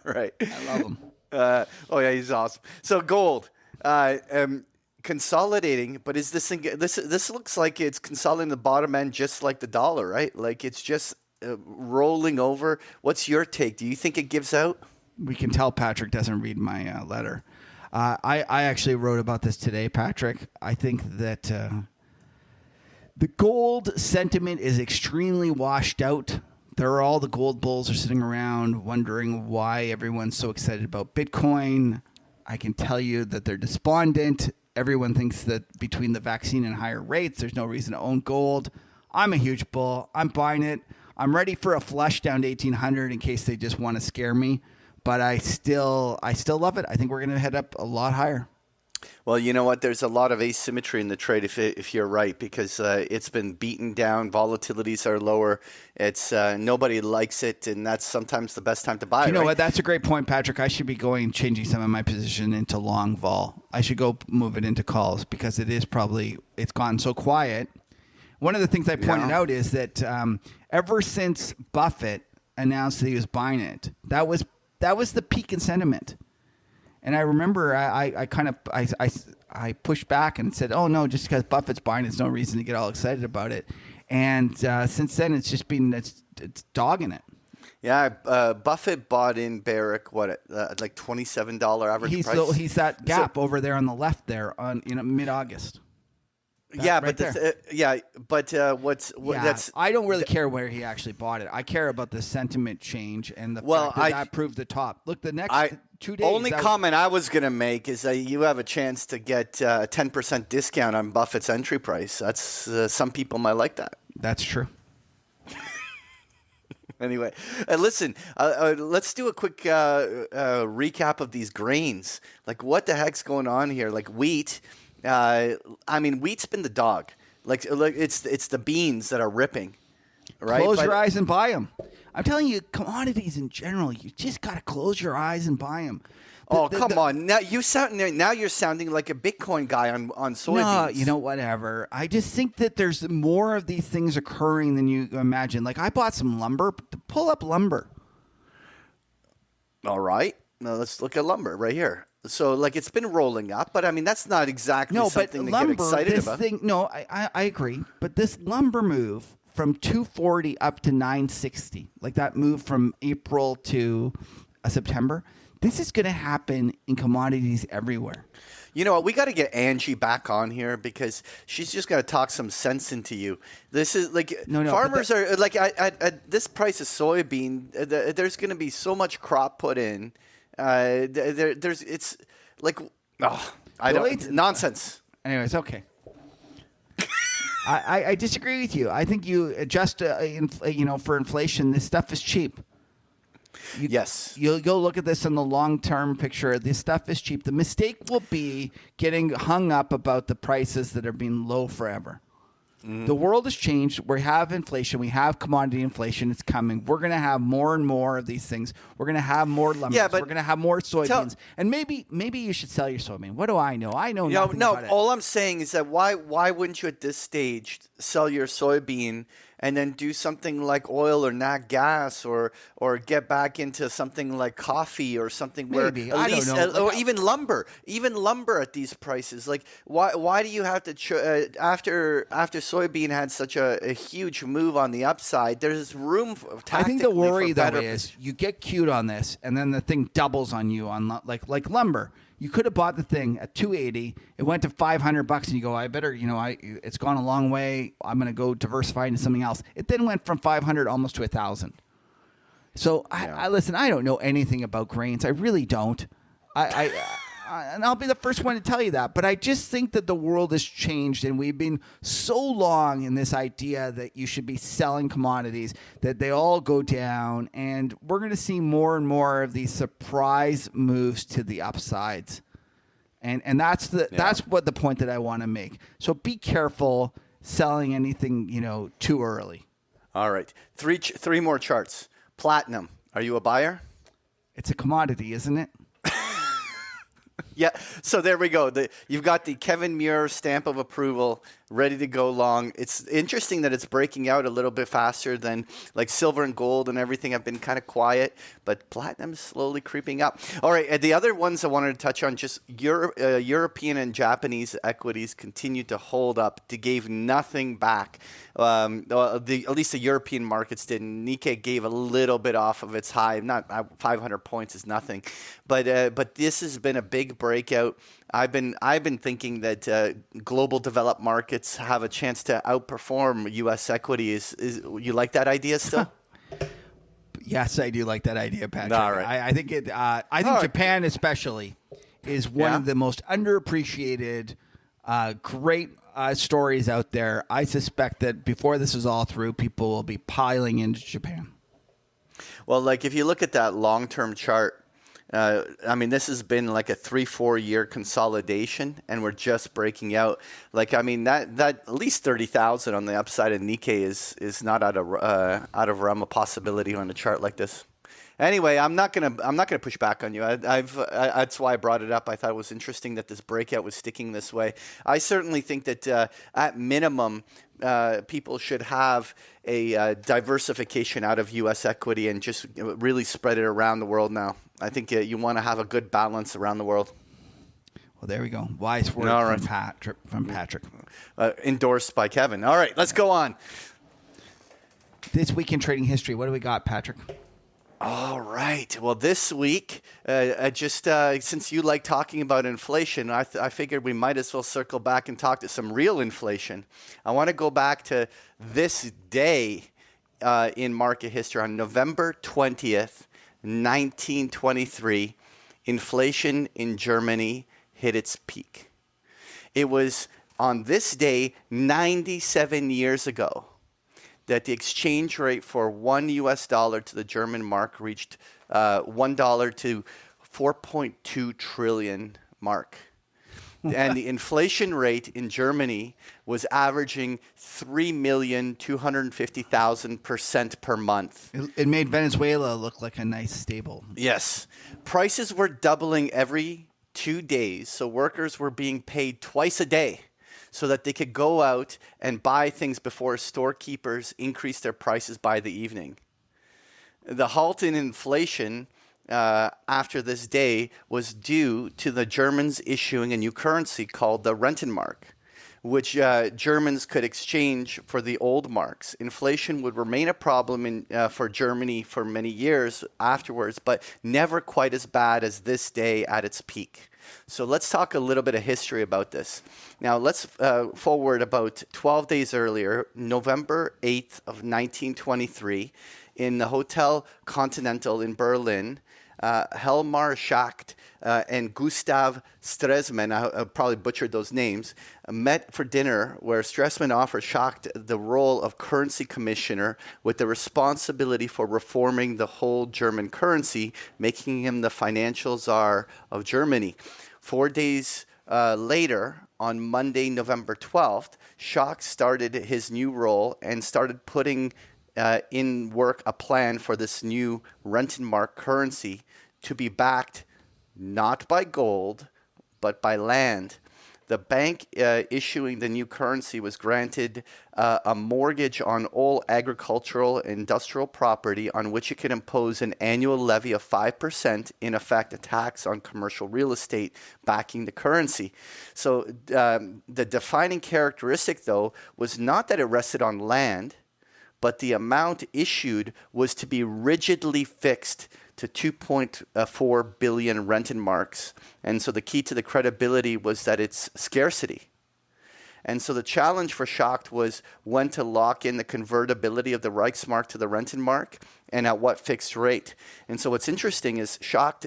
Right. I love him. Oh yeah, he's awesome. So gold, consolidating, but is this thing? This looks like it's consolidating the bottom end, just like the dollar, right? Like it's just rolling over. What's your take? Do you think it gives out? We can tell Patrick doesn't read my letter. I actually wrote about this today, Patrick. I think that the gold sentiment is extremely washed out. All the gold bulls are sitting around wondering why everyone's so excited about Bitcoin. I can tell you that they're despondent. Everyone thinks that between the vaccine and higher rates, there's no reason to own gold. I'm a huge bull. I'm buying it. I'm ready for a flush down to 1,800 in case they just want to scare me. But I still love it. I think we're going to head up a lot higher. Well, you know what? There's a lot of asymmetry in the trade if you're right, because it's been beaten down. Volatilities are lower. It's nobody likes it, and that's sometimes the best time to buy. You know right? what? That's a great point, Patrick. I should be changing some of my position into long vol. I should go move it into calls because it's gone so quiet. One of the things I pointed out is that ever since Buffett announced that he was buying it, that was the peak in sentiment. And I remember I pushed back and said, "Oh no, just because Buffett's buying, it's no reason to get all excited about it." And since then, it's just been it's dogging it. Yeah, Buffett bought in Barrick like $27 average price. He's that gap over there on the left there on mid-August. Yeah, right but that's I don't really care where he actually bought it. I care about the sentiment change and the fact that proved the top. Look, the next 2 days. Only comment I was going to make is that you have a chance to get a 10% discount on Buffett's entry price. That's some people might like that. That's true. Anyway, listen, let's do a quick recap of these grains. Like, what the heck's going on here? Like wheat. Wheat's been the dog. Like it's the beans that are ripping, right? Close your eyes and buy them. I'm telling you, commodities in general, you just got to close your eyes and buy them. Come on. Now you're sounding like a Bitcoin guy on soybeans. No, whatever. I just think that there's more of these things occurring than you imagine. Like I bought some lumber. Pull up lumber. All right. Now let's look at lumber right here. So, it's been rolling up, but that's not exactly something to get excited about. I agree. But this lumber move from 240 up to 960, like that move from April to September, this is going to happen in commodities everywhere. You know what? We got to get Angie back on here because she's just got to talk some sense into you. This is farmers are like at this price of soybean, there's going to be so much crop put in. It's like, nonsense. Anyways, okay. I disagree with you. I think you adjust, for inflation. This stuff is cheap. Yes. You'll go look at this in the long-term picture. This stuff is cheap. The mistake will be getting hung up about the prices that are being low forever. The world has changed. We have inflation. We have commodity inflation. It's coming. We're going to have more and more of these things. We're going to have more lumber. Yeah, we're going to have more soybeans. And maybe you should sell your soybean. What do I know? I know nothing about it. All I'm saying is that why wouldn't you at this stage sell your soybean and then do something like oil or nat gas, or get back into something like coffee or something Maybe. where at I don't least know. or even lumber at these prices. Like why do you have to after soybean had such a huge move on the upside, there's room I think the worry though better is you get cute on this, and then the thing doubles on you on like lumber. You could have bought the thing at $280. It went to $500, and you go, I better, it's gone a long way. I'm going to go diversify into something else. It then went from 500 almost to 1,000. So I listen. I don't know anything about grains. I really don't. And I'll be the first one to tell you that. But I just think that the world has changed, and we've been so long in this idea that you should be selling commodities, that they all go down, and we're going to see more and more of these surprise moves to the upsides. And that's what the point that I want to make. So be careful selling anything, too early. All right. Three more charts. Platinum. Are you a buyer? It's a commodity, isn't it? Yeah, so there we go. You've got the Kevin Muir stamp of approval ready to go long. It's interesting that it's breaking out a little bit faster than like silver and gold and everything have been kind of quiet, but platinum's slowly creeping up. All right, the other ones I wanted to touch on, just European and Japanese equities continue to hold up. They gave nothing back. At least the European markets did. Nikkei gave a little bit off of its high. Not 500 points is nothing, but this has been a big breakout. I've been thinking that global developed markets have a chance to outperform U.S. equity. Is you like that idea still? Yes, I do like that idea, Patrick. All right. I think it. I think Japan especially is one of the most underappreciated, great stories out there. I suspect that before this is all through, people will be piling into Japan. Well, like if you look at that long-term chart, this has been like a 3-4 year consolidation, and we're just breaking out. Like, that at least 30,000 on the upside of Nikkei is not out of realm of possibility on a chart like this. Anyway, I'm not gonna push back on you. That's why I brought it up. I thought it was interesting that this breakout was sticking this way. I certainly think that at minimum, people should have a diversification out of U.S. equity and just really spread it around the world now. I think you want to have a good balance around the world. Well, there we go. Wise word from Patrick. Endorsed by Kevin. All right, let's go on. This week in trading history, what do we got, Patrick? All right. Well, this week, since you like talking about inflation, I figured we might as well circle back and talk to some real inflation. I want to go back to this day in market history on November 20th, 1923. Inflation in Germany hit its peak. It was on this day 97 years ago that the exchange rate for $1 to the German mark reached $1 to 4.2 trillion mark. And the inflation rate in Germany was averaging 3,250,000% per month. It made Venezuela look like a nice stable. Yes. Prices were doubling every 2 days, so workers were being paid twice a day so that they could go out and buy things before storekeepers increased their prices by the evening. The halt in inflation after this day was due to the Germans issuing a new currency called the Rentenmark, which Germans could exchange for the old marks. Inflation would remain a problem for Germany for many years afterwards, but never quite as bad as this day at its peak. So let's talk a little bit of history about this. Now let's forward about 12 days earlier, November 8th of 1923, in the Hotel Continental in Berlin, Helmar Schacht and Gustav Stresemann, I probably butchered those names, met for dinner where Stresemann offered Schacht the role of currency commissioner with the responsibility for reforming the whole German currency, making him the financial czar of Germany. 4 days later, on Monday, November 12th, Schacht started his new role and started putting in work a plan for this new Rentenmark currency to be backed not by gold, but by land. the bank issuing the new currency was granted a mortgage on all agricultural and industrial property on which it could impose an annual levy of 5%, in effect a tax on commercial real estate backing the currency. So the defining characteristic, though, was not that it rested on land, but the amount issued was to be rigidly fixed to 2.4 billion rented marks. And so the key to the credibility was that it's scarcity. And so the challenge for Schacht was when to lock in the convertibility of the Reichsmark to the Rentenmark and at what fixed rate. And so what's interesting is Schacht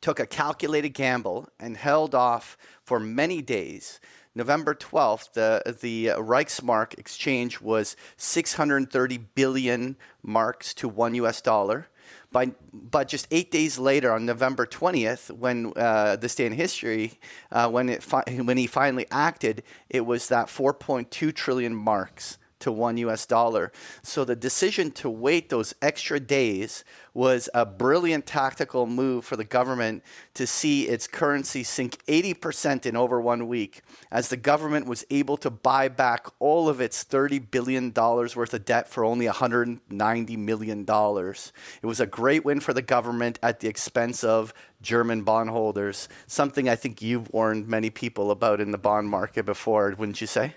took a calculated gamble and held off for many days. November 12th, the Reichsmark exchange was 630 billion marks to $1. But just 8 days later, on November 20th, when this day in history, when he finally acted, it was that 4.2 trillion marks to $1. So the decision to wait those extra days was a brilliant tactical move for the government to see its currency sink 80% in over 1 week, as the government was able to buy back all of its $30 billion worth of debt for only $190 million. It was a great win for the government at the expense of German bondholders, something I think you've warned many people about in the bond market before, wouldn't you say?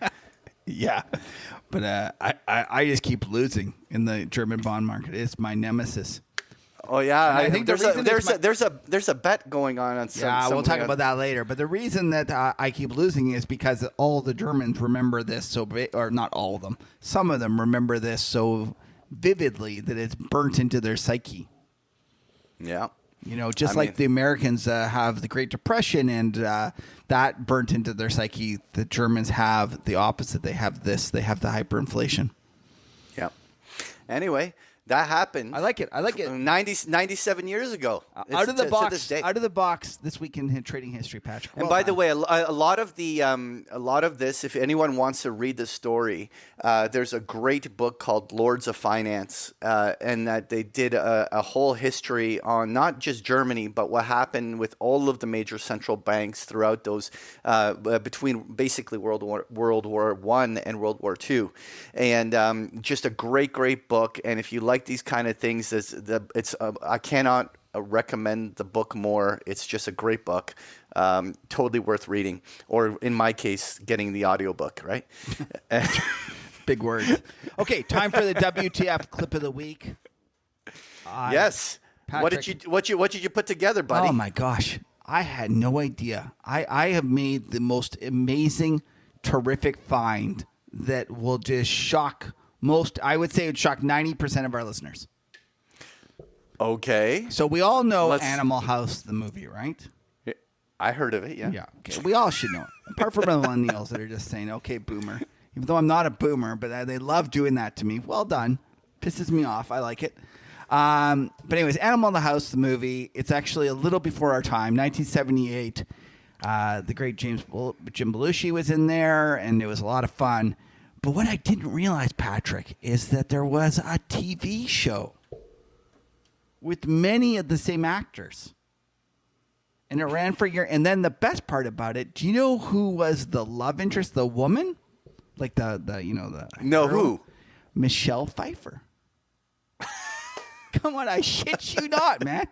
Yeah, but I just keep losing in the German bond market. It's my nemesis. Oh yeah, I think there's a bet going on some. Yeah, we'll talk about that later. But the reason that I keep losing is because all the Germans remember this or not all of them. Some of them remember this so vividly that it's burnt into their psyche. Yeah. You know, just like the Americans have the Great Depression and that burnt into their psyche, the Germans have the opposite. They have this. They have the hyperinflation. Yeah. Anyway, that happened. I like it. 97 years ago. Out of the box. To this day. Out of the box this week in trading history, Patrick. And by the way, a lot of this, if anyone wants to read the story, there's a great book called Lords of Finance, and that they did a whole history on not just Germany, but what happened with all of the major central banks throughout those between basically World War I and World War II, and just a great book. And if you like these kind of things, I cannot recommend the book more. It's just a great book, totally worth reading, or in my case, getting the audiobook, right? Big words. Okay, time for the WTF clip of the week. Yes. Patrick, what did you put together, buddy? Oh my gosh, I had no idea. I have made the most amazing, terrific find that will just shock I would say it would shock 90% of our listeners. Okay. So we all know Animal House, the movie, right? I heard of it, yeah. Yeah. Okay. We all should know it. Apart from millennials that are just saying, okay, boomer. Even though I'm not a boomer, but they love doing that to me. Well done. Pisses me off. I like it. But anyways, Animal in the House, the movie, it's actually a little before our time, 1978. The great Jim Belushi was in there, and it was a lot of fun. But what I didn't realize, Patrick, is that there was a TV show with many of the same actors. And it ran for a year. And then the best part about it, do you know who was the love interest, the woman? Like the No, girl? who? Michelle Pfeiffer. Come on, I shit you not, man.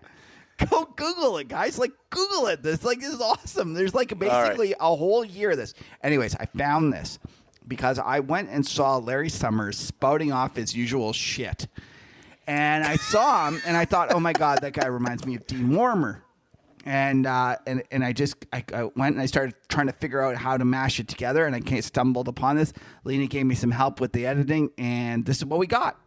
Go Google it, guys. Like, Google it. This is awesome. There's basically a whole year of this. Anyways, I found this because I went and saw Larry Summers spouting off his usual shit. And I saw him, and I thought, oh, my God, that guy reminds me of Dean Wormer. And I went and I started trying to figure out how to mash it together, and I stumbled upon this. Lena gave me some help with the editing, and this is what we got.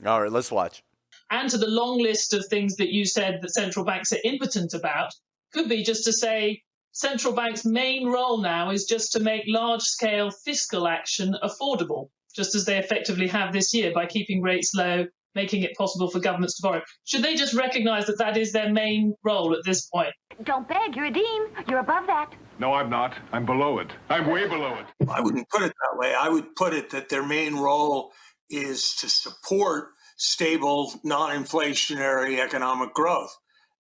All right, let's watch. And to the long list of things that you said that central banks are impotent about, could be just to say central banks' main role now is just to make large-scale fiscal action affordable, just as they effectively have this year by keeping rates low, making it possible for governments to borrow. Should they just recognise that that is their main role at this point? Don't beg, you're a dean. You're above that. No, I'm not. I'm below it. I'm way below it. I wouldn't put it that way. I would put it that their main role is to support stable, non-inflationary economic growth.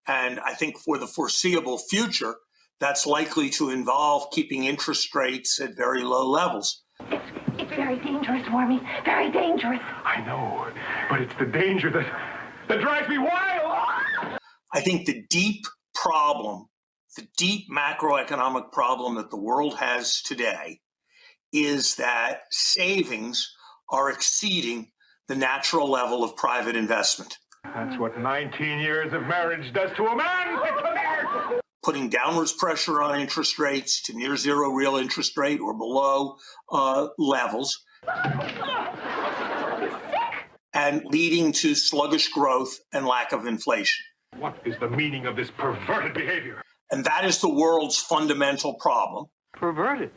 And I think for the foreseeable future, that's likely to involve keeping interest rates at very low levels. It's very dangerous, Wormy. Very dangerous. I know, but it's the danger that drives me wild. I think the deep macroeconomic problem that the world has today is that savings are exceeding the natural level of private investment. That's what 19 years of marriage does to a man. Come here. Putting downwards pressure on interest rates to near zero real interest rate or below levels, and leading to sluggish growth and lack of inflation. What is the meaning of this perverted behavior? And that is the world's fundamental problem. Perverted.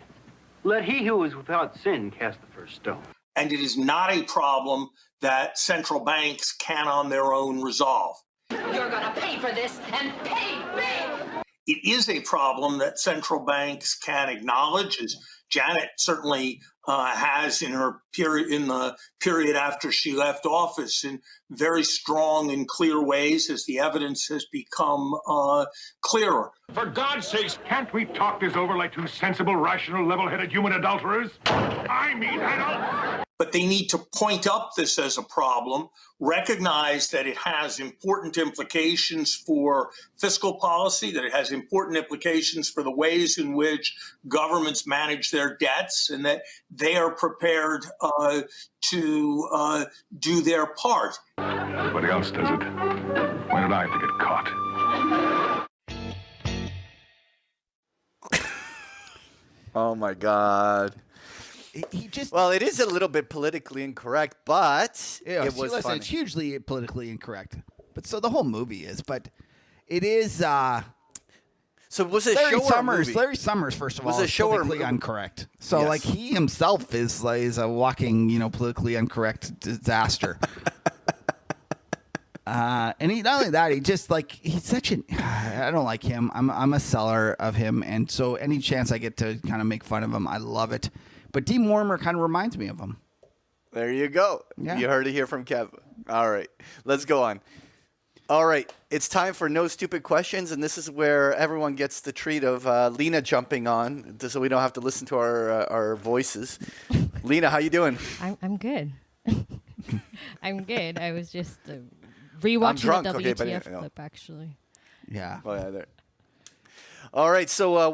Let he who is without sin cast the first stone. And it is not a problem that central banks can on their own resolve. You're gonna pay for this and pay big! It is a problem that central banks can acknowledge, as Janet certainly has in the period after she left office, in very strong and clear ways as the evidence has become clearer. For God's sakes, can't we talk this over like two sensible, rational, level-headed human adulterers? I mean adults! But they need to point up this as a problem, recognize that it has important implications for fiscal policy, that it has important implications for the ways in which governments manage their debts, and that they are prepared to do their part. Everybody else does it. Why did I have to get caught? Oh, my God. He just Well, it is a little bit politically incorrect, but it was listen, funny. it's hugely politically incorrect. But so the whole movie is, but it is. So was it a Larry show or a Summers? movie? Larry Summers, first of Was all, it a is show or a politically movie? incorrect. So Yes. like he himself is a walking, politically incorrect disaster. And he, not only that, he just he's such an. I don't like him. I'm a seller of him, and so any chance I get to kind of make fun of him, I love it. But Dean Warmer kind of reminds me of him. There you go. Yeah. You heard it here from Kev. All right, let's go on. All right, it's time for No Stupid Questions, and this is where everyone gets the treat of Lena jumping on, so we don't have to listen to our voices. Lena, how you doing? I'm good. I'm good. I was just rewatching drunk, the okay, WTF but, clip, actually. Yeah. Oh, yeah, there. All right, so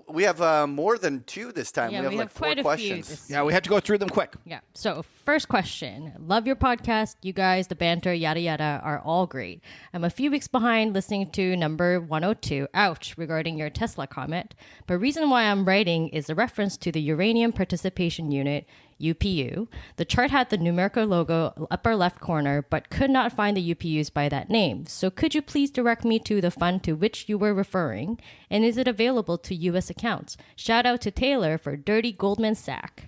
we have more than two this time. Yeah, we have like quite four a few questions. this Yeah, we have to go through them quick. Yeah. So, first question. Love your podcast. You guys, the banter, yada, yada, are all great. I'm a few weeks behind listening to number 102, ouch, regarding your Tesla comment. But reason why I'm writing is a reference to the Uranium Participation Unit, UPU. The chart had the numerical logo upper left corner, but could not find the UPUs by that name. So could you please direct me to the fund to which you were referring? And is it available to U.S. accounts? Shout out to Taylor for Dirty Goldman Sachs.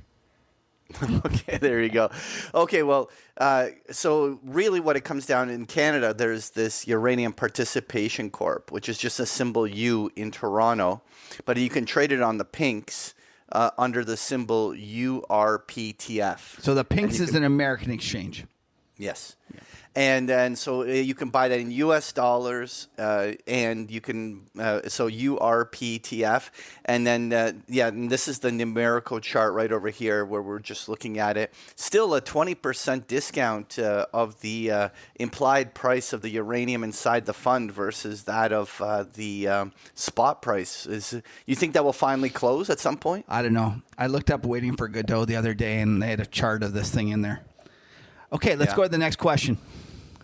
Okay, there you go. Okay, well, so really what it comes down in Canada, there's this Uranium Participation Corp, which is just a symbol U in Toronto, but you can trade it on the Pinks under the symbol URPTF. So the Pinks is an American exchange. Yes. Yeah. And so you can buy that in U.S. dollars, and you can so URPTF, and then and this is the numerical chart right over here where we're just looking at it. Still a 20% discount of the implied price of the uranium inside the fund versus that of the spot price. You think that will finally close at some point? I don't know. I looked up Waiting for Godot the other day, and they had a chart of this thing in there. Okay, let's go to the next question.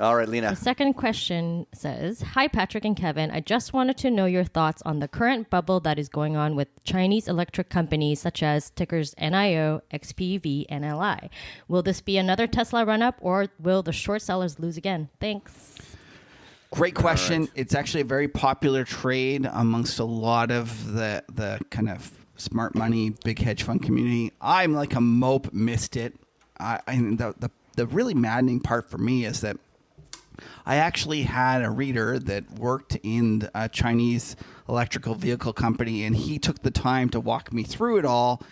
All right, Lena. The second question says, hi, Patrick and Kevin. I just wanted to know your thoughts on the current bubble that is going on with Chinese electric companies such as tickers NIO, XPV, and LI. Will this be another Tesla run-up, or will the short sellers lose again? Thanks. Great question. Right. It's actually a very popular trade amongst a lot of the kind of smart money, big hedge fund community. I'm like a mope, missed it. The really maddening part for me is that I actually had a reader that worked in a Chinese electrical vehicle company, and he took the time to walk me through it all.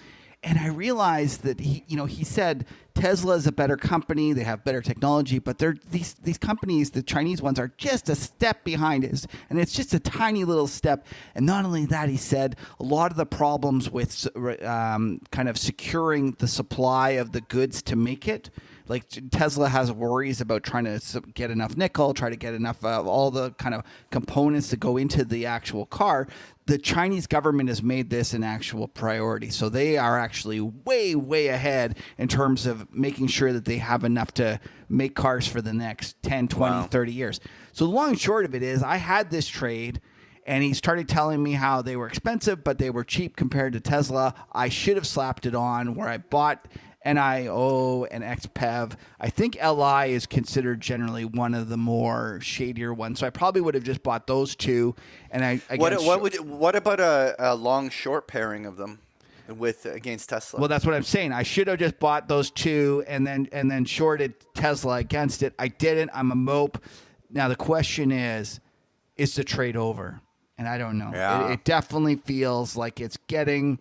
And I realized that he said Tesla is a better company. They have better technology, but these companies, the Chinese ones, are just a step behind us, and it's just a tiny little step. And not only that, he said a lot of the problems with kind of securing the supply of the goods to make it. Like Tesla has worries about trying to get enough nickel, try to get enough of all the kind of components to go into the actual car. The Chinese government has made this an actual priority. So they are actually way, way ahead in terms of making sure that they have enough to make cars for the next 10, 20, 30 years. So the long and short of it is I had this trade, and he started telling me how they were expensive, but they were cheap compared to Tesla. I should have slapped it on where I bought NIO and XPEV. I think LI is considered generally one of the more shadier ones, so I probably would have just bought those two. And what about a long short pairing of them against Tesla? Well, that's what I'm saying. I should have just bought those two and then shorted Tesla against it. I didn't. I'm a mope. Now the question is the trade over? And I don't know. Yeah. It definitely feels like it's getting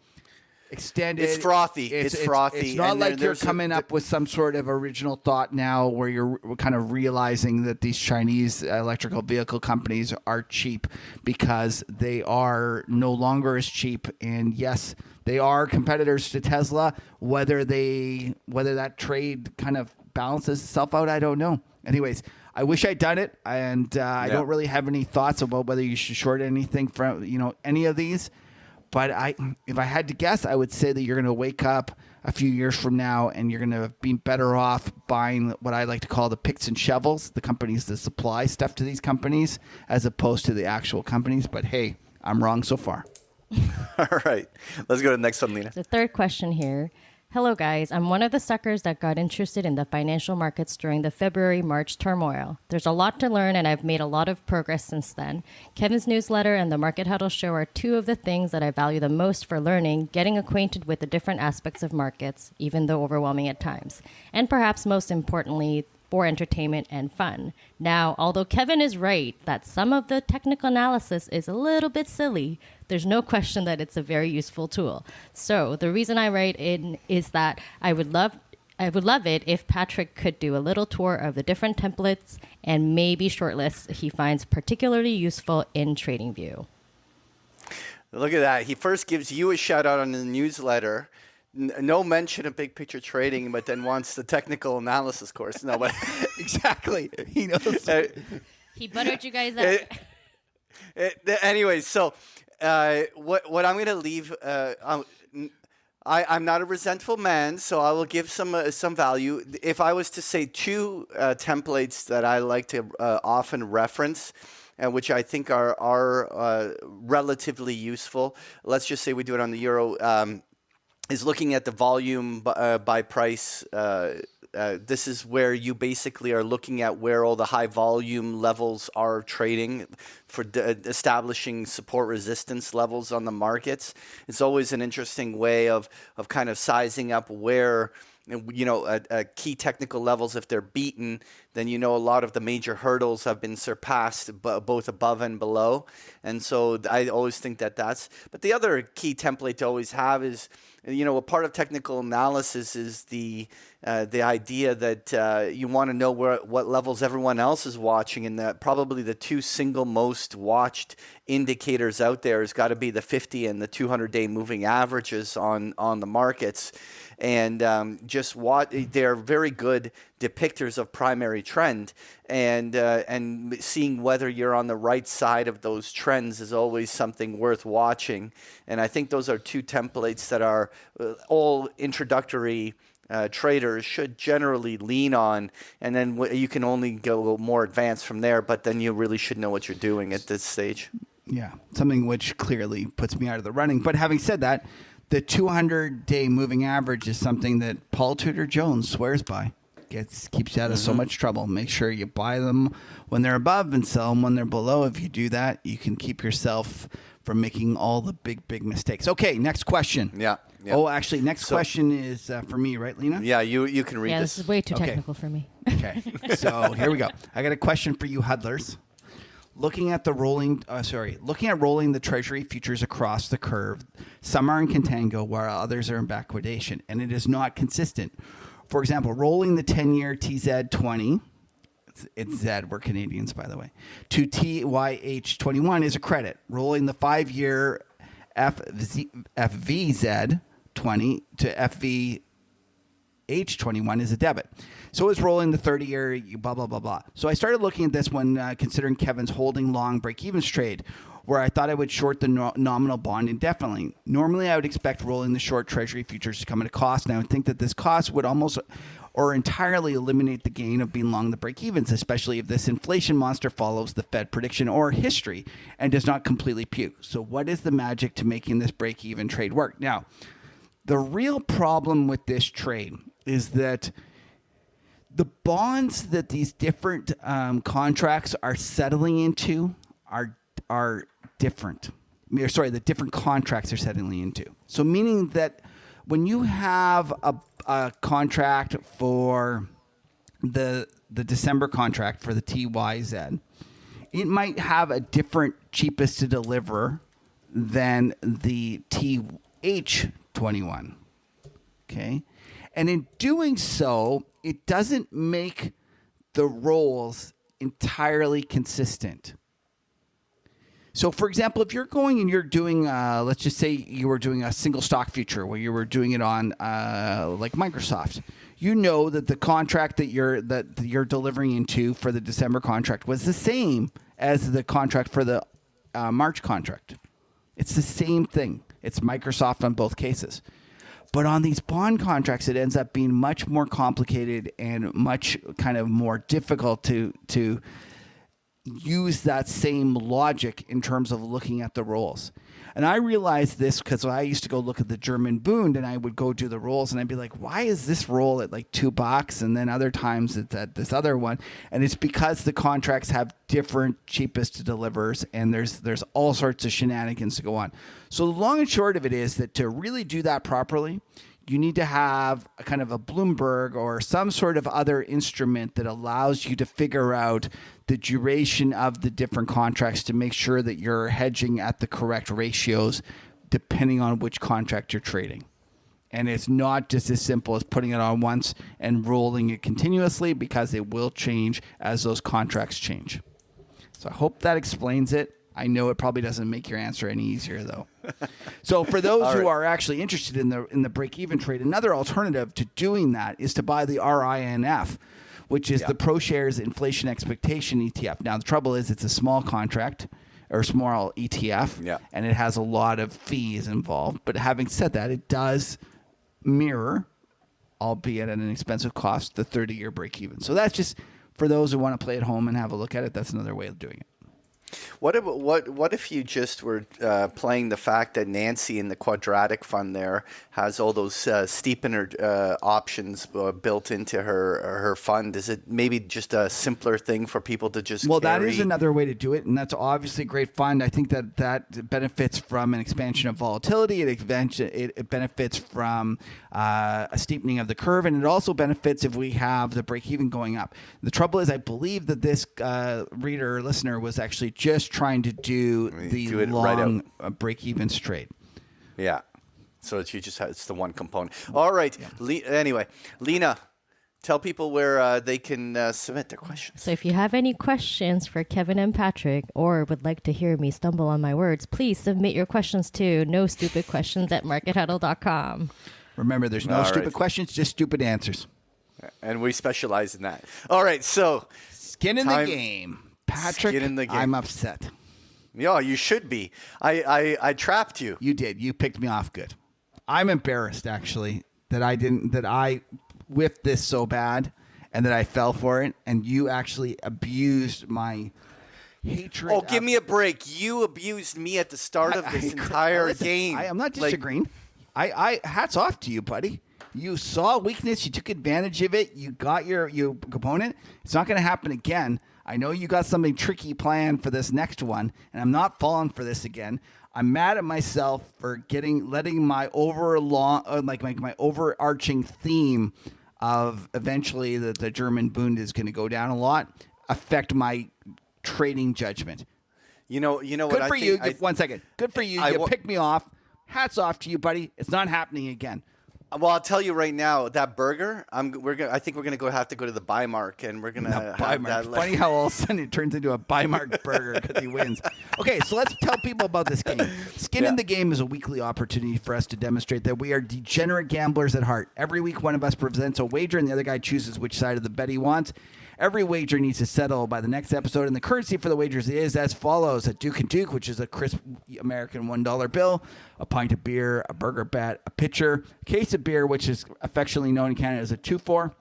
extended. It's frothy. It's frothy. It's not like you're coming up with some sort of original thought now where you're kind of realizing that these Chinese electrical vehicle companies are cheap, because they are no longer as cheap. And yes, they are competitors to Tesla. Whether that trade kind of balances itself out, I don't know. Anyways, I wish I'd done it, and I don't really have any thoughts about whether you should short anything from any of these. But if I had to guess, I would say that you're going to wake up a few years from now and you're going to be better off buying what I like to call the picks and shovels, the companies that supply stuff to these companies, as opposed to the actual companies. But hey, I'm wrong so far. All right. Let's go to the next one, Lena. The third question here. Hello, guys. I'm one of the suckers that got interested in the financial markets during the February-March turmoil. There's a lot to learn, and I've made a lot of progress since then. Kevin's newsletter and the Market Huddle show are two of the things that I value the most for learning, getting acquainted with the different aspects of markets, even though overwhelming at times. And perhaps most importantly, for entertainment and fun. Now, although Kevin is right that some of the technical analysis is a little bit silly, there's no question that it's a very useful tool. So the reason I write in is that I would love it if Patrick could do a little tour of the different templates and maybe shortlists he finds particularly useful in TradingView. Look at that. He first gives you a shout out on the newsletter. No mention of big picture trading, but then wants the technical analysis course. No, but exactly. He knows. He buttered you guys up. Anyway, so what I'm going to leave. I'm not a resentful man, so I will give some value. If I was to say two templates that I like to often reference, which I think are relatively useful. Let's just say we do it on the euro. Is looking at the volume by price. This is where you basically are looking at where all the high volume levels are trading for establishing support resistance levels on the markets. It's always an interesting way of kind of sizing up where, key technical levels. If they're beaten, then a lot of the major hurdles have been surpassed, both above and below. And so I always think that's. But the other key template to always have is, a part of technical analysis is the idea that you want to know what levels everyone else is watching, and that probably the two single most watched indicators out there has got to be the 50 and the 200-day moving averages on the markets. And they're very good depictors of primary trend, and seeing whether you're on the right side of those trends is always something worth watching. And I think those are two templates that are all introductory traders should generally lean on, and then you can only go more advanced from there, but then you really should know what you're doing at this stage. Yeah, something which clearly puts me out of the running. But having said that, the 200-day moving average is something that Paul Tudor Jones swears by. Keeps you out of so much trouble. Make sure you buy them when they're above and sell them when they're below. If you do that, you can keep yourself from making all the big mistakes. Okay, next question. Yeah. Oh, actually, next question is for me, right, Lena? Yeah, you can read this is way too technical for me. Okay, so here we go. I got a question for you huddlers. looking at rolling the treasury futures across the curve. Some are in contango while others are in backwardation, and it is not consistent. For example, rolling the 10-year TZ20, it's Z, we're Canadians, by the way, to TYH21 is a credit. Rolling the 5-year FVZ20 to FVH21 is a debit. So is rolling the 30-year blah, blah, blah, blah. So I started looking at this when considering Kevin's holding long break-evens trade, where I thought I would short the nominal bond indefinitely. Normally, I would expect rolling the short treasury futures to come at a cost, and I would think that this cost would almost or entirely eliminate the gain of being long the break-evens, especially if this inflation monster follows the Fed prediction or history and does not completely puke. So what is the magic to making this break-even trade work? Now, the real problem with this trade is that the bonds that these different contracts are settling into are different. The different contracts are settling into. So meaning that when you have a contract for the December contract for the TYZ, it might have a different cheapest to deliver than the TH21. Okay? And in doing so, it doesn't make the rolls entirely consistent. So, for example, if you're going and you're doing, let's just say you were doing a single stock future where you were doing it on like Microsoft, you know that the contract that you're delivering into for the December contract was the same as the contract for the March contract. It's the same thing. It's Microsoft on both cases. But on these bond contracts, it ends up being much more complicated and much kind of more difficult to use that same logic in terms of looking at the rolls. And I realized this because I used to go look at the German Bund and I would go do the rolls and I'd be like, why is this roll at like $2? And then other times it's at this other one. And it's because the contracts have different cheapest to delivers and there's all sorts of shenanigans to go on. So the long and short of it is that to really do that properly, you need to have a kind of a Bloomberg or some sort of other instrument that allows you to figure out the duration of the different contracts to make sure that you're hedging at the correct ratios depending on which contract you're trading. And it's not just as simple as putting it on once and rolling it continuously because it will change as those contracts change. So I hope that explains it. I know it probably doesn't make your answer any easier, though. So for those who are actually interested in the break-even trade, another alternative to doing that is to buy the RINF, which is the ProShares Inflation Expectation ETF. Now, the trouble is it's a small contract or small ETF, and it has a lot of fees involved. But having said that, it does mirror, albeit at an expensive cost, the 30-year break-even. So that's just for those who want to play at home and have a look at it. That's another way of doing it. What if you just were playing the fact that Nancy in the quadratic fund there has all those steepener options built into her fund? Is it maybe just a simpler thing for people to just carry? That is another way to do it, and that's obviously a great fund. I think that benefits from an expansion of volatility. It benefits from a steepening of the curve, and it also benefits if we have the break-even going up. The trouble is I believe that this reader or listener was actually just trying to do long break-even trade. Yeah. So it's the one component. All right. Yeah. Anyway, Lena, tell people where they can submit their questions. So if you have any questions for Kevin and Patrick or would like to hear me stumble on my words, please submit your questions to nostupidquestions@markethuddle.com. Remember, there's no stupid questions, just stupid answers. And we specialize in that. All right. So skin in the game. Patrick, I'm upset. Yeah, you should be. I trapped you. You did. You picked me off good. I'm embarrassed, actually, that I whiffed this so bad and that I fell for it, and you actually abused my hatred. Oh, give me a break. You abused me at the start of this entire game. I'm not disagreeing. I hats off to you, buddy. You saw weakness. You took advantage of it. You got your opponent. It's not going to happen again. I know you got something tricky planned for this next one, and I'm not falling for this again. I'm mad at myself for letting my my overarching theme of eventually that the German Bund is going to go down a lot affect my trading judgment. You know what Good I for think? you. One second. Good for you. You picked me off. Hats off to you, buddy. It's not happening again. Well, I'll tell you right now, that burger. I think we're gonna have to go to the Buymark, and we're gonna have that. Funny how all of a sudden it turns into a Buymark burger because he wins. Okay, so let's tell people about this game. Skin in the Game is a weekly opportunity for us to demonstrate that we are degenerate gamblers at heart. Every week, one of us presents a wager, and the other guy chooses which side of the bet he wants. Every wager needs to settle by the next episode, and the currency for the wagers is as follows: a Duke and Duke, which is a crisp American $1 bill, a pint of beer, a burger bet, a pitcher, a case of beer, which is affectionately known in Canada as a 2-4,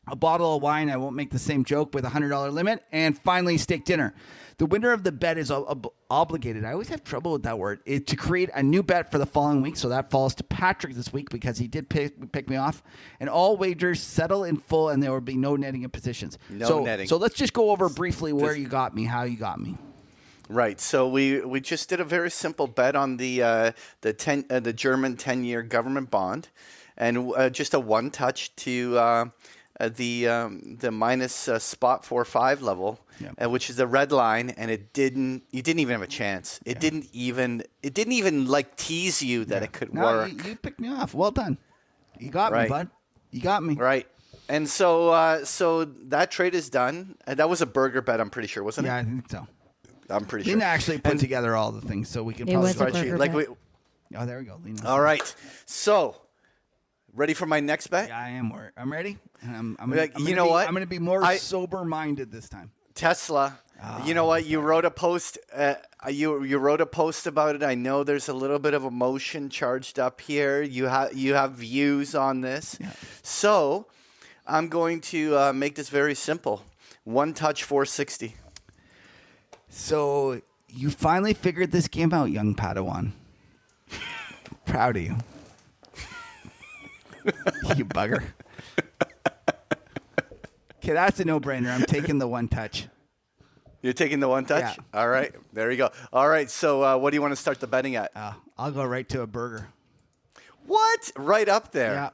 a bottle of wine, I won't make the same joke, with a $100 limit, and finally, steak dinner. The winner of the bet is obligated. I always have trouble with that word. To create a new bet for the following week. So that falls to Patrick this week because he did pick me off. And all wagers settle in full, and there will be no netting of positions. No netting. So let's just go over briefly where you got me, how you got me. Right. So we just did a very simple bet on the German 10-year government bond, and just a one touch to the minus spot 4.5 level, which is the red line, and you didn't even have a chance. It didn't even like tease you that it could work. You picked me off. Well done. You got me, bud. You got me. Right. And so that trade is done. That was a burger bet, I'm pretty sure, wasn't it? Yeah, I think so. I'm pretty sure. Lena actually put together all the things, so we can probably spreadsheet. Oh, there we go. Lena. All right. So, ready for my next bet? Yeah, I am. I'm ready. And I'm what? I'm going to be more sober-minded this time. Tesla. You know what? You wrote a post. You wrote a post about it. I know there's a little bit of emotion charged up here. You have views on this. Yeah. So, I'm going to make this very simple. One touch 460. So you finally figured this game out, young Padawan. Proud of you. You bugger. Okay, that's a no-brainer. I'm taking the one touch. You're taking the one touch? Yeah. All right. There you go. All right. So what do you want to start the betting at? I'll go right to a burger. What? Right up there? Yeah.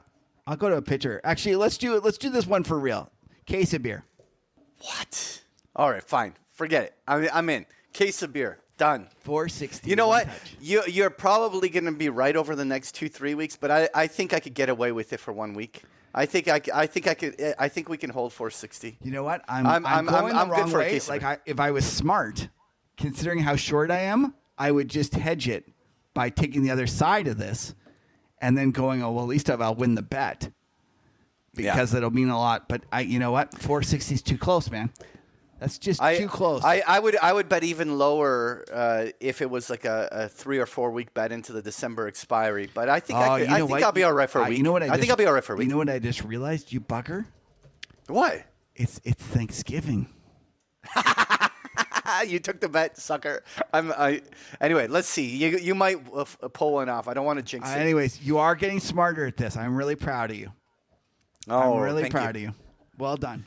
I'll go to a pitcher. Actually, let's do this one for real. Case of beer. What? All right. Fine. Forget it. I'm in. Case of beer. Done. 460. You know what? You're probably going to be right over the next 2-3 weeks, but I think I could get away with it for 1 week. I think we can hold 460. You know what? I'm going the wrong way. If I was smart, considering how short I am, I would just hedge it by taking the other side of this, and then going, oh well, at least I'll win the bet because it'll mean a lot. But you know what? 460 is too close, man. That's just too close. I would bet even lower if it was like a 3 or 4 week bet into the December expiry. But I think I'll be all right for a week. You know what? I think I'll be all right for a week. You know what I just realized, you bugger? What? It's Thanksgiving. You took the bet, sucker. Anyway, let's see. You might pull one off. I don't want to jinx it. Anyways, you are getting smarter at this. I'm really proud of you. I'm really proud of you. Well done.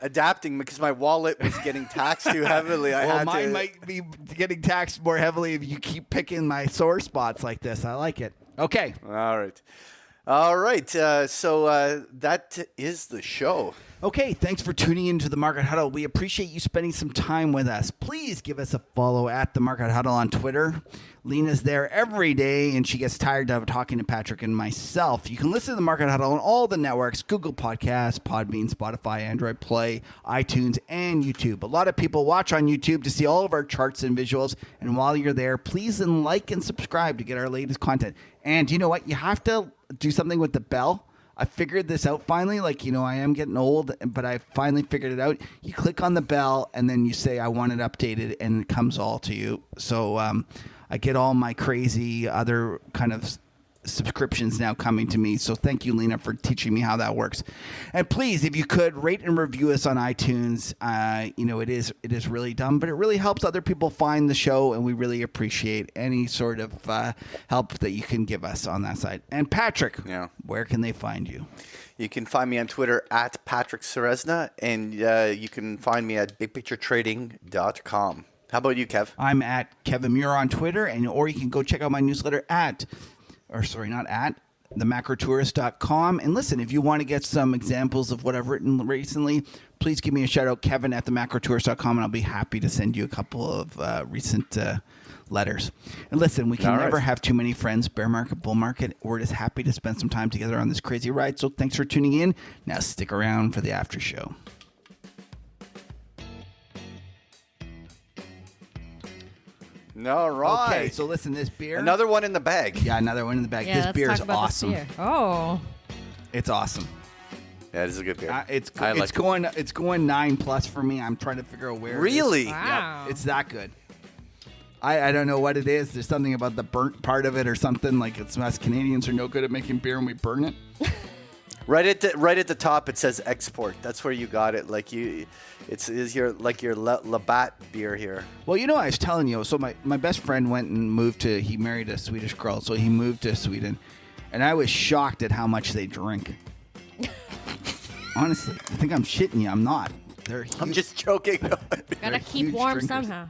Adapting because my wallet was getting taxed too heavily. Mine might be getting taxed more heavily if you keep picking my sore spots like this. I like it. Okay. All right. So that is the show. Okay, thanks for tuning into the Market Huddle. We appreciate you spending some time with us. Please give us a follow at the Market Huddle on Twitter. Lena's there every day, and she gets tired of talking to Patrick and myself. You can listen to the Market Huddle on all the networks: Google Podcasts, Podbean, Spotify, Android Play, iTunes, and YouTube. A lot of people watch on YouTube to see all of our charts and visuals, and while you're there, please like and subscribe to get our latest content. And you know what? You have to do something with the bell. I figured this out finally. I am getting old, but I finally figured it out. You click on the bell, and then you say, I want it updated, and it comes all to you. So I get all my crazy other kind of subscriptions now coming to me. So thank you, Lena, for teaching me how that works. And please, if you could, rate and review us on iTunes. It is really dumb, but it really helps other people find the show, and we really appreciate any sort of help that you can give us on that side. And Patrick, where can they find you? You can find me on Twitter at Patrick Ceresna, and you can find me at bigpicturetrading.com. How about you, Kev? I'm at Kevin Muir on Twitter, or you can go check out my newsletter themacrotourist.com. And listen, if you want to get some examples of what I've written recently, please give me a shout out, Kevin at themacrotourist.com, and I'll be happy to send you a couple of recent letters. And listen, we can never have too many friends, bear market, bull market. We're just happy to spend some time together on this crazy ride. So thanks for tuning in. Now stick around for the after show. All right. Okay, so listen, this beer. Another one in the bag. Yeah, another one in the bag. Yeah, this beer is about awesome. This beer. Oh. It's awesome. Yeah, this is a good beer. It's going 9+ for me. I'm trying to figure out where. Really? It is. Wow. Yeah, it's that good. I don't know what it is. There's something about the burnt part of it or something. Like it's us Canadians are no good at making beer and we burn it. Right at the top, it says export. That's where you got it. Like it's your Labatt beer here. Well, I was telling you. So my best friend went and he married a Swedish girl, so he moved to Sweden, and I was shocked at how much they drink. Honestly, I think I'm shitting you. I'm not. They're huge. I'm just joking. Gotta keep warm drinkers. Somehow.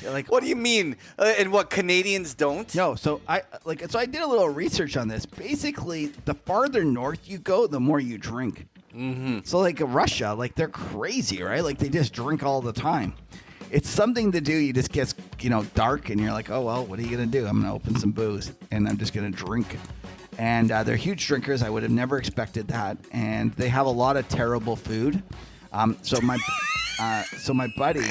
Like, what do you mean? And what Canadians don't? No, so I did a little research on this. Basically, the farther north you go, the more you drink. Mm-hmm. So like Russia, like they're crazy, right? Like they just drink all the time. It's something to do. You just get dark, and you're like, oh well, what are you gonna do? I'm gonna open some booze, and I'm just gonna drink. And they're huge drinkers. I would have never expected that. And they have a lot of terrible food. So my buddy.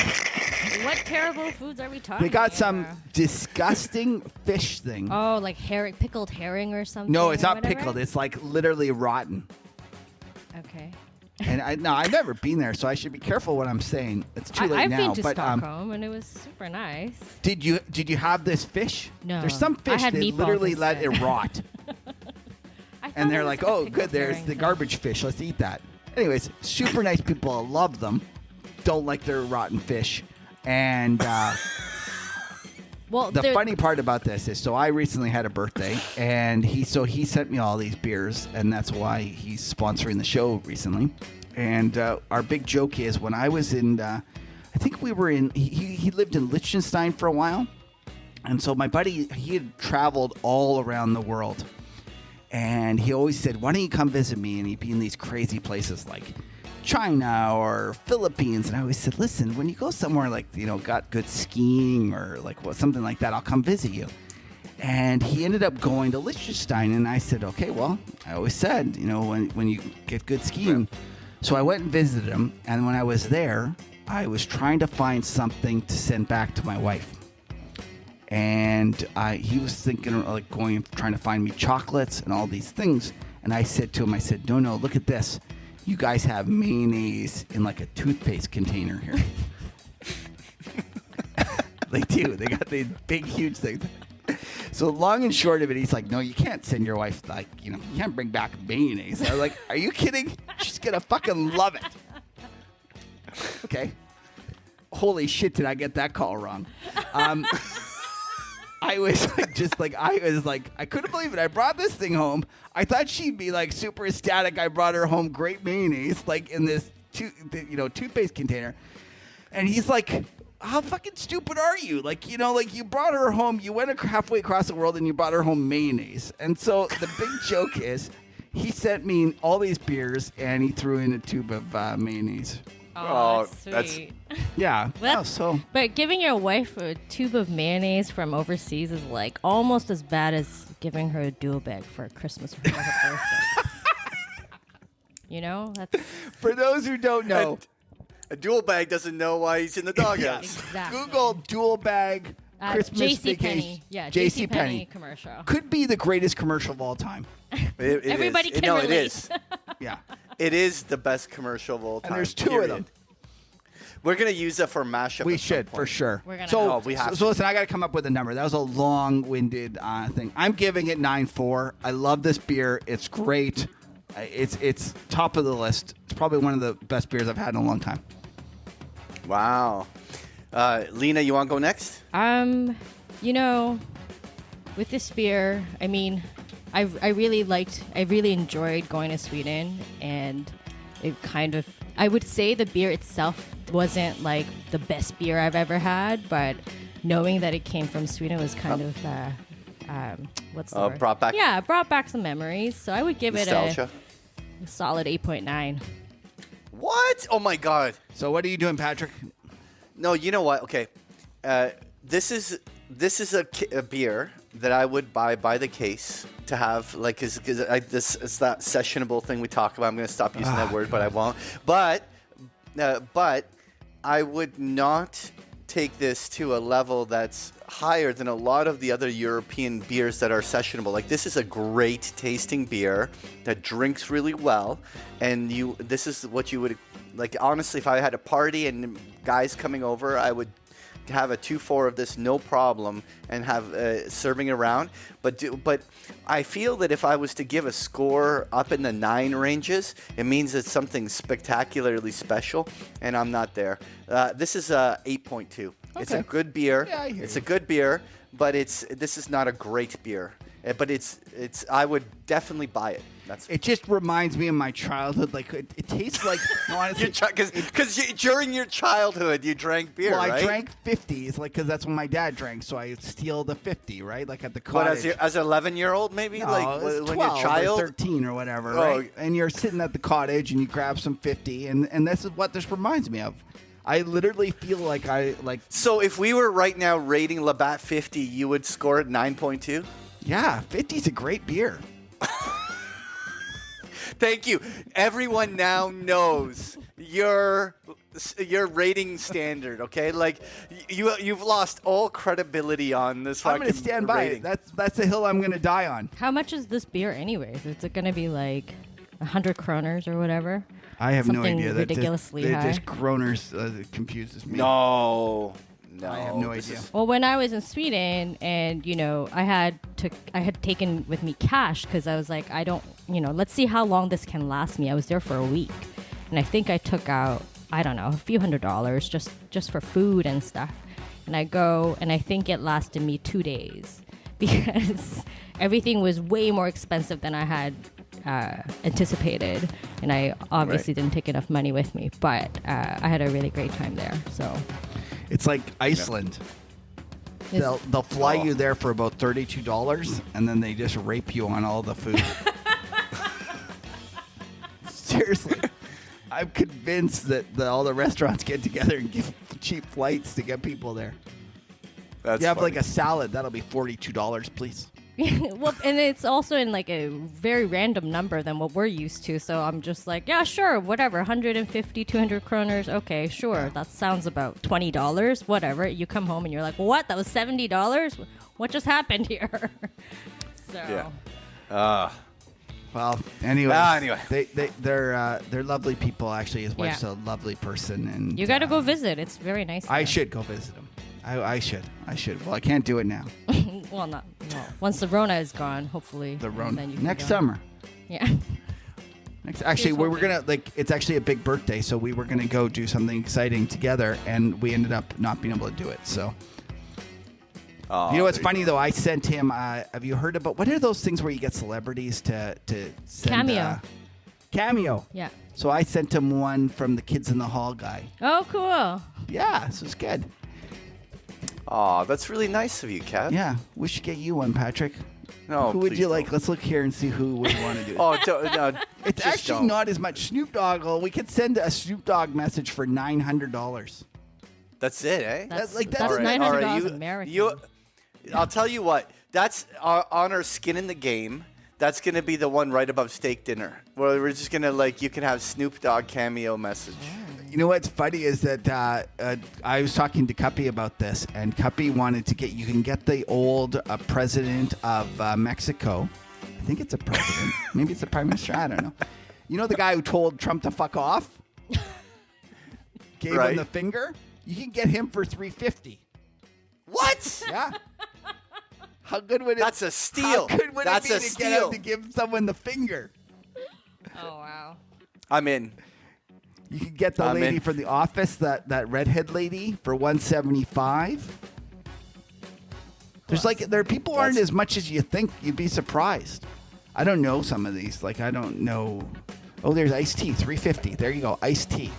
What terrible foods are we talking about? They got some disgusting fish thing. Oh, like pickled herring or something? No, it's not whatever? pickled. It's like literally rotten. Okay. And I've never been there, so I should be careful what I'm saying. It's too late I've now. been to but Stockholm, and it was super nice. did you have this fish? No. There's some fish had that meatballs literally let instead. it rot. And they're like, oh, good, there's the garbage fish. Let's eat that. Anyways, super nice people. I love them. Don't like their rotten fish. And well, the funny part about this is, so I recently had a birthday, and he sent me all these beers, and that's why he's sponsoring the show recently. And our big joke is when I was in, I think we were in, he lived in Liechtenstein for a while. And so my buddy, he had traveled all around the world. And he always said, why don't you come visit me? And he'd be in these crazy places like China or Philippines. And I always said, listen, when you go somewhere like, got good skiing or like something like that, I'll come visit you. And he ended up going to Liechtenstein. And I said, okay, well, I always said, when you get good skiing. So I went and visited him. And when I was there, I was trying to find something to send back to my wife. And he was thinking of like trying to find me chocolates and all these things. And I said to him, no, look at this. You guys have mayonnaise in like a toothpaste container here. They do. They got these big, huge things. So long and short of it, he's like, no, you can't send your wife, you can't bring back mayonnaise. I was like, are you kidding? She's going to fucking love it. Okay. Holy shit, did I get that call wrong? I was I couldn't believe it. I brought this thing home. I thought she'd be like super ecstatic. I brought her home great mayonnaise, like in this toothpaste container. And he's like, how fucking stupid are you? Like, you brought her home. You went halfway across the world and you brought her home mayonnaise. And so the big joke is he sent me all these beers and he threw in a tube of mayonnaise. Oh, that's sweet. Yeah. But giving your wife a tube of mayonnaise from overseas is like almost as bad as giving her a dual bag for Christmas for her birthday. That's for those who don't know. A dual bag doesn't know why he's in the doghouse. Exactly. Google dual bag Christmas vacation. Yeah, JCPenney commercial. Could be the greatest commercial of all time. Everybody can relate. It is. Yeah. It is the best commercial of all time. And there's two of them. We're going to use it for mashup. We should, for sure. We're gonna so listen, I got to come up with a number. That was a long-winded thing. I'm giving it 9.4. I love this beer. It's great. It's top of the list. It's probably one of the best beers I've had in a long time. Wow. Lena, you want to go next? With this beer, I mean, I really enjoyed going to Sweden, and it kind of, I would say the beer itself wasn't like the best beer I've ever had, but knowing that it came from Sweden was kind of what's the word? Brought back Yeah, it brought back some memories. So I would give nostalgia. it a solid 8.9. What? Oh my God. So what are you doing, Patrick? No, you know what? Okay, this is a beer that I would buy by the case to have, like, because this is that sessionable thing we talk about. I'm going to stop using that word, but I won't. But I would not take this to a level that's higher than a lot of the other European beers that are sessionable. Like, this is a great tasting beer that drinks really well, and this is what you would, like, honestly, if I had a party and guys coming over, I would have a 2-4 of this, no problem, and have serving around. But I feel that if I was to give a score up in the 9 ranges, it means it's something spectacularly special, and I'm not there. This is a 8.2. It's a good beer. Yeah, I hear it's you. a good beer, but this is not a great beer. But it's I would definitely buy it. It just reminds me of my childhood. Like it tastes like no, honestly, because during your childhood you drank beer, well, right? I drank 50s, like because that's when my dad drank. So I would steal the 50, right? Like at the What, cottage. as an 11-year-old, maybe? No, like it was when 12 you're child? or 13 or whatever, Oh. right? And you're sitting at the cottage and you grab some 50, and this is what this reminds me of. I literally feel like So if we were right now rating Labatt 50, you would score it 9.2? yeah, 50's a great beer. Thank you. Everyone now knows your rating standard, okay? Like you've lost all credibility on this I'm fucking going to stand by rating. it. That's a hill I'm going to die on. How much is this beer anyways? Is it going to be like 100 kroners or whatever? I have Something no idea. ridiculously high. Just Kroners confuses me. No, I have no this idea. is- Well, when I was in Sweden, and I had taken with me cash because I was like, I don't, let's see how long this can last me. I was there for a week, and I think I took out, I don't know, a few $100s just for food and stuff. And I go, and I think it lasted me 2 days because everything was way more expensive than I had anticipated, and I obviously didn't take enough money with me. But I had a really great time there. So. It's like Iceland. They'll fly you there for about $32, and then they just rape you on all the food. Seriously, I'm convinced that all the restaurants get together and give cheap flights to get people there. That's You have funny. like a salad, that'll be $42, please. Well, and it's also in like a very random number than what we're used to. So I'm just like, yeah, sure, whatever, 150, 200 kroners. Okay, sure. That sounds about $20, whatever. You come home and you're like, what? That was $70? What just happened here? So. Yeah. Well, anyway, Anyway. they're lovely people. Actually, his wife's Yeah. a lovely person, and You got to go visit. It's very nice. I there. should go visit him. I should. Well, I can't do it now. Well, not. Well, once the Rona is gone, hopefully. The then Rona you can next go. summer. Yeah. Actually, we were hoping. gonna it's actually a big birthday, so we were gonna go do something exciting together, and we ended up not being able to do it. So, Oh, you know what's there funny though? I sent him. Have you heard about what are those things where you get celebrities to send Cameo. Cameo? Yeah. So I sent him one from the Kids in the Hall guy. Oh, cool. Yeah, this is good. Oh, that's really nice of you, Kat. Yeah, we should get you one, Patrick. No, who would please you like? don't. Let's look here and see who would want to do it. Oh, no, It's just actually don't. not as much Snoop Dogg. We could send a Snoop Dogg message for $900. That's it, eh? That's that's All right, $900 you- American. I'll tell you what. That's on our Skin in the Game. That's gonna be the one right above steak dinner, where we're just gonna you can have Snoop Dogg cameo message. You know what's funny is that I was talking to Cuppy about this, and Cuppy wanted to you can get the old president of Mexico. I think it's a president. Maybe it's a prime minister. I don't know. You know the guy who told Trump to fuck off? Gave Right. him the finger? You can get him for $350. What? Yeah. How good would it That's a steal. How good would That's it a be to steal. get out to give someone the finger? Oh, wow. I'm in. You could get the I'm lady in. from the office, that redhead lady, for $175. There's there are people aren't That's- as much as you think. You'd be surprised. I don't know some of these. I don't know. Oh, there's iced tea, $350. There you go, iced tea.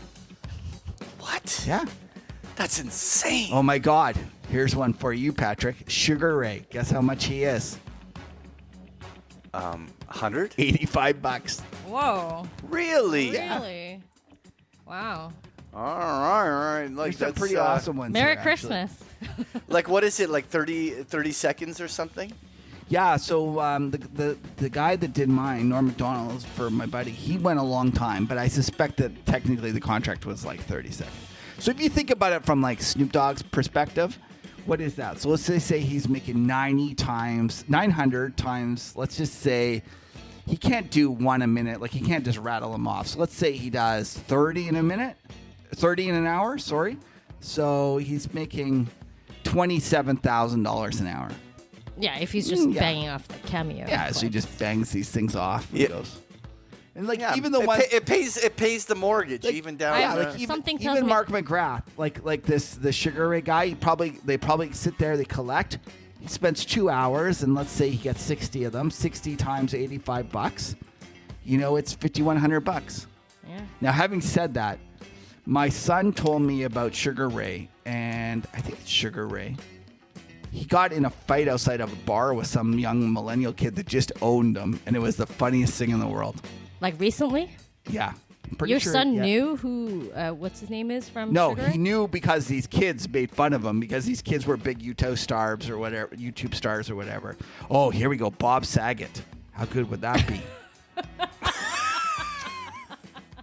What? Yeah. That's insane. Oh my God. Here's one for you, Patrick. Sugar Ray. Guess how much he is? 100? $85. Whoa. Really? Really? Wow. All right. Like There's some that's pretty awesome ones. Merry here, actually. Christmas. Like what is it? Like 30 seconds or something? Yeah, so the guy that did mine, Norm McDonald, for my buddy, he went a long time, but I suspect that technically the contract was like 30 seconds. So if you think about it from like Snoop Dogg's perspective, what is that? So let's say he's making 900 times, let's just say he can't do one a minute, like he can't just rattle them off. So let's say he does 30 in an hour, sorry. So he's making $27,000 an hour. Yeah, if he's just banging off the cameo. Yeah, so he just bangs these things off. And goes. And like Yeah, even the ones it pays the mortgage even down. yeah, I- like Something tells even me- Mark McGrath, like the Sugar Ray guy, they probably sit there, they collect. He spends 2 hours, and let's say he gets 60 of them. 60 times $85. It's $5,100. Yeah. Now, having said that, my son told me about Sugar Ray, and I think it's Sugar Ray. He got in a fight outside of a bar with some young millennial kid that just owned him, and it was the funniest thing in the world. Like recently? Yeah. I'm pretty Your sure, son yeah. knew who, what's his name is from No, Sugar Ray? he knew because these kids made fun of him because these kids were big YouTube stars or whatever. Oh, here we go. Bob Saget. How good would that be?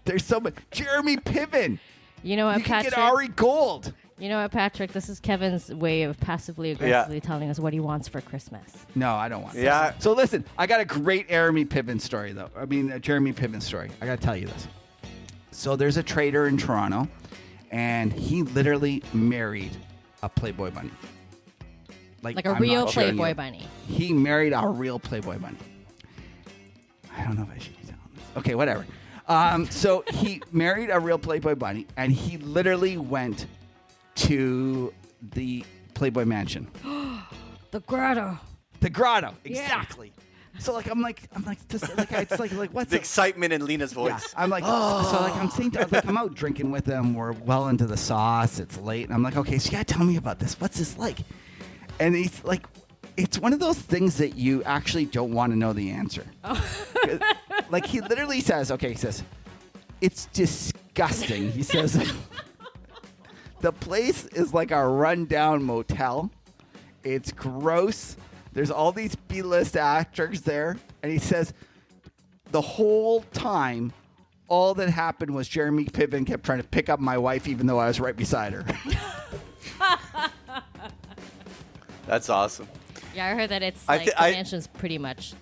There's so much. Jeremy Piven. You know what, You can Patrick? get Ari Gold. You know what, Patrick? This is Kevin's way of passively aggressively telling us what he wants for Christmas. No, I don't want Yeah. this. So listen, I got a great Jeremy Piven story, though. I mean, a Jeremy Piven story. I got to tell you this. So there's a trader in Toronto, and he literally married a Playboy bunny. Like a I'm real not kidding Playboy you. bunny. He married a real Playboy bunny. I don't know if I should be telling this. Okay, whatever. So he married a real Playboy bunny, and he literally went to the Playboy Mansion. The grotto. The grotto, exactly. So like I'm like it's like what's The the excitement in Lena's yeah. voice. I'm like so like I'm saying like I'm out drinking with him. We're well into the sauce. It's late, and I'm like, okay, so you gotta tell me about this. What's this like? And he's like, it's one of those things that you actually don't want to know the answer. Like he literally says, it's disgusting. He says. The place is like a rundown motel. It's gross. There's all these B-list actors there. And he says the whole time, all that happened was Jeremy Piven kept trying to pick up my wife even though I was right beside her. That's awesome. Yeah, I heard that it's I like thi- the I- mansion's pretty much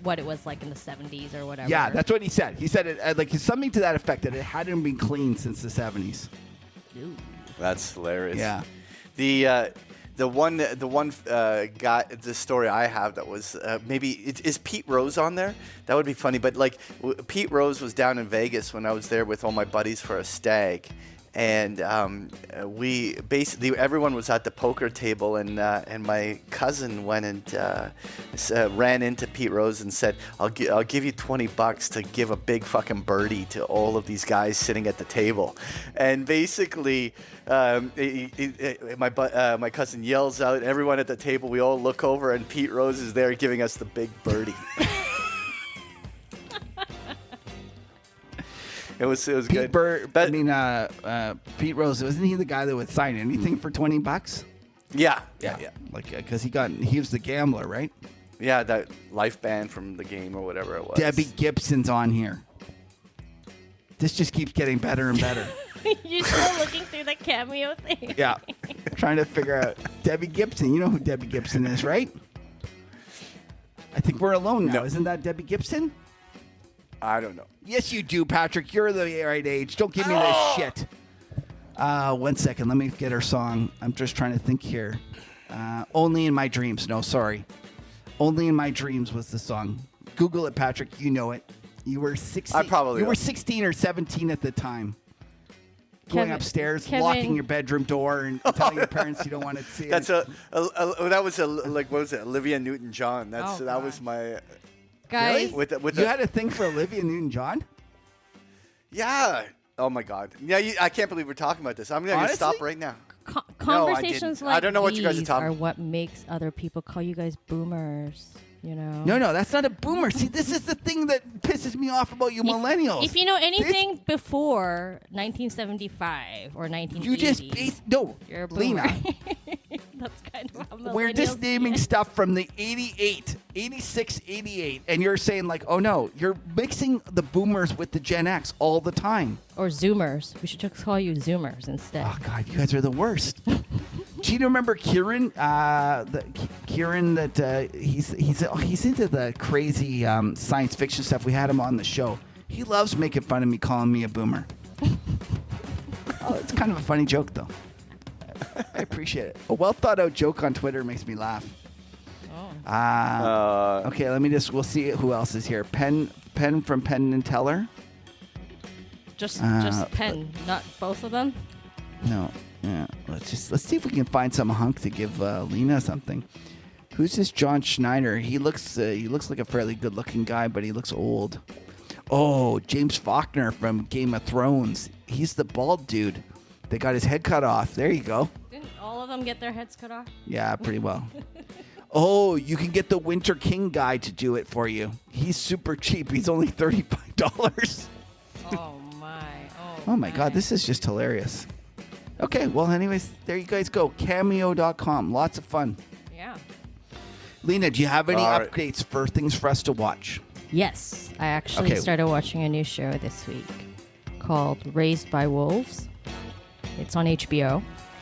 what it was like in the 70s or whatever. Yeah, that's what he said. He said it like something to that effect that it hadn't been cleaned since the 70s. That's hilarious. Yeah. The one guy, the story I have that was maybe is Pete Rose on there? That would be funny. But like Pete Rose was down in Vegas when I was there with all my buddies for a stag, and we basically everyone was at the poker table, and my cousin went and ran into Pete Rose and said, I'll give you $20 to give a big fucking birdie to all of these guys sitting at the table," and basically. My cousin yells out, everyone at the table, we all look over, and Pete Rose is there giving us the big birdie. It was good. Pete Rose, wasn't he the guy that would sign anything for $20? Yeah. Like because he was the gambler, right? Yeah, that life band from the game or whatever it was. Debbie Gibson's on here. This just keeps getting better and better. You're still looking through the cameo thing. Yeah. Trying to figure out Debbie Gibson. You know who Debbie Gibson is, right? I think we're alone now. No. Isn't that Debbie Gibson? I don't know. Yes, you do, Patrick. You're the right age. Don't give me this shit. 1 second. Let me get her song. I'm just trying to think here. Only in My Dreams. No, sorry. Only in My Dreams was the song. Google it, Patrick. You know it. You were 16. I probably You were will. 16 or 17 at the time. Going Kevin- upstairs, Kevin- locking your bedroom door, and telling your parents you don't want to see it. That's that was what was it? Olivia Newton-John. That was my Guys, with you had a thing for Olivia Newton-John? yeah. Oh my God! Yeah, I can't believe we're talking about this. I'm going to stop right now. Conversations I don't know what you guys are these talking are what makes other people call you guys boomers. You know? No, that's not a boomer. See, this is the thing that pisses me off about you millennials. If you know anything before 1975 or 1980, you just you're a boomer. Lena. That's kind of how millennials We're just naming stuff from the 88, 86, 88, and you're saying like, oh no, you're mixing the boomers with the Gen X all the time. Or Zoomers. We should just call you Zoomers instead. Oh God, you guys are the worst. Do you remember Kieran? Kieran, that he's into the crazy science fiction stuff. We had him on the show. He loves making fun of me, calling me a boomer. Oh, it's kind of a funny joke, though. I appreciate it. A well thought out joke on Twitter makes me laugh. Okay, we'll see who else is here. Penn from Penn and Teller. Just Penn, not both of them. No. Yeah, let's see if we can find some hunk to give Lena something. Who's this John Schneider? He looks like a fairly good-looking guy, but he looks old. Oh, James Faulkner from Game of Thrones. He's the bald dude. They got his head cut off. There you go. Didn't all of them get their heads cut off? Yeah, pretty well. Oh, you can get the Winter King guy to do it for you. He's super cheap. He's only $35. Oh my! Oh my God, this is just hilarious. Okay, well, anyways, there you guys go. Cameo.com. Lots of fun. Yeah. Lena, do you have any updates for things for us to watch? Yes. I actually started watching a new show this week called Raised by Wolves. It's on HBO.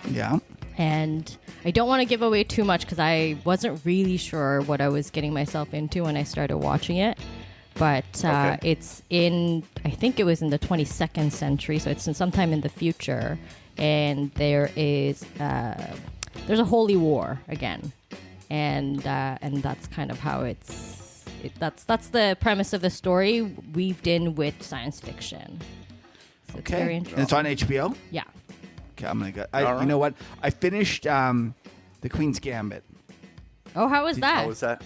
Yeah. And I don't want to give away too much because I wasn't really sure what I was getting myself into when I started watching it. But it's in, I think it was in the 22nd century, so it's in sometime in the future. And there's a holy war again, and that's kind of how that's the premise of the story weaved in with science fiction. So it's very interesting. And it's on HBO? Yeah. Okay, I'm gonna go. You know what? I finished The Queen's Gambit. Oh, how was that? How was that?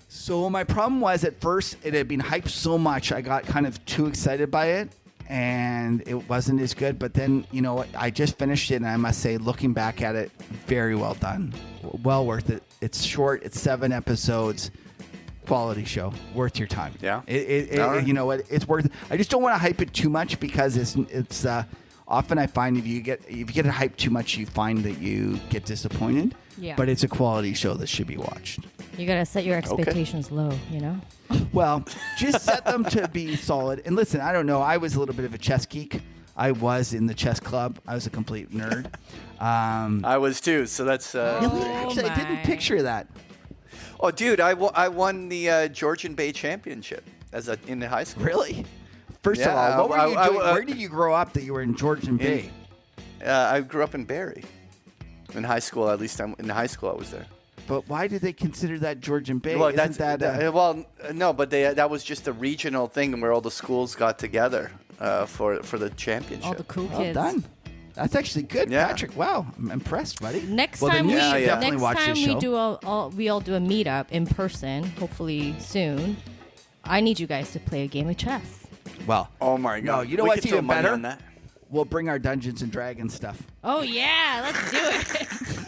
So my problem was at first it had been hyped so much I got kind of too excited by it. And it wasn't as good, but then, you know what, I just finished it, and I must say, looking back at it, very well done. Well worth it. It's short, it's 7 episodes, quality show, worth your time. Yeah. You know what, it's worth it. I just don't want to hype it too much because it's often I find if you get it hyped too much, you find that you get disappointed. Yeah. But it's a quality show that should be watched. You got to set your expectations low, you know? Well, just set them to be solid. And listen, I don't know. I was a little bit of a chess geek. I was in the chess club. I was a complete nerd. I was too. So that's. Actually, I didn't picture that. Oh, dude, I won the Georgian Bay Championship in high school. Really? First of all, what were you doing? Where did you grow up that you were in Georgian Bay? I grew up in Barrie. In high school, at least. In high school, I was there. But why do they consider that Georgian Bay? Well, no, but that was just a regional thing where all the schools got together for the championship. All the cool Well kids. done. That's actually good, Yeah. Patrick. Wow, I'm impressed, buddy. Next time we show. do we all do a meetup in person, hopefully soon. I need you guys to play a game of chess. Well, oh my God, no, you know we what's could throw even money better? on that. We'll bring our Dungeons and Dragons stuff. Oh yeah, let's do it.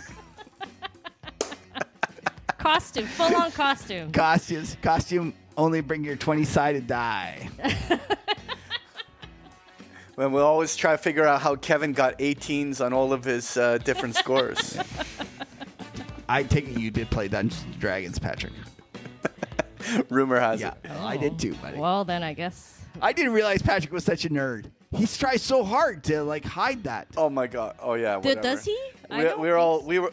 Costume, full on costume. Costume. Only bring your 20-sided die. Well, we'll always try to figure out how Kevin got 18s on all of his different scores. I take it you did play Dungeons and Dragons, Patrick. Rumor has it. Oh. I did too, buddy. Well, then I guess. I didn't realize Patrick was such a nerd. He's tried so hard to hide that. Oh my God. Oh yeah. Whatever. Does he? We were.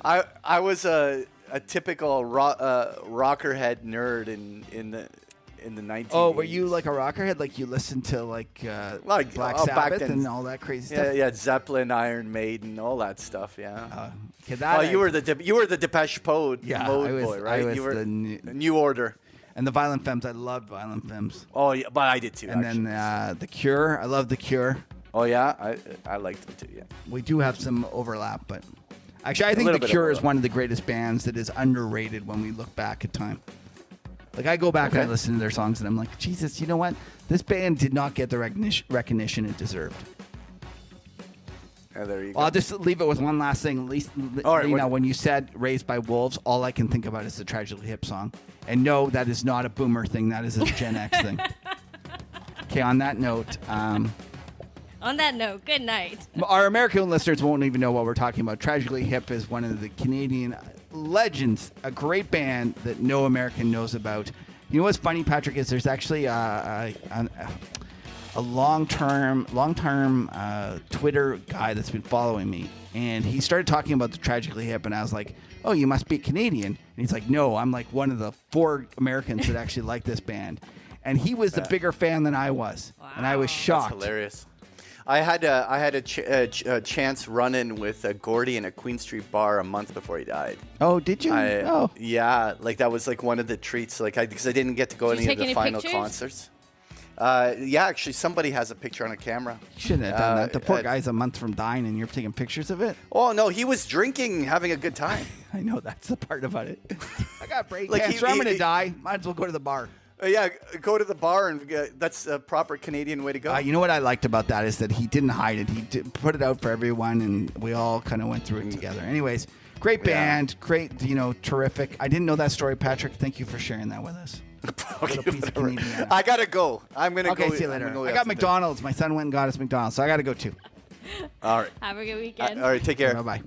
I was a typical rockerhead nerd in the 1980s. Oh, were you like a rockerhead? Like you listened to Black Sabbath and all that crazy stuff? Yeah, Zeppelin, Iron Maiden, all that stuff. Yeah. You were the Depeche Mode boy, right? I was you were the New Order. And the Violent Femmes. I loved Violent Femmes. Oh yeah, but I did too. And then The Cure. I love The Cure. Oh yeah, I liked them too. Yeah. We do have some overlap, but actually, I think The Cure is one of the greatest bands that is underrated when we look back at time. Like, I go back and I listen to their songs, and I'm like, Jesus, you know what? This band did not get the recognition it deserved. There you go. Well, I'll just leave it with one last thing. At least, All right, when you said Raised by Wolves, all I can think about is the Tragically Hip song. And no, that is not a boomer thing. That is a Gen X thing. Okay, on that note... On that note, good night. Our American listeners won't even know what we're talking about. Tragically Hip is one of the Canadian legends, a great band that no American knows about. You know what's funny, Patrick, is there's actually a long-term Twitter guy that's been following me, and he started talking about the Tragically Hip, and I was like, oh, you must be Canadian. And he's like, no, I'm like one of the 4 Americans that actually like this band. And he was the bigger fan than I was, and I was shocked. That's hilarious. I had a chance run-in with Gordy in a Queen Street bar a month before he died. Oh, did you? Yeah, like that was like one of the treats. Like because I didn't get to go to any of the final concerts. Yeah, actually, somebody has a picture on a camama. You shouldn't have done that. The poor guy's a month from dying, and you're taking pictures of it. Oh no, he was drinking, having a good time. I know that's the part about it. I got brain cancer. I'm gonna die. Might as well go to the bar. Yeah, go to the bar, and that's a proper Canadian way to go. You know what I liked about that is that he didn't hide it. He put it out for everyone, and we all kind of went through it together. Anyways, great band, great, terrific. I didn't know that story, Patrick. Thank you for sharing that with us. I gotta go. I'm gonna go. Okay, see you later. I got McDonald's. My son went and got us McDonald's, so I gotta go too. All right. Have a good weekend. All right, take care. Bye-bye.